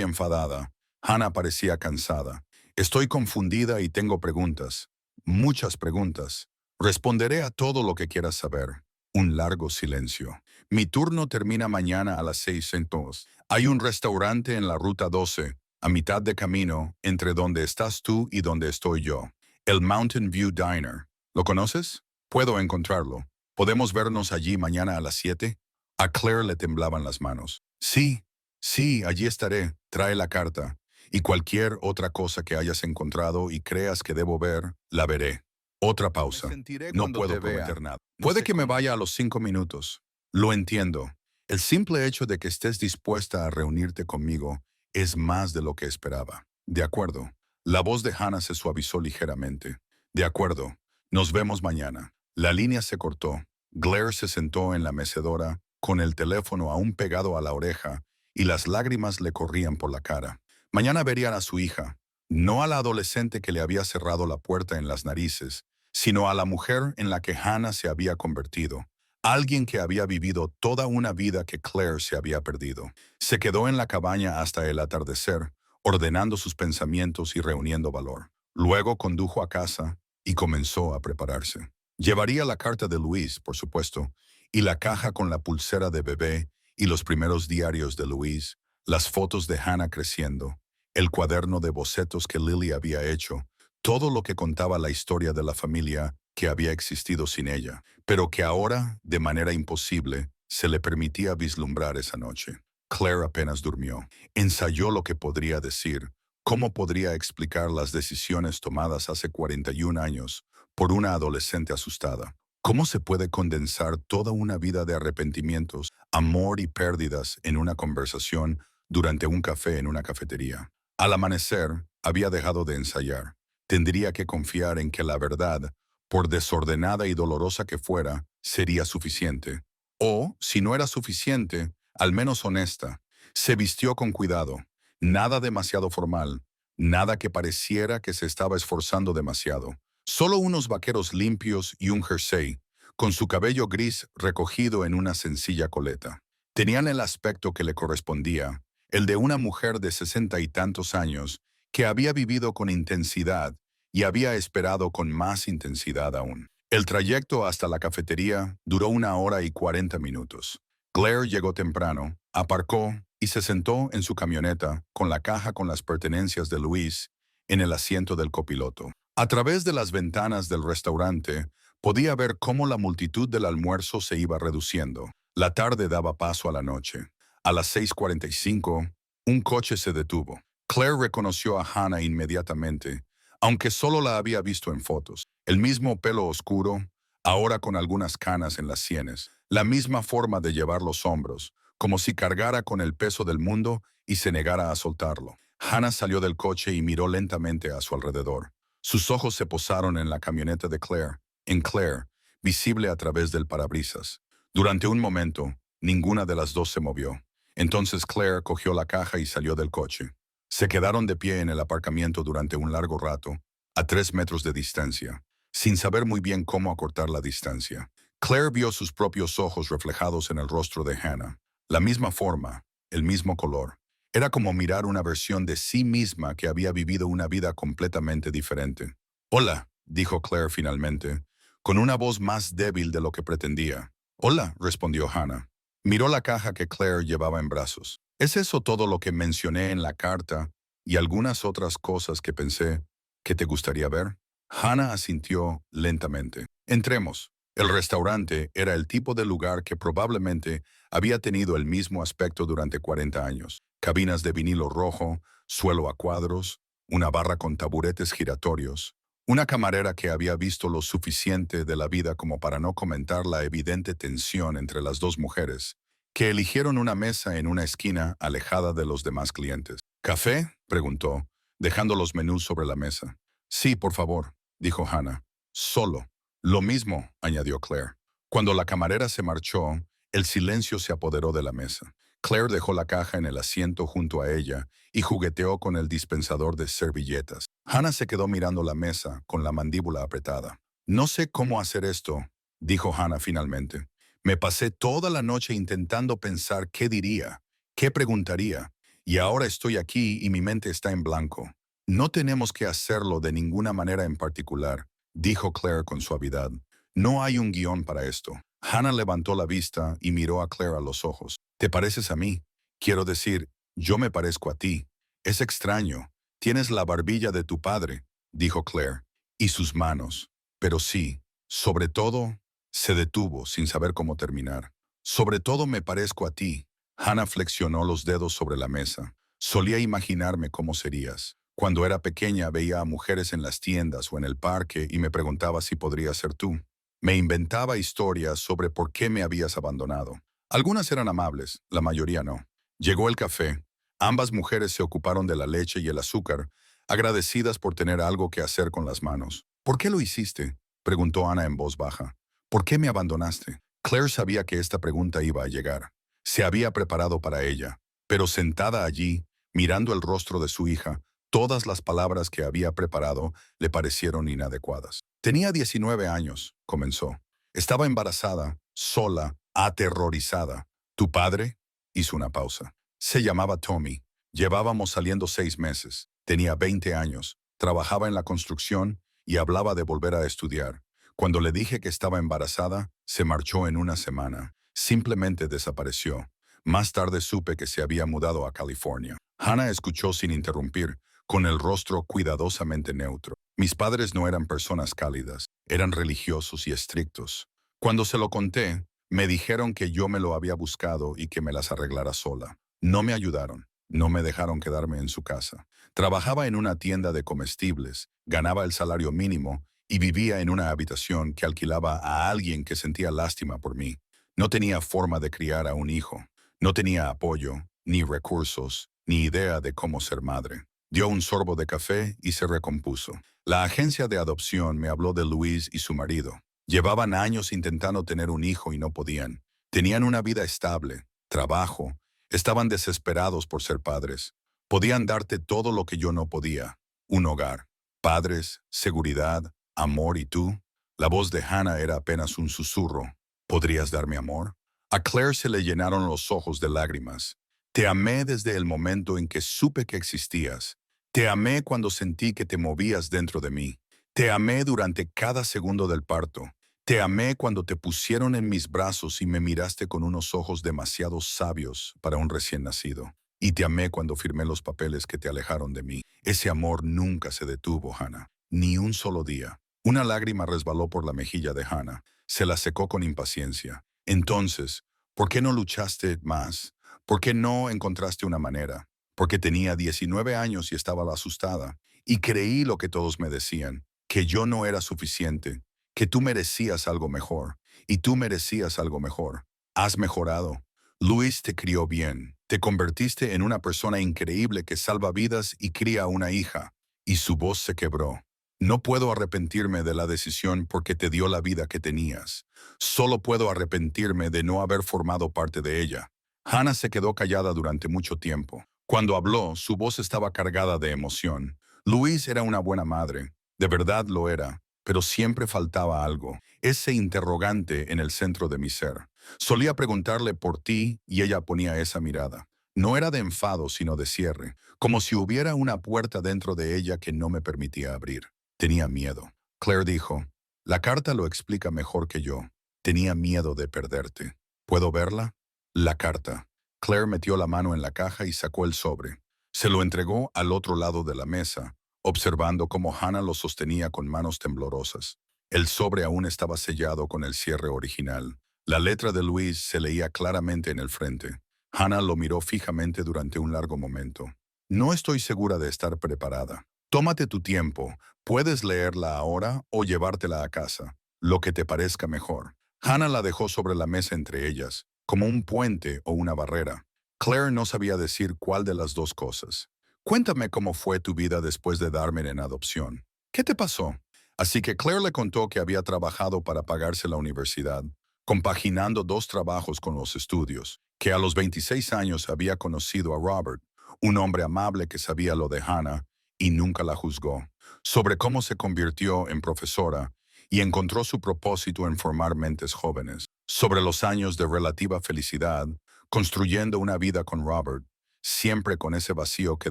enfadada. Hannah parecía cansada. Estoy confundida y tengo preguntas. Muchas preguntas. Responderé a todo lo que quieras saber. Un largo silencio. Mi turno termina mañana a las 6:00. Hay un restaurante en la Ruta 12, a mitad de camino, entre donde estás tú y donde estoy yo. El Mountain View Diner. ¿Lo conoces? Puedo encontrarlo. ¿Podemos vernos allí mañana a las 7? A Claire le temblaban las manos. Sí, sí, allí estaré. Trae la carta. Y cualquier otra cosa que hayas encontrado y creas que debo ver, la veré. Otra pausa. No puedo prometer nada. Puede que me vaya a los 5 minutos. Lo entiendo. El simple hecho de que estés dispuesta a reunirte conmigo es más de lo que esperaba. De acuerdo. La voz de Hannah se suavizó ligeramente. De acuerdo. Nos vemos mañana. La línea se cortó. Claire se sentó en la mecedora, con el teléfono aún pegado a la oreja, y las lágrimas le corrían por la cara. Mañana verían a su hija, no a la adolescente que le había cerrado la puerta en las narices, sino a la mujer en la que Hannah se había convertido. Alguien que había vivido toda una vida que Claire se había perdido. Se quedó en la cabaña hasta el atardecer, ordenando sus pensamientos y reuniendo valor. Luego condujo a casa y comenzó a prepararse. Llevaría la carta de Luis, por supuesto, y la caja con la pulsera de bebé y los primeros diarios de Luis, las fotos de Hannah creciendo, el cuaderno de bocetos que Lily había hecho, todo lo que contaba la historia de la familia que había existido sin ella, pero que ahora, de manera imposible, se le permitía vislumbrar esa noche. Claire apenas durmió. Ensayó lo que podría decir, cómo podría explicar las decisiones tomadas hace 41 años por una adolescente asustada. ¿Cómo se puede condensar toda una vida de arrepentimientos, amor y pérdidas en una conversación durante un café en una cafetería? Al amanecer, había dejado de ensayar. Tendría que confiar en que la verdad, por desordenada y dolorosa que fuera, sería suficiente. O, si no era suficiente, al menos honesta. Se vistió con cuidado. Nada demasiado formal. Nada que pareciera que se estaba esforzando demasiado. Solo unos vaqueros limpios y un jersey, con su cabello gris recogido en una sencilla coleta. Tenían el aspecto que le correspondía, el de una mujer de 60 y tantos años que había vivido con intensidad y había esperado con más intensidad aún. El trayecto hasta la cafetería duró 1 hora y 40 minutos. Claire llegó temprano, aparcó y se sentó en su camioneta con la caja con las pertenencias de Luis en el asiento del copiloto. A través de las ventanas del restaurante, podía ver cómo la multitud del almuerzo se iba reduciendo. La tarde daba paso a la noche. A las 6:45, un coche se detuvo. Claire reconoció a Hannah inmediatamente, aunque solo la había visto en fotos. El mismo pelo oscuro, ahora con algunas canas en las sienes. La misma forma de llevar los hombros, como si cargara con el peso del mundo y se negara a soltarlo. Hannah salió del coche y miró lentamente a su alrededor. Sus ojos se posaron en la camioneta de Claire, visible a través del parabrisas. Durante un momento, ninguna de las dos se movió. Entonces Claire cogió la caja y salió del coche. Se quedaron de pie en el aparcamiento durante un largo rato, a 3 metros de distancia, sin saber muy bien cómo acortar la distancia. Claire vio sus propios ojos reflejados en el rostro de Hannah. La misma forma, el mismo color. Era como mirar una versión de sí misma que había vivido una vida completamente diferente. «Hola», dijo Claire finalmente, con una voz más débil de lo que pretendía. «Hola», respondió Hannah. Miró la caja que Claire llevaba en brazos. «¿Es eso todo lo que mencioné en la carta y algunas otras cosas que pensé que te gustaría ver?» Hannah asintió lentamente. «Entremos». El restaurante era el tipo de lugar que probablemente había tenido el mismo aspecto durante 40 años. Cabinas de vinilo rojo, suelo a cuadros, una barra con taburetes giratorios. Una camarera que había visto lo suficiente de la vida como para no comentar la evidente tensión entre las dos mujeres, que eligieron una mesa en una esquina alejada de los demás clientes. «¿Café?», preguntó, dejando los menús sobre la mesa. «Sí, por favor», dijo Hannah. «Solo». «Lo mismo», añadió Claire. Cuando la camarera se marchó, el silencio se apoderó de la mesa. Claire dejó la caja en el asiento junto a ella y jugueteó con el dispensador de servilletas. Hannah se quedó mirando la mesa con la mandíbula apretada. «No sé cómo hacer esto», dijo Hannah finalmente. «Me pasé toda la noche intentando pensar qué diría, qué preguntaría, y ahora estoy aquí y mi mente está en blanco. No tenemos que hacerlo de ninguna manera en particular», dijo Claire con suavidad. «No hay un guión para esto». Hannah levantó la vista y miró a Claire a los ojos. «¿Te pareces a mí? Quiero decir, yo me parezco a ti. Es extraño. Tienes la barbilla de tu padre», dijo Claire, «y sus manos. Pero sí, sobre todo», se detuvo sin saber cómo terminar. «Sobre todo me parezco a ti». Hannah flexionó los dedos sobre la mesa. «Solía imaginarme cómo serías. Cuando era pequeña veía a mujeres en las tiendas o en el parque y me preguntaba si podría ser tú. Me inventaba historias sobre por qué me habías abandonado. Algunas eran amables, la mayoría no. Llegó el café. Ambas mujeres se ocuparon de la leche y el azúcar, agradecidas por tener algo que hacer con las manos. «¿Por qué lo hiciste?», preguntó Ana en voz baja. «¿Por qué me abandonaste?». Claire sabía que esta pregunta iba a llegar. Se había preparado para ella, pero sentada allí, mirando el rostro de su hija, todas las palabras que había preparado le parecieron inadecuadas. «Tenía 19 años», comenzó. «Estaba embarazada, sola, aterrorizada. ¿Tu padre?». Hizo una pausa. «Se llamaba Tommy. Llevábamos saliendo 6 meses. Tenía 20 años. Trabajaba en la construcción y hablaba de volver a estudiar. Cuando le dije que estaba embarazada, se marchó en una semana. Simplemente desapareció. Más tarde supe que se había mudado a California». Hannah escuchó sin interrumpir, con el rostro cuidadosamente neutro. Mis padres no eran personas cálidas, eran religiosos y estrictos. Cuando se lo conté, me dijeron que yo me lo había buscado y que me las arreglara sola. No me ayudaron, no me dejaron quedarme en su casa. Trabajaba en una tienda de comestibles, ganaba el salario mínimo y vivía en una habitación que alquilaba a alguien que sentía lástima por mí. No tenía forma de criar a un hijo, no tenía apoyo, ni recursos, ni idea de cómo ser madre. Dio un sorbo de café y se recompuso. La agencia de adopción me habló de Luis y su marido. Llevaban años intentando tener un hijo y no podían. Tenían una vida estable, trabajo, estaban desesperados por ser padres. Podían darte todo lo que yo no podía. Un hogar, padres, seguridad, amor y tú. La voz de Hannah era apenas un susurro. ¿Podrías darme amor? A Claire se le llenaron los ojos de lágrimas. Te amé desde el momento en que supe que existías. Te amé cuando sentí que te movías dentro de mí. Te amé durante cada segundo del parto. Te amé cuando te pusieron en mis brazos y me miraste con unos ojos demasiado sabios para un recién nacido. Y te amé cuando firmé los papeles que te alejaron de mí. Ese amor nunca se detuvo, Hannah. Ni un solo día. Una lágrima resbaló por la mejilla de Hannah. Se la secó con impaciencia. Entonces, ¿por qué no luchaste más? ¿Por qué no encontraste una manera? Porque tenía 19 años y estaba asustada. Y creí lo que todos me decían, que yo no era suficiente, que tú merecías algo mejor. Y tú merecías algo mejor. Has mejorado. Luis te crió bien. Te convertiste en una persona increíble que salva vidas y cría una hija. Y su voz se quebró. No puedo arrepentirme de la decisión porque te dio la vida que tenías. Solo puedo arrepentirme de no haber formado parte de ella. Hannah se quedó callada durante mucho tiempo. Cuando habló, su voz estaba cargada de emoción. Luis era una buena madre, de verdad lo era, pero siempre faltaba algo, ese interrogante en el centro de mi ser. Solía preguntarle por ti y ella ponía esa mirada. No era de enfado, sino de cierre, como si hubiera una puerta dentro de ella que no me permitía abrir. Tenía miedo. Claire dijo, la carta lo explica mejor que yo. Tenía miedo de perderte. ¿Puedo verla? La carta. Claire metió la mano en la caja y sacó el sobre. Se lo entregó al otro lado de la mesa, observando cómo Hannah lo sostenía con manos temblorosas. El sobre aún estaba sellado con el cierre original. La letra de Luis se leía claramente en el frente. Hannah lo miró fijamente durante un largo momento. No estoy segura de estar preparada. Tómate tu tiempo. Puedes leerla ahora o llevártela a casa, lo que te parezca mejor. Hannah la dejó sobre la mesa entre ellas, como un puente o una barrera. Claire no sabía decir cuál de las dos cosas. Cuéntame cómo fue tu vida después de darme en adopción. ¿Qué te pasó? Así que Claire le contó que había trabajado para pagarse la universidad, compaginando dos trabajos con los estudios, que a los 26 años había conocido a Robert, un hombre amable que sabía lo de Hannah y nunca la juzgó, sobre cómo se convirtió en profesora y encontró su propósito en formar mentes jóvenes, sobre los años de relativa felicidad, construyendo una vida con Robert, siempre con ese vacío que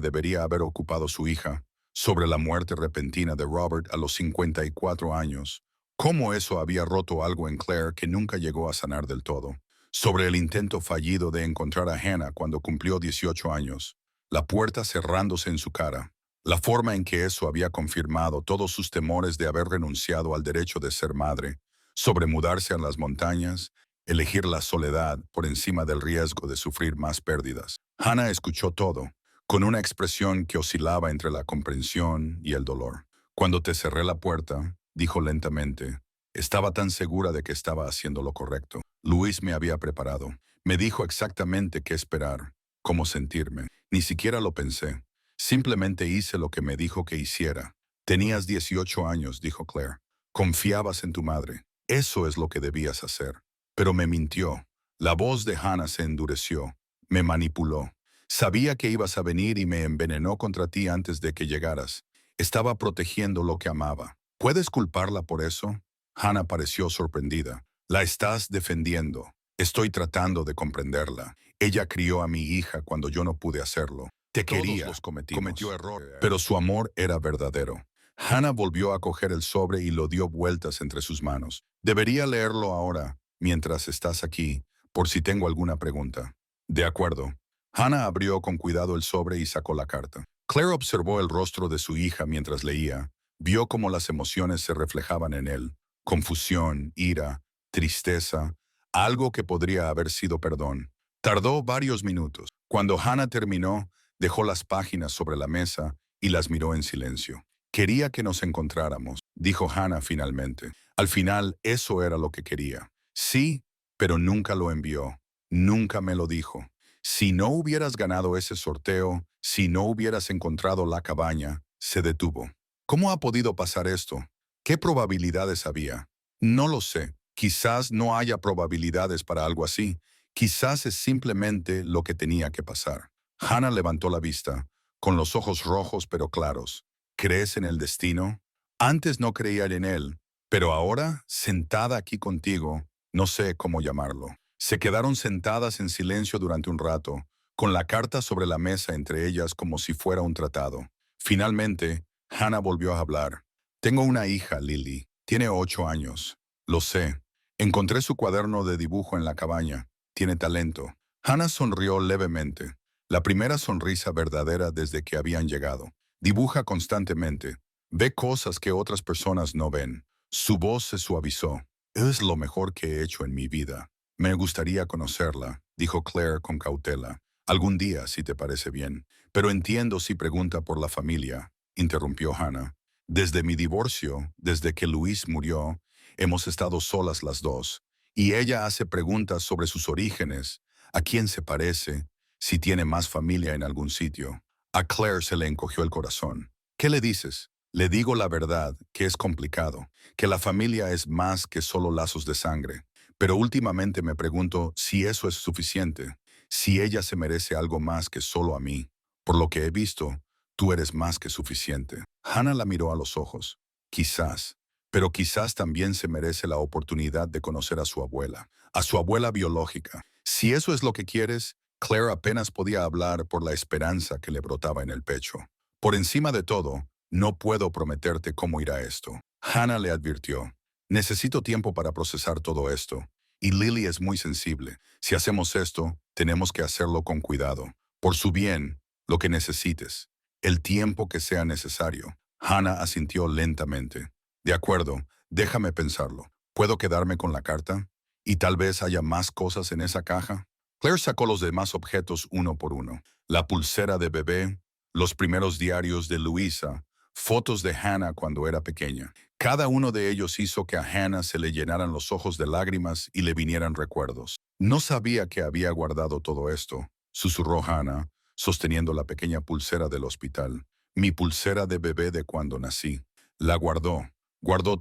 debería haber ocupado su hija, sobre la muerte repentina de Robert a los 54 años, cómo eso había roto algo en Claire que nunca llegó a sanar del todo, sobre el intento fallido de encontrar a Hannah cuando cumplió 18 años, la puerta cerrándose en su cara, la forma en que eso había confirmado todos sus temores de haber renunciado al derecho de ser madre, sobre mudarse a las montañas, elegir la soledad por encima del riesgo de sufrir más pérdidas. Hannah escuchó todo, con una expresión que oscilaba entre la comprensión y el dolor. Cuando te cerré la puerta, dijo lentamente, estaba tan segura de que estaba haciendo lo correcto. Luis me había preparado. Me dijo exactamente qué esperar, cómo sentirme. Ni siquiera lo pensé. Simplemente hice lo que me dijo que hiciera. Tenías 18 años, dijo Claire. Confiabas en tu madre. Eso es lo que debías hacer. Pero me mintió. La voz de Hannah se endureció. Me manipuló. Sabía que ibas a venir y me envenenó contra ti antes de que llegaras. Estaba protegiendo lo que amaba. ¿Puedes culparla por eso? Hannah pareció sorprendida. La estás defendiendo. Estoy tratando de comprenderla. Ella crió a mi hija cuando yo no pude hacerlo. Te quería, cometió errores, pero su amor era verdadero. Hannah volvió a coger el sobre y lo dio vueltas entre sus manos. Debería leerlo ahora, mientras estás aquí, por si tengo alguna pregunta. De acuerdo. Hannah abrió con cuidado el sobre y sacó la carta. Claire observó el rostro de su hija mientras leía. Vio cómo las emociones se reflejaban en él. Confusión, ira, tristeza, algo que podría haber sido perdón. Tardó varios minutos. Cuando Hannah terminó, dejó las páginas sobre la mesa y las miró en silencio. Quería que nos encontráramos, dijo Hannah finalmente. Al final, eso era lo que quería. Sí, pero nunca lo envió. Nunca me lo dijo. Si no hubieras ganado ese sorteo, si no hubieras encontrado la cabaña, se detuvo. ¿Cómo ha podido pasar esto? ¿Qué probabilidades había? No lo sé. Quizás no haya probabilidades para algo así. Quizás es simplemente lo que tenía que pasar. Hannah levantó la vista, con los ojos rojos pero claros. ¿Crees en el destino? Antes no creía en él, pero ahora, sentada aquí contigo, no sé cómo llamarlo. Se quedaron sentadas en silencio durante un rato, con la carta sobre la mesa entre ellas como si fuera un tratado. Finalmente, Hannah volvió a hablar. Tengo una hija, Lily. Tiene 8 años. Lo sé. Encontré su cuaderno de dibujo en la cabaña. Tiene talento. Hannah sonrió levemente. La primera sonrisa verdadera desde que habían llegado. Dibuja constantemente. Ve cosas que otras personas no ven. Su voz se suavizó. Es lo mejor que he hecho en mi vida. Me gustaría conocerla, dijo Claire con cautela. Algún día, si te parece bien. Pero entiendo si pregunta por la familia, interrumpió Hannah. Desde mi divorcio, desde que Luis murió, hemos estado solas las dos. Y ella hace preguntas sobre sus orígenes, a quién se parece, si tiene más familia en algún sitio. A Claire se le encogió el corazón. ¿Qué le dices? Le digo la verdad, que es complicado, que la familia es más que solo lazos de sangre. Pero últimamente me pregunto si eso es suficiente, si ella se merece algo más que solo a mí. Por lo que he visto, tú eres más que suficiente. Hannah la miró a los ojos. Quizás, pero quizás también se merece la oportunidad de conocer a su abuela biológica. Si eso es lo que quieres, Claire apenas podía hablar por la esperanza que le brotaba en el pecho. Por encima de todo, no puedo prometerte cómo irá esto. Hannah le advirtió. Necesito tiempo para procesar todo esto. Y Lily es muy sensible. Si hacemos esto, tenemos que hacerlo con cuidado. Por su bien, lo que necesites. El tiempo que sea necesario. Hannah asintió lentamente. De acuerdo, déjame pensarlo. ¿Puedo quedarme con la carta? ¿Y tal vez haya más cosas en esa caja? Claire sacó los demás objetos uno por uno. La pulsera de bebé, los primeros diarios de Luisa, fotos de Hannah cuando era pequeña. Cada uno de ellos hizo que a Hannah se le llenaran los ojos de lágrimas y le vinieran recuerdos. No sabía que había guardado todo esto, susurró Hannah, sosteniendo la pequeña pulsera del hospital. Mi pulsera de bebé de cuando nací. La guardó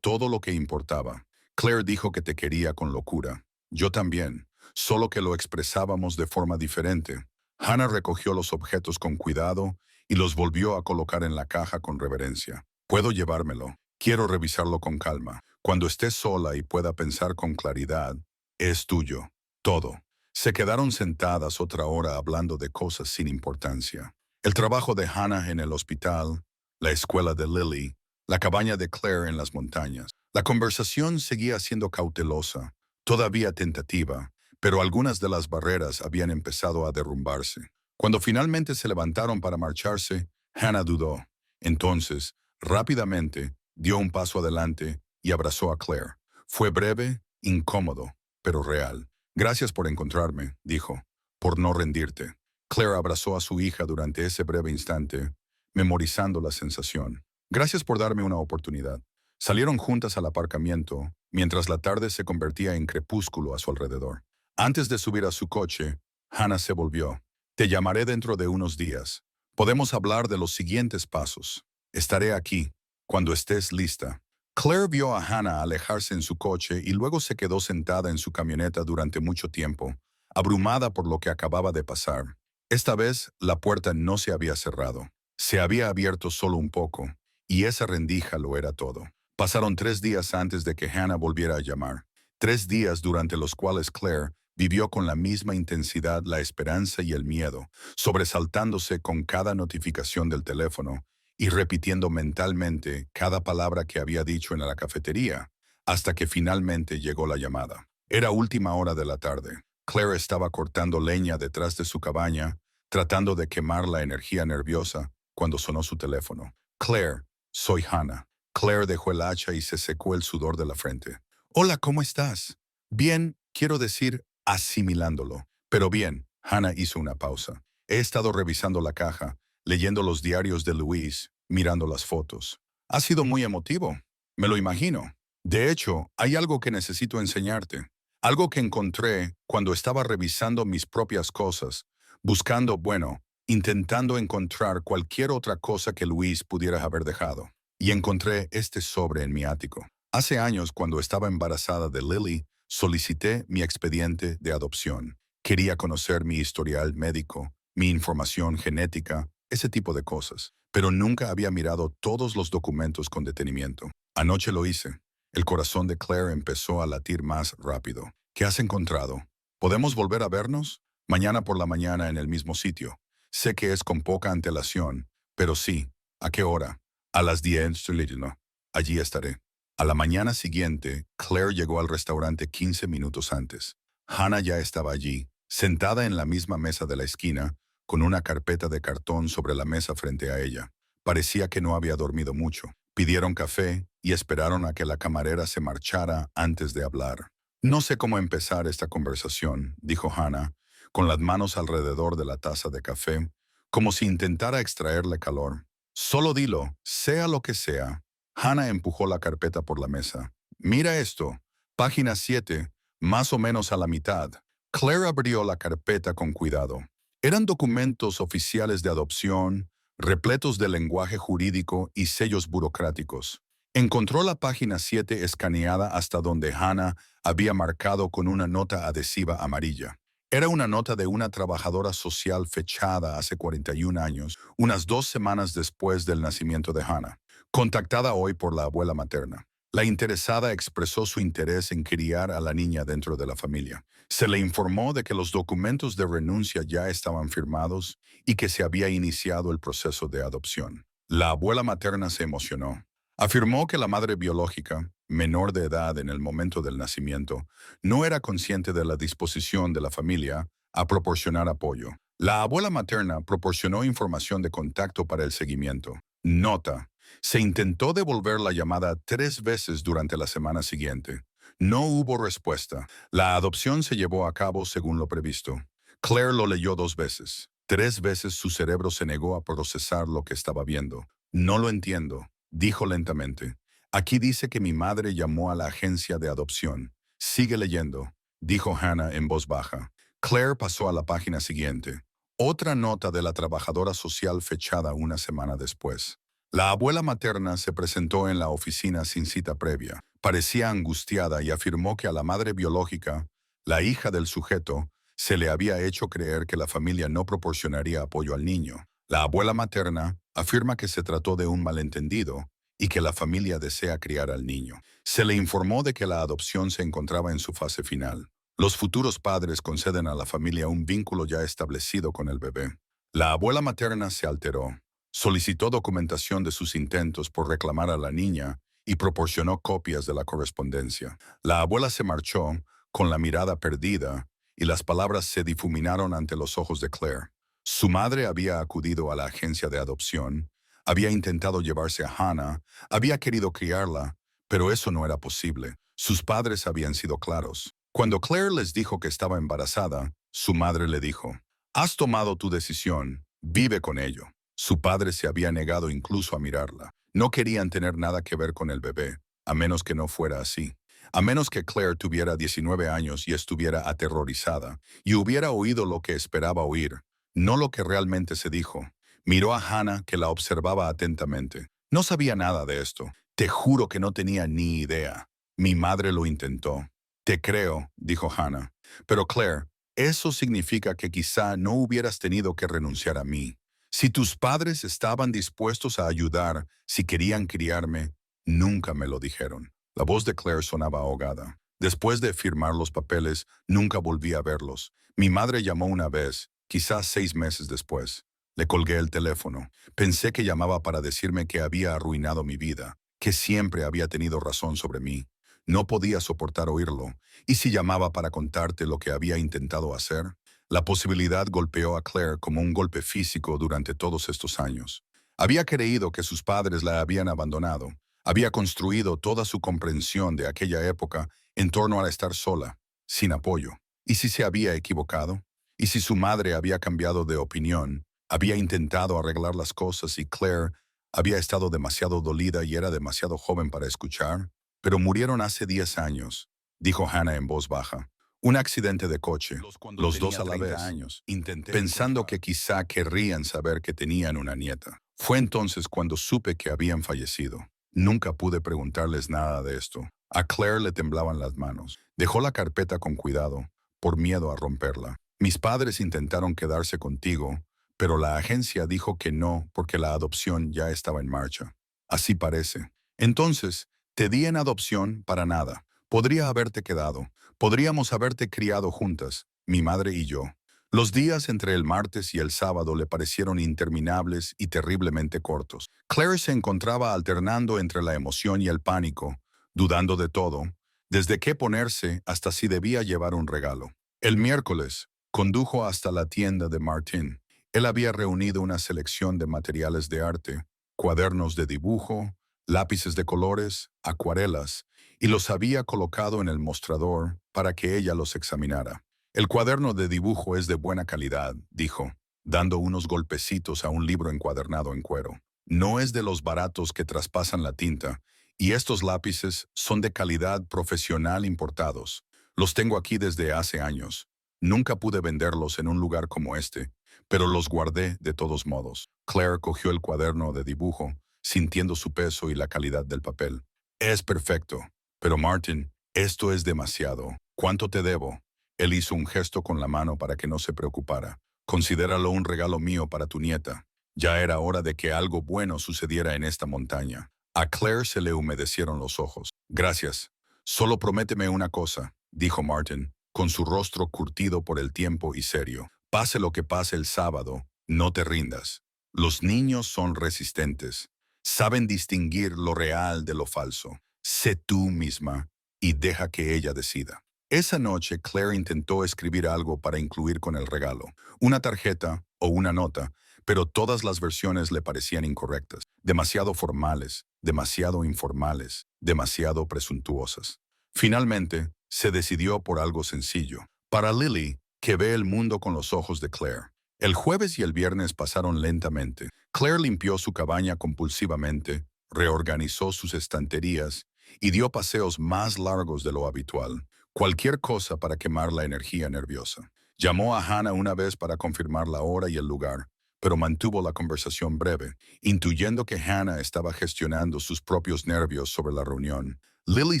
todo lo que importaba. Claire dijo que te quería con locura. Yo también, solo que lo expresábamos de forma diferente. Hannah recogió los objetos con cuidado y los volvió a colocar en la caja con reverencia. Puedo llevármelo. Quiero revisarlo con calma. Cuando estés sola y pueda pensar con claridad, es tuyo. Todo. Se quedaron sentadas otra hora hablando de cosas sin importancia. El trabajo de Hannah en el hospital, la escuela de Lily, la cabaña de Claire en las montañas. La conversación seguía siendo cautelosa, todavía tentativa, pero algunas de las barreras habían empezado a derrumbarse. Cuando finalmente se levantaron para marcharse, Hannah dudó. Entonces, rápidamente, dio un paso adelante y abrazó a Claire. Fue breve, incómodo, pero real. Gracias por encontrarme, dijo, por no rendirte. Claire abrazó a su hija durante ese breve instante, memorizando la sensación. Gracias por darme una oportunidad. Salieron juntas al aparcamiento, mientras la tarde se convertía en crepúsculo a su alrededor. Antes de subir a su coche, Hannah se volvió. Te llamaré dentro de unos días. Podemos hablar de los siguientes pasos. Estaré aquí, cuando estés lista. Claire vio a Hannah alejarse en su coche y luego se quedó sentada en su camioneta durante mucho tiempo, abrumada por lo que acababa de pasar. Esta vez, la puerta no se había cerrado. Se había abierto solo un poco, y esa rendija lo era todo. Pasaron 3 días antes de que Hannah volviera a llamar. 3 días durante los cuales Claire vivió con la misma intensidad la esperanza y el miedo, sobresaltándose con cada notificación del teléfono y repitiendo mentalmente cada palabra que había dicho en la cafetería, hasta que finalmente llegó la llamada. Era última hora de la tarde. Claire estaba cortando leña detrás de su cabaña, tratando de quemar la energía nerviosa cuando sonó su teléfono. Claire, soy Hannah. Claire dejó el hacha y se secó el sudor de la frente. Hola, ¿cómo estás? Bien, quiero decir, asimilándolo. Pero bien, Hannah hizo una pausa. He estado revisando la caja, leyendo los diarios de Luis, mirando las fotos. Ha sido muy emotivo. Me lo imagino. De hecho, hay algo que necesito enseñarte. Algo que encontré cuando estaba revisando mis propias cosas, buscando, bueno, intentando encontrar cualquier otra cosa que Luis pudiera haber dejado. Y encontré este sobre en mi ático. Hace años, cuando estaba embarazada de Lily, solicité mi expediente de adopción. Quería conocer mi historial médico, mi información genética, ese tipo de cosas. Pero nunca había mirado todos los documentos con detenimiento. Anoche lo hice. El corazón de Claire empezó a latir más rápido. ¿Qué has encontrado? ¿Podemos volver a vernos? Mañana por la mañana en el mismo sitio. Sé que es con poca antelación, pero sí. ¿A qué hora? A las 10, no. Allí estaré. A la mañana siguiente, Claire llegó al restaurante 15 minutos antes. Hannah ya estaba allí, sentada en la misma mesa de la esquina, con una carpeta de cartón sobre la mesa frente a ella. Parecía que no había dormido mucho. Pidieron café y esperaron a que la camarera se marchara antes de hablar. No sé cómo empezar esta conversación, dijo Hannah, con las manos alrededor de la taza de café, como si intentara extraerle calor. Solo dilo, sea lo que sea. Hannah empujó la carpeta por la mesa. Mira esto, página 7, más o menos a la mitad. Claire abrió la carpeta con cuidado. Eran documentos oficiales de adopción, repletos de lenguaje jurídico y sellos burocráticos. Encontró la página 7 escaneada hasta donde Hannah había marcado con una nota adhesiva amarilla. Era una nota de una trabajadora social fechada hace 41 años, unas 2 semanas después del nacimiento de Hannah, contactada hoy por la abuela materna. La interesada expresó su interés en criar a la niña dentro de la familia. Se le informó de que los documentos de renuncia ya estaban firmados y que se había iniciado el proceso de adopción. La abuela materna se emocionó. Afirmó que la madre biológica, menor de edad en el momento del nacimiento, no era consciente de la disposición de la familia a proporcionar apoyo. La abuela materna proporcionó información de contacto para el seguimiento. Nota: se intentó devolver la llamada 3 veces durante la semana siguiente. No hubo respuesta. La adopción se llevó a cabo según lo previsto. Claire lo leyó 2 veces. 3 veces su cerebro se negó a procesar lo que estaba viendo. No lo entiendo, dijo lentamente. Aquí dice que mi madre llamó a la agencia de adopción. Sigue leyendo, dijo Hannah en voz baja. Claire pasó a la página siguiente. Otra nota de la trabajadora social fechada una semana después. La abuela materna se presentó en la oficina sin cita previa. Parecía angustiada y afirmó que a la madre biológica, la hija del sujeto, se le había hecho creer que la familia no proporcionaría apoyo al niño. La abuela materna afirma que se trató de un malentendido y que la familia desea criar al niño. Se le informó de que la adopción se encontraba en su fase final. Los futuros padres conceden a la familia un vínculo ya establecido con el bebé. La abuela materna se alteró. Solicitó documentación de sus intentos por reclamar a la niña y proporcionó copias de la correspondencia. La abuela se marchó con la mirada perdida y las palabras se difuminaron ante los ojos de Claire. Su madre había acudido a la agencia de adopción, había intentado llevarse a Hannah, había querido criarla, pero eso no era posible. Sus padres habían sido claros. Cuando Claire les dijo que estaba embarazada, su madre le dijo: «Has tomado tu decisión, vive con ello». Su padre se había negado incluso a mirarla. No querían tener nada que ver con el bebé, a menos que no fuera así. A menos que Claire tuviera 19 años y estuviera aterrorizada, y hubiera oído lo que esperaba oír, no lo que realmente se dijo. Miró a Hannah, que la observaba atentamente. No sabía nada de esto. Te juro que no tenía ni idea. Mi madre lo intentó. Te creo, dijo Hannah. Pero Claire, eso significa que quizá no hubieras tenido que renunciar a mí. Si tus padres estaban dispuestos a ayudar, si querían criarme, nunca me lo dijeron. La voz de Claire sonaba ahogada. Después de firmar los papeles, nunca volví a verlos. Mi madre llamó una vez, quizás 6 meses después. Le colgué el teléfono. Pensé que llamaba para decirme que había arruinado mi vida, que siempre había tenido razón sobre mí. No podía soportar oírlo. ¿Y si llamaba para contarte lo que había intentado hacer? La posibilidad golpeó a Claire como un golpe físico durante todos estos años. Había creído que sus padres la habían abandonado. Había construido toda su comprensión de aquella época en torno al estar sola, sin apoyo. ¿Y si se había equivocado? ¿Y si su madre había cambiado de opinión? Había intentado arreglar las cosas y Claire había estado demasiado dolida y era demasiado joven para escuchar. Pero murieron hace 10 años, dijo Hannah en voz baja. Un accidente de coche, los dos a la vez, pensando que quizá querrían saber que tenían una nieta. Fue entonces cuando supe que habían fallecido. Nunca pude preguntarles nada de esto. A Claire le temblaban las manos. Dejó la carpeta con cuidado, por miedo a romperla. Mis padres intentaron quedarse contigo, pero la agencia dijo que no porque la adopción ya estaba en marcha. Así parece. Entonces, te di en adopción para nada. Podría haberte quedado. Podríamos haberte criado juntas, mi madre y yo. Los días entre el martes y el sábado le parecieron interminables y terriblemente cortos. Claire se encontraba alternando entre la emoción y el pánico, dudando de todo, desde qué ponerse hasta si debía llevar un regalo. El miércoles, condujo hasta la tienda de Martin. Él había reunido una selección de materiales de arte, cuadernos de dibujo, lápices de colores, acuarelas, y los había colocado en el mostrador para que ella los examinara. El cuaderno de dibujo es de buena calidad, dijo, dando unos golpecitos a un libro encuadernado en cuero. No es de los baratos que traspasan la tinta, y estos lápices son de calidad profesional importados. Los tengo aquí desde hace años. Nunca pude venderlos en un lugar como este, pero los guardé de todos modos. Claire cogió el cuaderno de dibujo, sintiendo su peso y la calidad del papel. Es perfecto. Pero Martin, esto es demasiado. ¿Cuánto te debo? Él hizo un gesto con la mano para que no se preocupara. Considéralo un regalo mío para tu nieta. Ya era hora de que algo bueno sucediera en esta montaña. A Claire se le humedecieron los ojos. Gracias. Solo prométeme una cosa, dijo Martin, con su rostro curtido por el tiempo y serio. Pase lo que pase el sábado, no te rindas. Los niños son resistentes. Saben distinguir lo real de lo falso. Sé tú misma y deja que ella decida. Esa noche Claire intentó escribir algo para incluir con el regalo, una tarjeta o una nota, pero todas las versiones le parecían incorrectas, demasiado formales, demasiado informales, demasiado presuntuosas. Finalmente, se decidió por algo sencillo. Para Lily, que ve el mundo con los ojos de Claire. El jueves y el viernes pasaron lentamente. Claire limpió su cabaña compulsivamente, reorganizó sus estanterías y dio paseos más largos de lo habitual. Cualquier cosa para quemar la energía nerviosa. Llamó a Hannah una vez para confirmar la hora y el lugar, pero mantuvo la conversación breve, intuyendo que Hannah estaba gestionando sus propios nervios sobre la reunión. Lily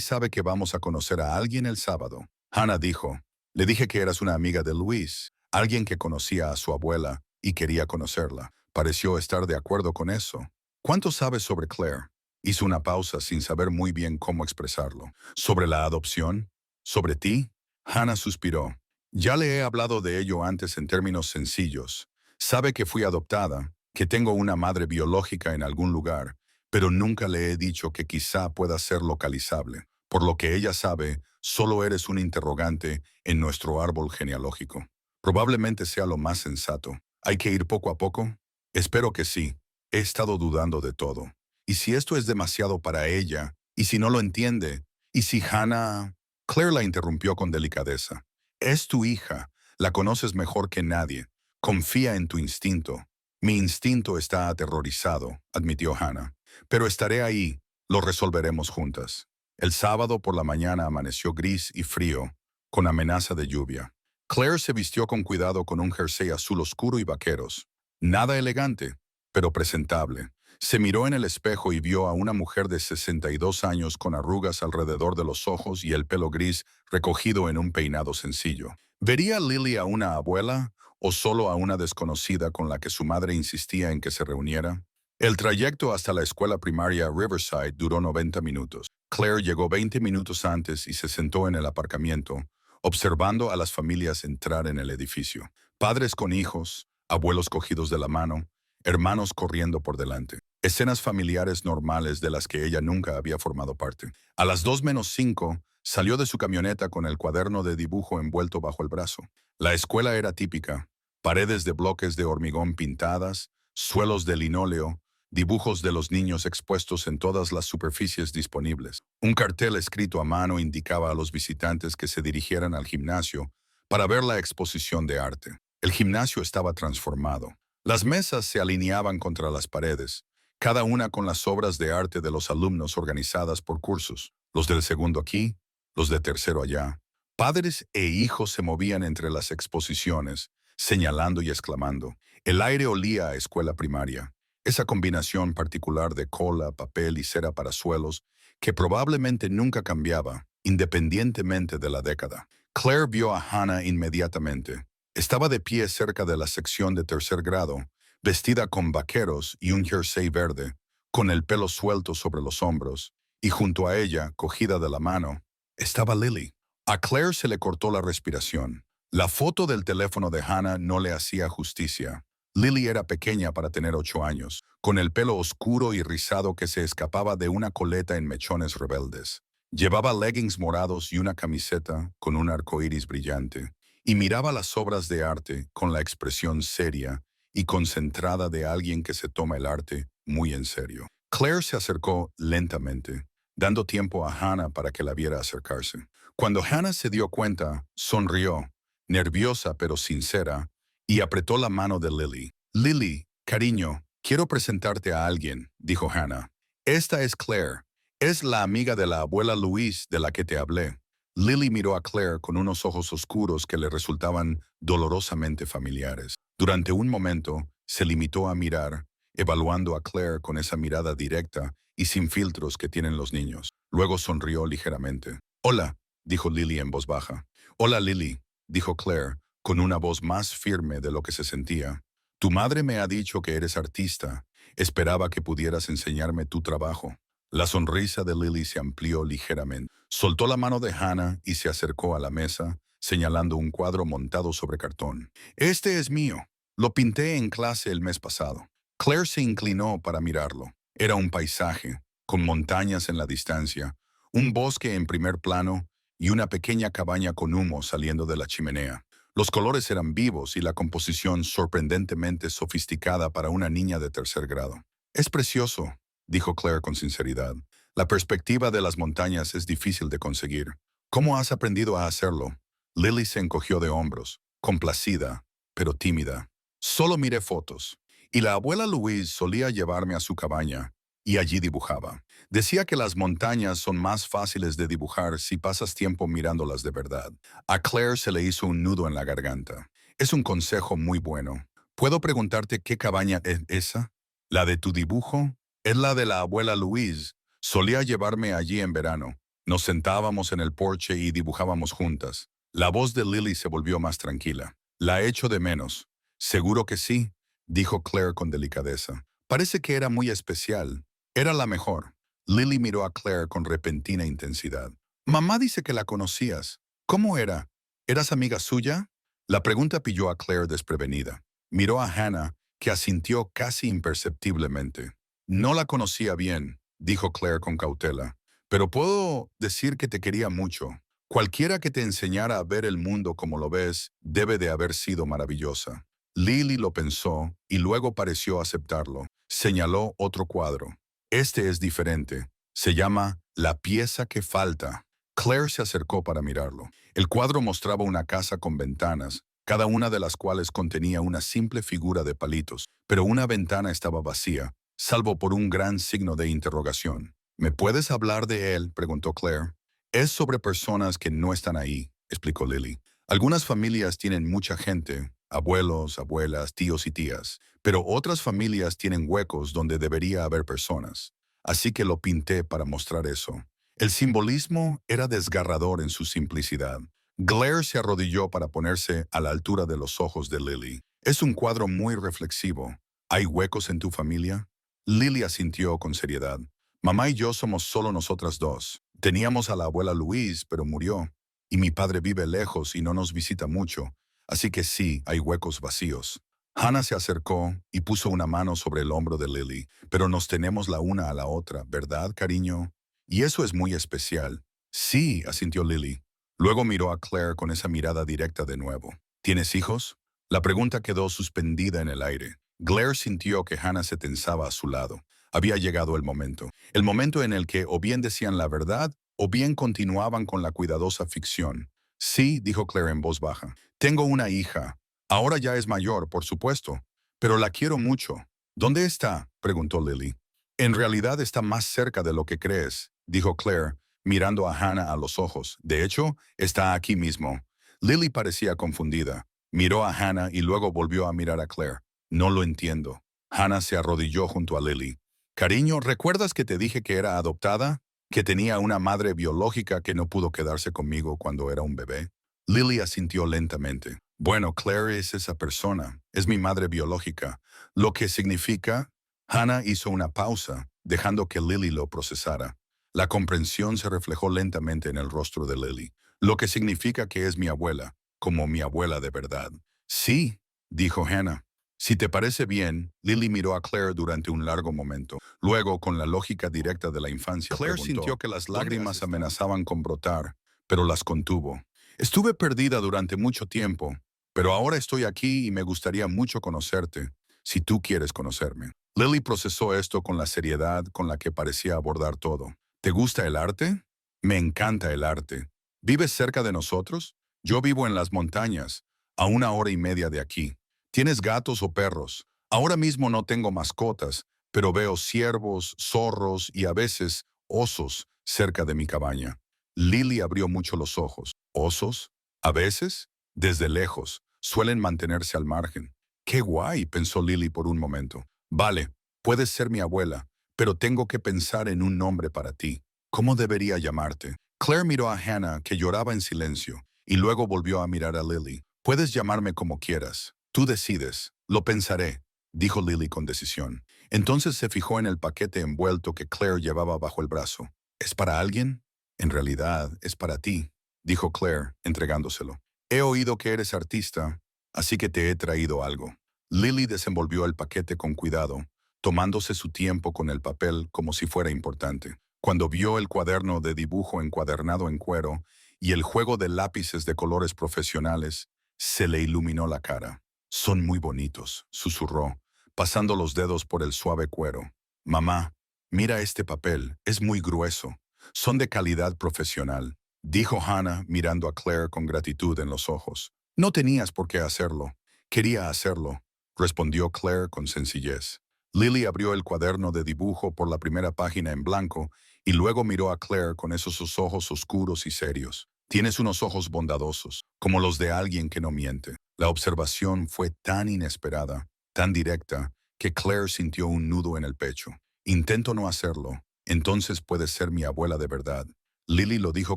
sabe que vamos a conocer a alguien el sábado. Hannah dijo, le dije que eras una amiga de Luis, alguien que conocía a su abuela y quería conocerla. Pareció estar de acuerdo con eso. ¿Cuánto sabes sobre Claire? Hizo una pausa sin saber muy bien cómo expresarlo. ¿Sobre la adopción? ¿Sobre ti? Hannah suspiró. Ya le he hablado de ello antes en términos sencillos. Sabe que fui adoptada, que tengo una madre biológica en algún lugar, pero nunca le he dicho que quizá pueda ser localizable. Por lo que ella sabe, solo eres un interrogante en nuestro árbol genealógico. Probablemente sea lo más sensato. ¿Hay que ir poco a poco? Espero que sí. He estado dudando de todo. ¿Y si esto es demasiado para ella? ¿Y si no lo entiende? ¿Y si Hannah...? Claire la interrumpió con delicadeza. Es tu hija. La conoces mejor que nadie. Confía en tu instinto. Mi instinto está aterrorizado, admitió Hannah. Pero estaré ahí. Lo resolveremos juntas. El sábado por la mañana amaneció gris y frío, con amenaza de lluvia. Claire se vistió con cuidado con un jersey azul oscuro y vaqueros. Nada elegante, pero presentable. Se miró en el espejo y vio a una mujer de 62 años con arrugas alrededor de los ojos y el pelo gris recogido en un peinado sencillo. ¿Vería Lily a una abuela o solo a una desconocida con la que su madre insistía en que se reuniera? El trayecto hasta la escuela primaria Riverside duró 90 minutos. Claire llegó 20 minutos antes y se sentó en el aparcamiento, observando a las familias entrar en el edificio. Padres con hijos, abuelos cogidos de la mano, hermanos corriendo por delante. Escenas familiares normales de las que ella nunca había formado parte. A las 2:05 Salió de su camioneta con el cuaderno de dibujo envuelto bajo el brazo. La escuela era típica: paredes de bloques de hormigón pintadas, suelos de linóleo, dibujos de los niños expuestos en todas las superficies disponibles. Un cartel escrito a mano indicaba a los visitantes que se dirigieran al gimnasio para ver la exposición de arte. El gimnasio estaba transformado. Las mesas se alineaban contra las paredes, cada una con las obras de arte de los alumnos organizadas por cursos. Los del segundo aquí, los de tercero allá. Padres e hijos se movían entre las exposiciones, señalando y exclamando. El aire olía a escuela primaria. Esa combinación particular de cola, papel y cera para suelos, que probablemente nunca cambiaba, independientemente de la década. Claire vio a Hannah inmediatamente. Estaba de pie cerca de la sección de tercer grado, vestida con vaqueros y un jersey verde, con el pelo suelto sobre los hombros, y junto a ella, cogida de la mano, estaba Lily. A Claire se le cortó la respiración. La foto del teléfono de Hannah no le hacía justicia. Lily era pequeña para tener 8 años, con el pelo oscuro y rizado que se escapaba de una coleta en mechones rebeldes. Llevaba leggings morados y una camiseta con un arco iris brillante, y miraba las obras de arte con la expresión seria y concentrada de alguien que se toma el arte muy en serio. Claire se acercó lentamente, dando tiempo a Hannah para que la viera acercarse. Cuando Hannah se dio cuenta, sonrió, nerviosa pero sincera, y apretó la mano de Lily. Lily, cariño, quiero presentarte a alguien, dijo Hannah. Esta es Claire. Es la amiga de la abuela Louise de la que te hablé. Lily miró a Claire con unos ojos oscuros que le resultaban dolorosamente familiares. Durante un momento, se limitó a mirar, evaluando a Claire con esa mirada directa y sin filtros que tienen los niños. Luego sonrió ligeramente. Hola, dijo Lily en voz baja. Hola, Lily, dijo Claire, con una voz más firme de lo que se sentía. Tu madre me ha dicho que eres artista. Esperaba que pudieras enseñarme tu trabajo. La sonrisa de Lily se amplió ligeramente. Soltó la mano de Hannah y se acercó a la mesa, señalando un cuadro montado sobre cartón. Este es mío. Lo pinté en clase el mes pasado. Claire se inclinó para mirarlo. Era un paisaje, con montañas en la distancia, un bosque en primer plano y una pequeña cabaña con humo saliendo de la chimenea. Los colores eran vivos y la composición sorprendentemente sofisticada para una niña de tercer grado. Es precioso, dijo Claire con sinceridad. La perspectiva de las montañas es difícil de conseguir. ¿Cómo has aprendido a hacerlo? Lily se encogió de hombros, complacida, pero tímida. Solo miré fotos. Y la abuela Louise solía llevarme a su cabaña, y allí dibujaba. Decía que las montañas son más fáciles de dibujar si pasas tiempo mirándolas de verdad. A Claire se le hizo un nudo en la garganta. Es un consejo muy bueno. ¿Puedo preguntarte qué cabaña es esa? ¿La de tu dibujo? Es la de la abuela Louise. Solía llevarme allí en verano. Nos sentábamos en el porche y dibujábamos juntas. La voz de Lily se volvió más tranquila. La echo de menos. Seguro que sí, dijo Claire con delicadeza. Parece que era muy especial. Era la mejor. Lily miró a Claire con repentina intensidad. Mamá dice que la conocías. ¿Cómo era? ¿Eras amiga suya? La pregunta pilló a Claire desprevenida. Miró a Hannah, que asintió casi imperceptiblemente. No la conocía bien, dijo Claire con cautela, pero puedo decir que te quería mucho. Cualquiera que te enseñara a ver el mundo como lo ves debe de haber sido maravillosa. Lily lo pensó y luego pareció aceptarlo. Señaló otro cuadro. Este es diferente. Se llama La pieza que falta. Claire se acercó para mirarlo. El cuadro mostraba una casa con ventanas, cada una de las cuales contenía una simple figura de palitos, pero una ventana estaba vacía, salvo por un gran signo de interrogación. ¿Me puedes hablar de él?, preguntó Claire. Es sobre personas que no están ahí, explicó Lily. Algunas familias tienen mucha gente, abuelos, abuelas, tíos y tías, pero otras familias tienen huecos donde debería haber personas. Así que lo pinté para mostrar eso. El simbolismo era desgarrador en su simplicidad. Claire se arrodilló para ponerse a la altura de los ojos de Lily. Es un cuadro muy reflexivo. ¿Hay huecos en tu familia? Lily asintió con seriedad. Mamá y yo somos solo nosotras dos. Teníamos a la abuela Louise, pero murió. Y mi padre vive lejos y no nos visita mucho. Así que sí, hay huecos vacíos. Hannah se acercó y puso una mano sobre el hombro de Lily. Pero nos tenemos la una a la otra, ¿verdad, cariño? Y eso es muy especial. Sí, asintió Lily. Luego miró a Claire con esa mirada directa de nuevo. ¿Tienes hijos? La pregunta quedó suspendida en el aire. Claire sintió que Hannah se tensaba a su lado. Había llegado el momento. El momento en el que o bien decían la verdad o bien continuaban con la cuidadosa ficción. Sí, dijo Claire en voz baja. Tengo una hija. Ahora ya es mayor, por supuesto, pero la quiero mucho. ¿Dónde está?, preguntó Lily. En realidad está más cerca de lo que crees, dijo Claire, mirando a Hannah a los ojos. De hecho, está aquí mismo. Lily parecía confundida. Miró a Hannah y luego volvió a mirar a Claire. No lo entiendo. Hannah se arrodilló junto a Lily. Cariño, ¿recuerdas que te dije que era adoptada? ¿Que tenía una madre biológica que no pudo quedarse conmigo cuando era un bebé? Lily asintió lentamente. Bueno, Claire es esa persona. Es mi madre biológica. Lo que significa... Hannah hizo una pausa, dejando que Lily lo procesara. La comprensión se reflejó lentamente en el rostro de Lily. Lo que significa que es mi abuela, como mi abuela de verdad. Sí, dijo Hannah. Si te parece bien, Lily miró a Claire durante un largo momento. Luego, con la lógica directa de la infancia, Claire sintió que las lágrimas amenazaban con brotar, pero las contuvo. Estuve perdida durante mucho tiempo, pero ahora estoy aquí y me gustaría mucho conocerte, si tú quieres conocerme. Lily procesó esto con la seriedad con la que parecía abordar todo. ¿Te gusta el arte? Me encanta el arte. ¿Vives cerca de nosotros? Yo vivo en las montañas, a 1 hora y media de aquí. ¿Tienes gatos o perros? Ahora mismo no tengo mascotas, pero veo ciervos, zorros y a veces osos cerca de mi cabaña. Lily abrió mucho los ojos. ¿Osos? ¿A veces? Desde lejos. Suelen mantenerse al margen. ¡Qué guay!, pensó Lily por un momento. Vale, puedes ser mi abuela, pero tengo que pensar en un nombre para ti. ¿Cómo debería llamarte? Claire miró a Hannah, que lloraba en silencio, y luego volvió a mirar a Lily. Puedes llamarme como quieras. Tú decides. Lo pensaré, dijo Lily con decisión. Entonces se fijó en el paquete envuelto que Claire llevaba bajo el brazo. ¿Es para alguien? En realidad, es para ti, dijo Claire, entregándoselo. He oído que eres artista, así que te he traído algo. Lily desenvolvió el paquete con cuidado, tomándose su tiempo con el papel como si fuera importante. Cuando vio el cuaderno de dibujo encuadernado en cuero y el juego de lápices de colores profesionales, se le iluminó la cara. Son muy bonitos, susurró, pasando los dedos por el suave cuero. Mamá, mira este papel, es muy grueso. Son de calidad profesional, dijo Hannah mirando a Claire con gratitud en los ojos. No tenías por qué hacerlo. Quería hacerlo, respondió Claire con sencillez. Lily abrió el cuaderno de dibujo por la primera página en blanco y luego miró a Claire con esos ojos oscuros y serios. Tienes unos ojos bondadosos, como los de alguien que no miente. La observación fue tan inesperada, tan directa, que Claire sintió un nudo en el pecho. Intento no hacerlo, entonces puedes ser mi abuela de verdad. Lily lo dijo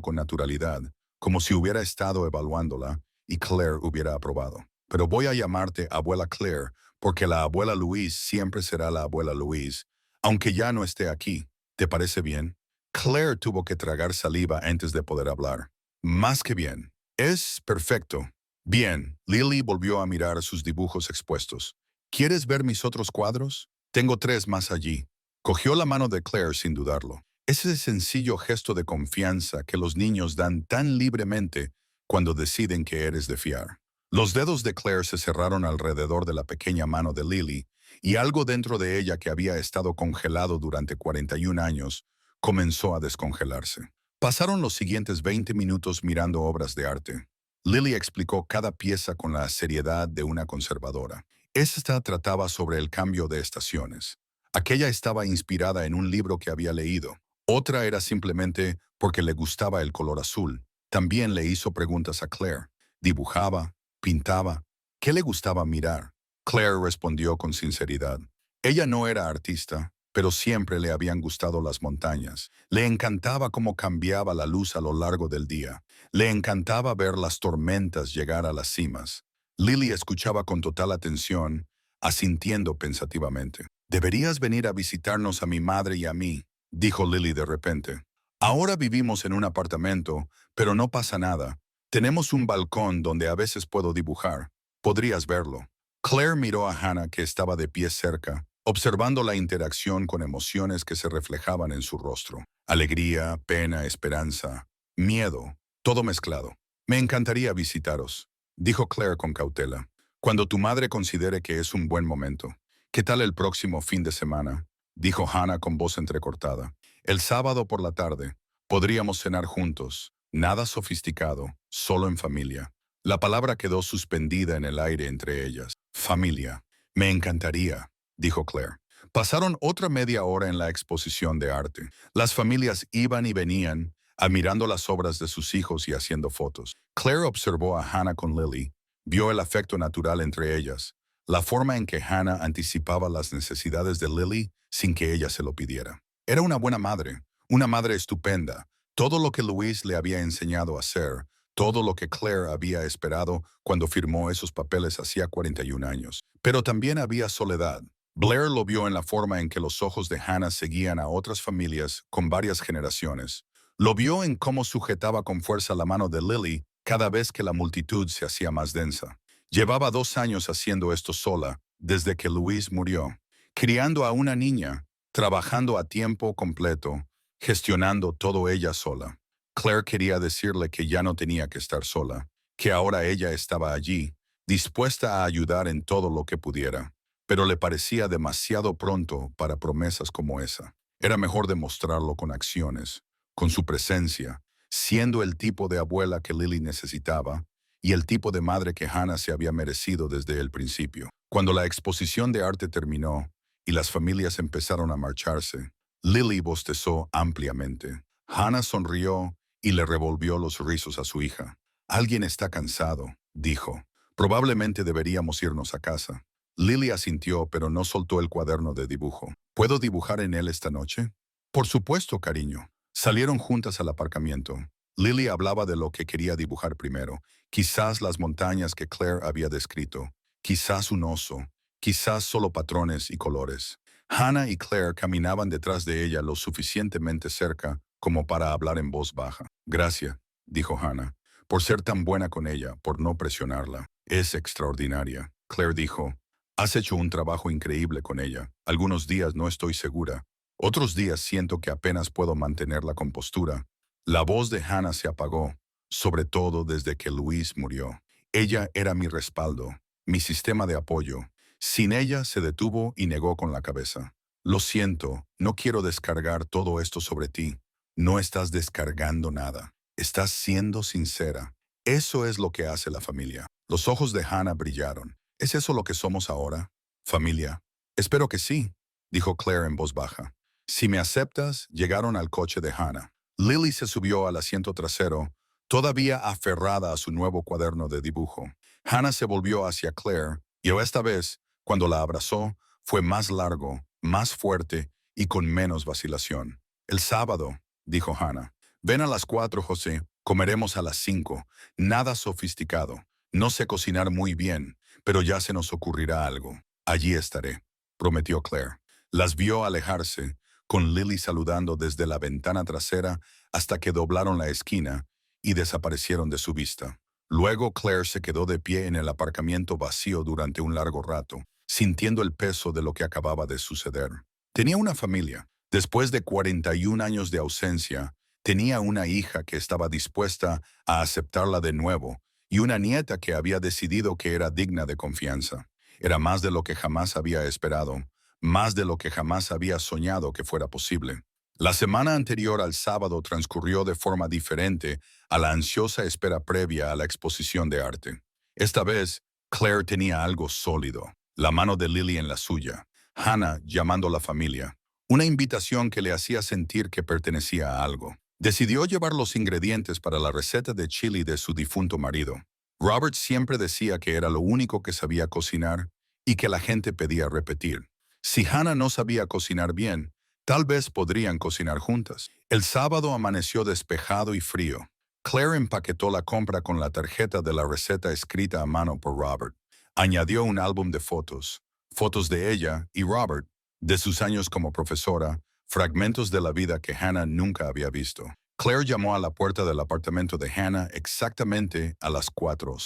con naturalidad, como si hubiera estado evaluándola y Claire hubiera aprobado. Pero voy a llamarte abuela Claire, porque la abuela Louise siempre será la abuela Louise, aunque ya no esté aquí. ¿Te parece bien? Claire tuvo que tragar saliva antes de poder hablar. Más que bien. Es perfecto. Bien, Lily volvió a mirar sus dibujos expuestos. ¿Quieres ver mis otros cuadros? Tengo 3 más allí. Cogió la mano de Claire sin dudarlo. Ese sencillo gesto de confianza que los niños dan tan libremente cuando deciden que eres de fiar. Los dedos de Claire se cerraron alrededor de la pequeña mano de Lily, y algo dentro de ella que había estado congelado durante 41 años comenzó a descongelarse. Pasaron los siguientes 20 minutos mirando obras de arte. Lily explicó cada pieza con la seriedad de una conservadora. Esta trataba sobre el cambio de estaciones. Aquella estaba inspirada en un libro que había leído. Otra era simplemente porque le gustaba el color azul. También le hizo preguntas a Claire. Dibujaba, pintaba. ¿Qué le gustaba mirar? Claire respondió con sinceridad. Ella no era artista, pero siempre le habían gustado las montañas. Le encantaba cómo cambiaba la luz a lo largo del día. Le encantaba ver las tormentas llegar a las cimas. Lily escuchaba con total atención, asintiendo pensativamente. «Deberías venir a visitarnos a mi madre y a mí», dijo Lily de repente. «Ahora vivimos en un apartamento, pero no pasa nada. Tenemos un balcón donde a veces puedo dibujar. Podrías verlo». Claire miró a Hannah, que estaba de pie cerca, observando la interacción con emociones que se reflejaban en su rostro. Alegría, pena, esperanza. miedo, todo mezclado. Me encantaría visitaros, dijo Claire con cautela. Cuando tu madre considere que es un buen momento. ¿Qué tal el próximo fin de semana? Dijo Hannah con voz entrecortada. El sábado por la tarde. Podríamos cenar juntos. Nada sofisticado, solo en familia. La palabra quedó suspendida en el aire entre ellas. Familia. Me encantaría, dijo Claire. Pasaron otra media hora en la exposición de arte. Las familias iban y venían, admirando las obras de sus hijos y haciendo fotos. Claire observó a Hannah con Lily, vio el afecto natural entre ellas, la forma en que Hannah anticipaba las necesidades de Lily sin que ella se lo pidiera. Era una madre estupenda, todo lo que Louise le había enseñado a hacer, todo lo que Claire había esperado cuando firmó esos papeles hacía 41 años. Pero también había soledad. Blair lo vio en la forma en que los ojos de Hannah seguían a otras familias con varias generaciones. Lo vio en cómo sujetaba con fuerza la mano de Lily cada vez que la multitud se hacía más densa. Llevaba 2 años haciendo esto sola, desde que Louise murió, criando a una niña, trabajando a tiempo completo, gestionando todo ella sola. Claire quería decirle que ya no tenía que estar sola, que ahora ella estaba allí, dispuesta a ayudar en todo lo que pudiera, pero le parecía demasiado pronto para promesas como esa. Era mejor demostrarlo con acciones, con su presencia, siendo el tipo de abuela que Lily necesitaba y el tipo de madre que Hannah se había merecido desde el principio. Cuando la exposición de arte terminó y las familias empezaron a marcharse, Lily bostezó ampliamente. Hannah sonrió y le revolvió los rizos a su hija. Alguien está cansado, dijo. Probablemente deberíamos irnos a casa. Lily asintió, pero no soltó el cuaderno de dibujo. ¿Puedo dibujar en él esta noche? Por supuesto, cariño. Salieron juntas al aparcamiento. Lily hablaba de lo que quería dibujar primero. Quizás las montañas que Claire había descrito. Quizás un oso. Quizás solo patrones y colores. Hannah y Claire caminaban detrás de ella lo suficientemente cerca como para hablar en voz baja. Gracias, dijo Hannah, por ser tan buena con ella, por no presionarla. Es extraordinaria. Claire dijo, has hecho un trabajo increíble con ella. Algunos días no estoy segura. Otros días siento que apenas puedo mantener la compostura. La voz de Hannah se apagó, sobre todo desde que Louise murió. Ella era mi respaldo, mi sistema de apoyo. Sin ella se detuvo y negó con la cabeza. Lo siento, no quiero descargar todo esto sobre ti. No estás descargando nada. Estás siendo sincera. Eso es lo que hace la familia. Los ojos de Hannah brillaron. ¿Es eso lo que somos ahora? ¿Familia? Espero que sí, dijo Claire en voz baja. Si me aceptas, llegaron al coche de Hannah. Lily se subió al asiento trasero, todavía aferrada a su nuevo cuaderno de dibujo. Hannah se volvió hacia Claire, y esta vez, cuando la abrazó, fue más largo, más fuerte y con menos vacilación. El sábado, dijo Hannah. Ven a las 4, José. Comeremos a las 5. Nada sofisticado. No sé cocinar muy bien, pero ya se nos ocurrirá algo. Allí estaré, prometió Claire. Las vio alejarse, con Lily saludando desde la ventana trasera hasta que doblaron la esquina y desaparecieron de su vista. Luego Claire se quedó de pie en el aparcamiento vacío durante un largo rato, sintiendo el peso de lo que acababa de suceder. Tenía una familia. Después de 41 años de ausencia, tenía una hija que estaba dispuesta a aceptarla de nuevo y una nieta que había decidido que era digna de confianza. Era más de lo que jamás había esperado, más de lo que jamás había soñado que fuera posible. La semana anterior al sábado transcurrió de forma diferente a la ansiosa espera previa a la exposición de arte. Esta vez, Claire tenía algo sólido, la mano de Lily en la suya, Hannah llamando a la familia, una invitación que le hacía sentir que pertenecía a algo. Decidió llevar los ingredientes para la receta de chili de su difunto marido. Robert siempre decía que era lo único que sabía cocinar y que la gente pedía repetir. Si Hannah no sabía cocinar bien, tal vez podrían cocinar juntas. El sábado amaneció despejado y frío. Claire empaquetó la compra con la tarjeta de la receta escrita a mano por Robert. Añadió un álbum de fotos, fotos de ella y Robert, de sus años como profesora, fragmentos de la vida que Hannah nunca había visto. Claire llamó a la puerta del apartamento de Hannah exactamente a las 4.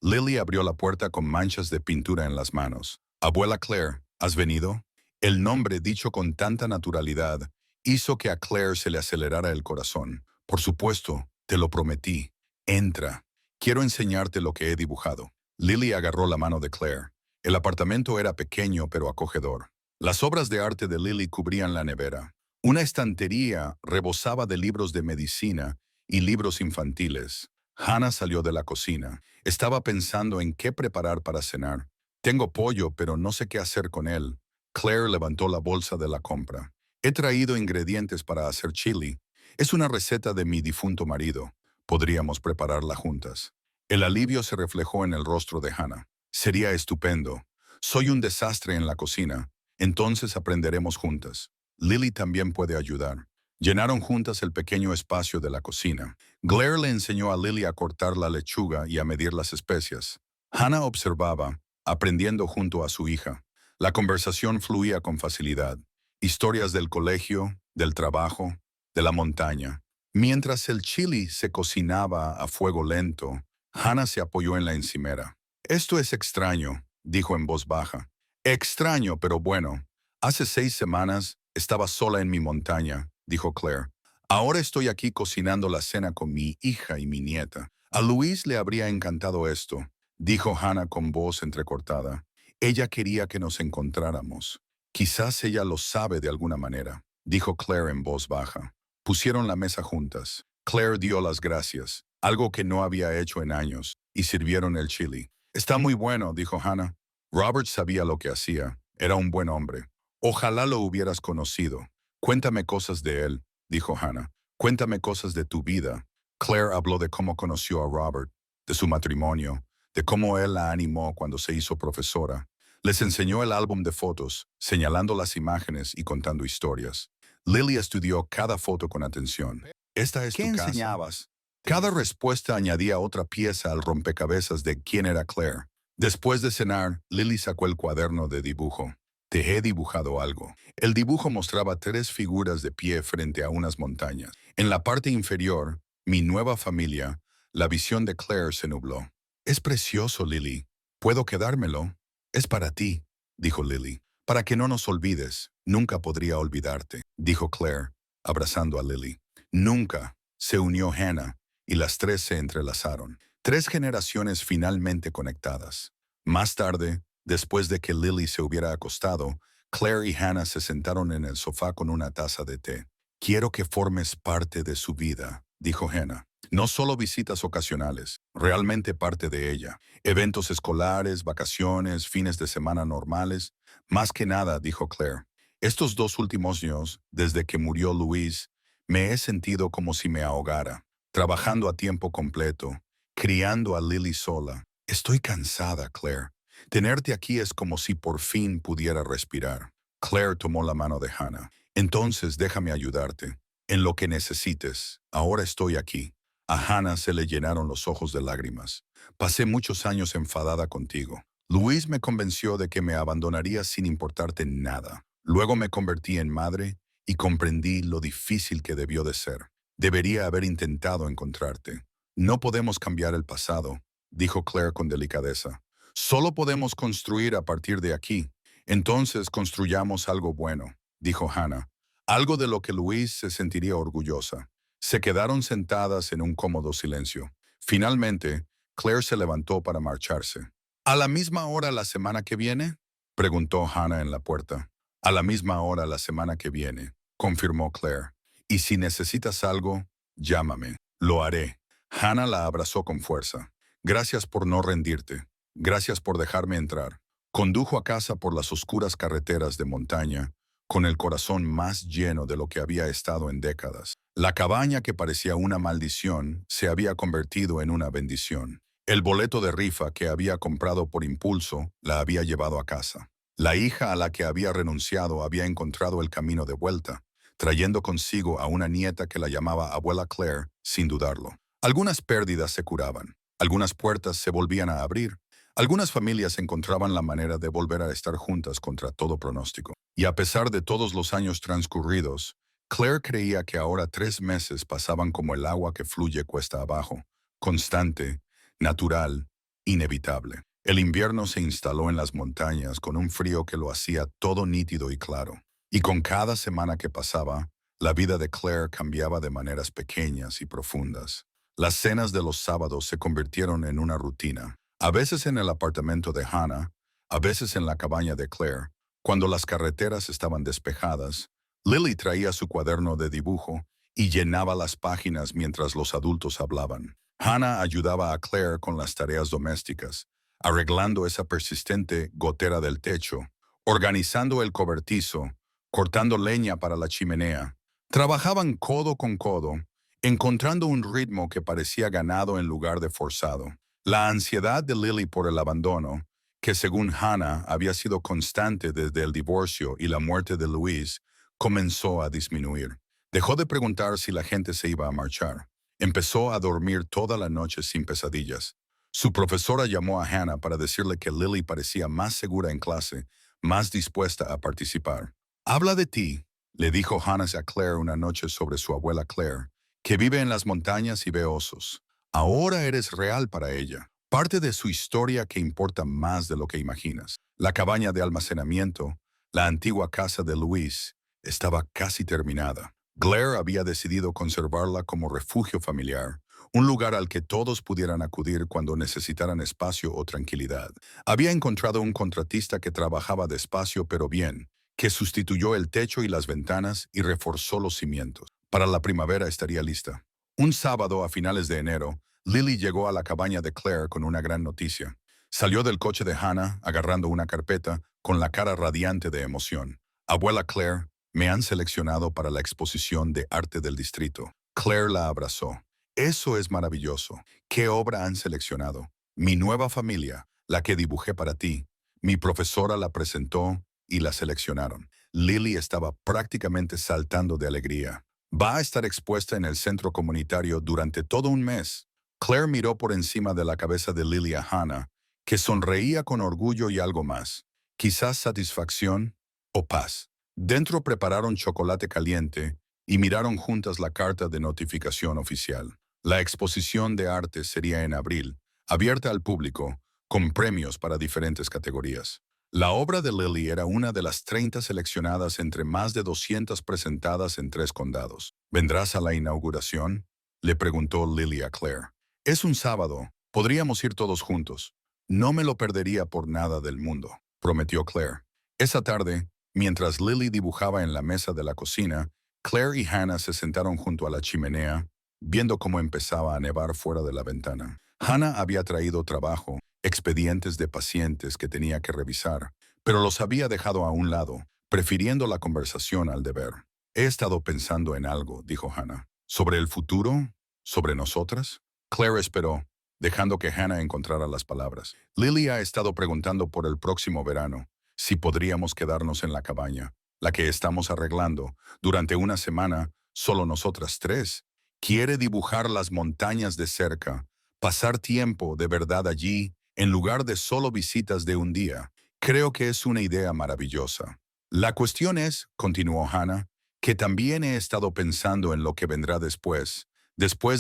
Lily abrió la puerta con manchas de pintura en las manos. Abuela Claire, ¿has venido? El nombre dicho con tanta naturalidad hizo que a Claire se le acelerara el corazón. Por supuesto, Te lo prometí. Entra. Quiero enseñarte lo que he dibujado. Lily agarró la mano de Claire. El apartamento era pequeño pero acogedor. Las obras de arte de Lily cubrían la nevera. Una estantería rebosaba de libros de medicina y libros infantiles. Hannah salió de la cocina. Estaba pensando en qué preparar para cenar. Tengo pollo, pero no sé qué hacer con él. Claire levantó la bolsa de la compra. He traído ingredientes para hacer chili. Es una receta de mi difunto marido. Podríamos prepararla juntas. El alivio se reflejó en el rostro de Hannah. Sería estupendo. Soy un desastre en la cocina. Entonces aprenderemos juntas. Lily también puede ayudar. Llenaron juntas el pequeño espacio de la cocina. Claire le enseñó a Lily a cortar la lechuga y a medir las especias. Hannah observaba, aprendiendo junto a su hija. La conversación fluía con facilidad. Historias del colegio, del trabajo, de la montaña. Mientras el chili se cocinaba a fuego lento, Hannah se apoyó en la encimera. Esto es extraño, dijo en voz baja. Extraño, pero bueno. Hace 6 semanas estaba sola en mi montaña, dijo Claire. Ahora estoy aquí cocinando la cena con mi hija y mi nieta. A Louise le habría encantado esto, dijo Hannah con voz entrecortada. Ella quería que nos encontráramos. Quizás ella lo sabe de alguna manera, dijo Claire en voz baja. Pusieron la mesa juntas. Claire dio las gracias, algo que no había hecho en años, y sirvieron el chili. Está muy bueno, dijo Hannah. Robert sabía lo que hacía. Era un buen hombre. Ojalá lo hubieras conocido. Cuéntame cosas de él, dijo Hannah. Cuéntame cosas de tu vida. Claire habló de cómo conoció a Robert, de su matrimonio, de cómo él la animó cuando se hizo profesora. Les enseñó el álbum de fotos, señalando las imágenes y contando historias. Lily estudió cada foto con atención. ¿Esta es tu casa? ¿Qué enseñabas? Cada respuesta añadía otra pieza al rompecabezas de quién era Claire. Después de cenar, Lily sacó el cuaderno de dibujo. Te he dibujado algo. El dibujo mostraba 3 figuras de pie frente a unas montañas. En la parte inferior, mi nueva familia, la visión de Claire se nubló. Es precioso, Lily. ¿Puedo quedármelo? Es para ti, dijo Lily. Para que no nos olvides. Nunca podría olvidarte, dijo Claire, abrazando a Lily. Nunca, se unió Hannah, y las 3 se entrelazaron. 3 generaciones finalmente conectadas. Más tarde, después de que Lily se hubiera acostado, Claire y Hannah se sentaron en el sofá con una taza de té. Quiero que formes parte de su vida, dijo Hannah. No solo visitas ocasionales, realmente parte de ella. Eventos escolares, vacaciones, fines de semana normales. Más que nada, dijo Claire. Estos 2 últimos años, desde que murió Louise, me he sentido como si me ahogara, trabajando a tiempo completo, criando a Lily sola. Estoy cansada, Claire. Tenerte aquí es como si por fin pudiera respirar. Claire tomó la mano de Hannah. Entonces déjame ayudarte. En lo que necesites. Ahora estoy aquí. A Hannah se le llenaron los ojos de lágrimas. Pasé muchos años enfadada contigo. Louise me convenció de que me abandonaría sin importarte nada. Luego me convertí en madre y comprendí lo difícil que debió de ser. Debería haber intentado encontrarte. No podemos cambiar el pasado, dijo Claire con delicadeza. Solo podemos construir a partir de aquí. Entonces construyamos algo bueno, dijo Hannah. Algo de lo que Louise se sentiría orgullosa. Se quedaron sentadas en un cómodo silencio. Finalmente, Claire se levantó para marcharse. ¿A la misma hora la semana que viene?, preguntó Hannah en la puerta. A la misma hora la semana que viene, confirmó Claire. Y si necesitas algo, llámame. Lo haré. Hannah la abrazó con fuerza. Gracias por no rendirte. Gracias por dejarme entrar. Condujo a casa por las oscuras carreteras de montaña, con el corazón más lleno de lo que había estado en décadas. La cabaña que parecía una maldición se había convertido en una bendición. El boleto de rifa que había comprado por impulso la había llevado a casa. La hija a la que había renunciado había encontrado el camino de vuelta, trayendo consigo a una nieta que la llamaba abuela Claire sin dudarlo. Algunas pérdidas se curaban, algunas puertas se volvían a abrir, algunas familias encontraban la manera de volver a estar juntas contra todo pronóstico. Y a pesar de todos los años transcurridos, Claire creía que ahora 3 meses pasaban como el agua que fluye cuesta abajo, constante, natural, inevitable. El invierno se instaló en las montañas con un frío que lo hacía todo nítido y claro. Y con cada semana que pasaba, la vida de Claire cambiaba de maneras pequeñas y profundas. Las cenas de los sábados se convirtieron en una rutina, a veces en el apartamento de Hannah, a veces en la cabaña de Claire. Cuando las carreteras estaban despejadas, Lily traía su cuaderno de dibujo y llenaba las páginas mientras los adultos hablaban. Hannah ayudaba a Claire con las tareas domésticas, arreglando esa persistente gotera del techo, organizando el cobertizo, cortando leña para la chimenea. Trabajaban codo con codo, encontrando un ritmo que parecía ganado en lugar de forzado. La ansiedad de Lily por el abandono, que según Hannah había sido constante desde el divorcio y la muerte de Louise, comenzó a disminuir. Dejó de preguntar si la gente se iba a marchar. Empezó a dormir toda la noche sin pesadillas. Su profesora llamó a Hannah para decirle que Lily parecía más segura en clase, más dispuesta a participar. «Habla de ti», le dijo Hannah a Claire una noche sobre su abuela Claire, que vive en las montañas y ve osos. Ahora eres real para ella, parte de su historia que importa más de lo que imaginas. La cabaña de almacenamiento, la antigua casa de Louise, estaba casi terminada. Claire había decidido conservarla como refugio familiar, un lugar al que todos pudieran acudir cuando necesitaran espacio o tranquilidad. Había encontrado un contratista que trabajaba despacio pero bien, que sustituyó el techo y las ventanas y reforzó los cimientos. Para la primavera estaría lista. Un sábado a finales de enero, Lily llegó a la cabaña de Claire con una gran noticia. Salió del coche de Hannah agarrando una carpeta con la cara radiante de emoción. «Abuela Claire, me han seleccionado para la exposición de arte del distrito». Claire la abrazó. «Eso es maravilloso. ¿Qué obra han seleccionado?» «Mi nueva familia, la que dibujé para ti. Mi profesora la presentó y la seleccionaron». Lily estaba prácticamente saltando de alegría. «Va a estar expuesta en el centro comunitario durante todo un mes». Claire miró por encima de la cabeza de Lily a Hannah, que sonreía con orgullo y algo más. Quizás satisfacción o paz. Dentro prepararon chocolate caliente y miraron juntas la carta de notificación oficial. La exposición de arte sería en abril, abierta al público, con premios para diferentes categorías. La obra de Lily era una de las 30 seleccionadas entre más de 200 presentadas en 3 condados. «¿Vendrás a la inauguración?», le preguntó Lily a Claire. «Es un sábado. Podríamos ir todos juntos». «No me lo perdería por nada del mundo», prometió Claire. Esa tarde, mientras Lily dibujaba en la mesa de la cocina, Claire y Hannah se sentaron junto a la chimenea, viendo cómo empezaba a nevar fuera de la ventana. Hannah había traído trabajo, expedientes de pacientes que tenía que revisar, pero los había dejado a un lado, prefiriendo la conversación al deber. «He estado pensando en algo», dijo Hannah. «¿Sobre el futuro? ¿Sobre nosotras?» Claire esperó, dejando que Hannah encontrara las palabras. «Lily ha estado preguntando por el próximo verano, si podríamos quedarnos en la cabaña, la que estamos arreglando, durante una semana, solo nosotras 3. Quiere dibujar las montañas de cerca, pasar tiempo de verdad allí, en lugar de solo visitas de un día. Creo que es una idea maravillosa. La cuestión es», continuó Hannah, «que también he estado pensando en lo que vendrá después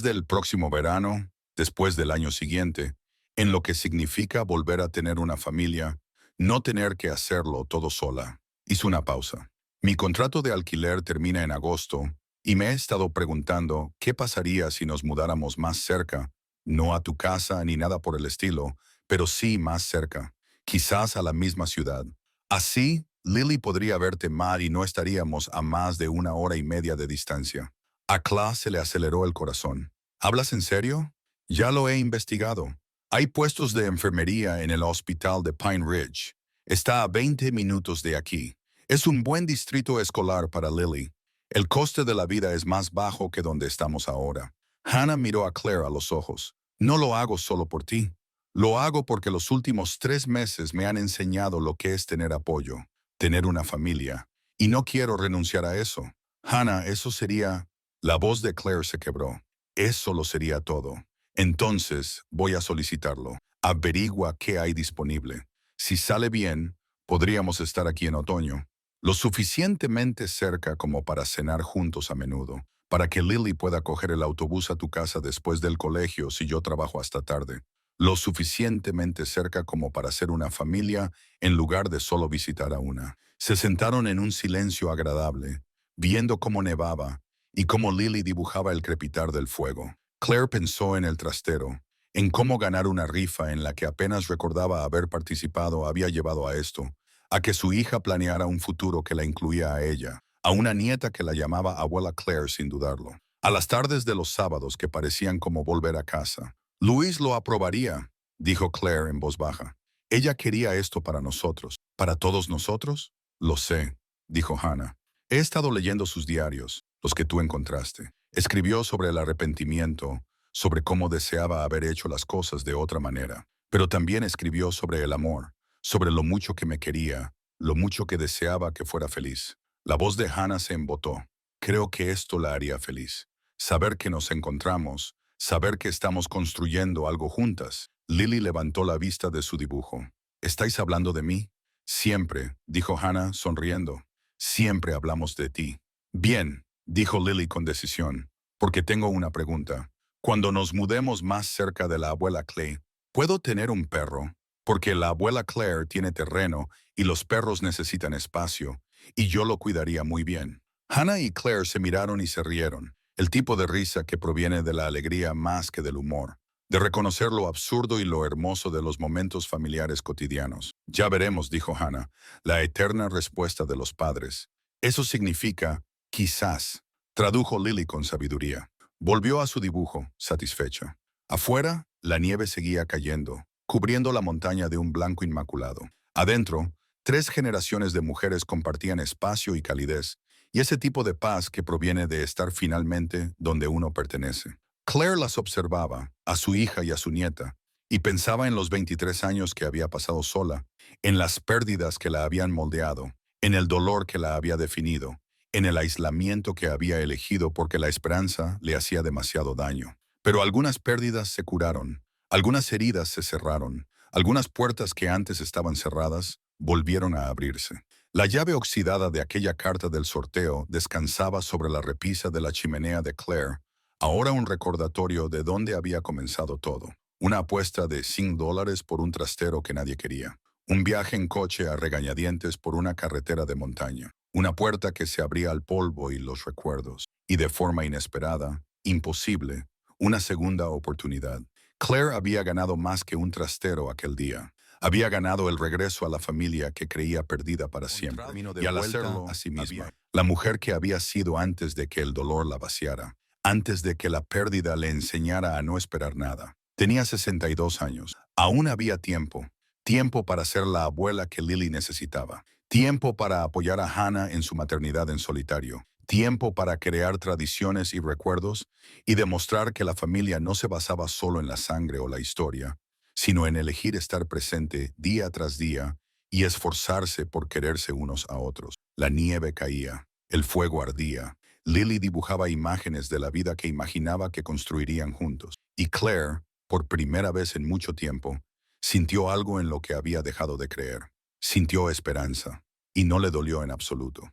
del próximo verano, después del año siguiente, en lo que significa volver a tener una familia, no tener que hacerlo todo sola». Hizo una pausa. «Mi contrato de alquiler termina en agosto y me he estado preguntando qué pasaría si nos mudáramos más cerca, no a tu casa ni nada por el estilo, pero sí más cerca, quizás a la misma ciudad. Así, Lily podría verte mal y no estaríamos a más de 1 hora y media de distancia». A Claire se le aceleró el corazón. «¿Hablas en serio? Ya lo he investigado. Hay puestos de enfermería en el hospital de Pine Ridge. Está a 20 minutos de aquí. Es un buen distrito escolar para Lily. El coste de la vida es más bajo que donde estamos ahora». Hannah miró a Claire a los ojos. «No lo hago solo por ti. Lo hago porque los últimos 3 meses me han enseñado lo que es tener apoyo, tener una familia. Y no quiero renunciar a eso». «Hannah, eso sería...» La voz de Claire se quebró. «Eso lo sería todo. Entonces, voy a solicitarlo. Averigua qué hay disponible. Si sale bien, podríamos estar aquí en otoño, lo suficientemente cerca como para cenar juntos a menudo, para que Lily pueda coger el autobús a tu casa después del colegio si yo trabajo hasta tarde. Lo suficientemente cerca como para ser una familia en lugar de solo visitar a una». Se sentaron en un silencio agradable, viendo cómo nevaba y cómo Lily dibujaba el crepitar del fuego. Claire pensó en el trastero, en cómo ganar una rifa en la que apenas recordaba haber participado había llevado a esto, a que su hija planeara un futuro que la incluía a ella, a una nieta que la llamaba abuela Claire sin dudarlo. A las tardes de los sábados que parecían como volver a casa. Luis lo aprobaría, dijo Claire en voz baja. Ella quería esto para nosotros. ¿Para todos nosotros? Lo sé, dijo Hannah. He estado leyendo sus diarios, los que tú encontraste. Escribió sobre el arrepentimiento, sobre cómo deseaba haber hecho las cosas de otra manera, pero también escribió sobre el amor, sobre lo mucho que me quería, lo mucho que deseaba que fuera feliz. La voz de Hannah se embotó. Creo que esto la haría feliz. Saber que nos encontramos, saber que estamos construyendo algo juntas. Lily levantó la vista de su dibujo. ¿Estáis hablando de mí? Siempre, dijo Hannah, sonriendo. Siempre hablamos de ti. Bien, dijo Lily con decisión, porque tengo una pregunta. Cuando nos mudemos más cerca de la abuela Clay, ¿puedo tener un perro? Porque la abuela Claire tiene terreno y los perros necesitan espacio, y yo lo cuidaría muy bien. Hannah y Claire se miraron y se rieron, el tipo de risa que proviene de la alegría más que del humor, de reconocer lo absurdo y lo hermoso de los momentos familiares cotidianos. Ya veremos, dijo Hannah, la eterna respuesta de los padres. Eso significa, quizás, tradujo Lily con sabiduría. Volvió a su dibujo, satisfecha. Afuera, la nieve seguía cayendo, cubriendo la montaña de un blanco inmaculado. Adentro, 3 generaciones de mujeres compartían espacio y calidez, y ese tipo de paz que proviene de estar finalmente donde uno pertenece. Claire las observaba, a su hija y a su nieta, y pensaba en los 23 años que había pasado sola, en las pérdidas que la habían moldeado, en el dolor que la había definido, en el aislamiento que había elegido porque la esperanza le hacía demasiado daño. Pero algunas pérdidas se curaron, algunas heridas se cerraron, algunas puertas que antes estaban cerradas volvieron a abrirse. La llave oxidada de aquella carta del sorteo descansaba sobre la repisa de la chimenea de Claire, ahora un recordatorio de dónde había comenzado todo. Una apuesta de $100 por un trastero que nadie quería. Un viaje en coche a regañadientes por una carretera de montaña. Una puerta que se abría al polvo y los recuerdos. Y de forma inesperada, imposible, una segunda oportunidad. Claire había ganado más que un trastero aquel día. Había ganado el regreso a la familia que creía perdida para siempre. Y al hacerlo a sí misma, la mujer que había sido antes de que el dolor la vaciara, antes de que la pérdida le enseñara a no esperar nada. Tenía 62 años. Aún había tiempo. Tiempo para ser la abuela que Lily necesitaba. Tiempo para apoyar a Hannah en su maternidad en solitario. Tiempo para crear tradiciones y recuerdos y demostrar que la familia no se basaba solo en la sangre o la historia, sino en elegir estar presente día tras día y esforzarse por quererse unos a otros. La nieve caía, el fuego ardía. Lily dibujaba imágenes de la vida que imaginaba que construirían juntos. Y Claire, por primera vez en mucho tiempo, sintió algo en lo que había dejado de creer. Sintió esperanza, y no le dolió en absoluto.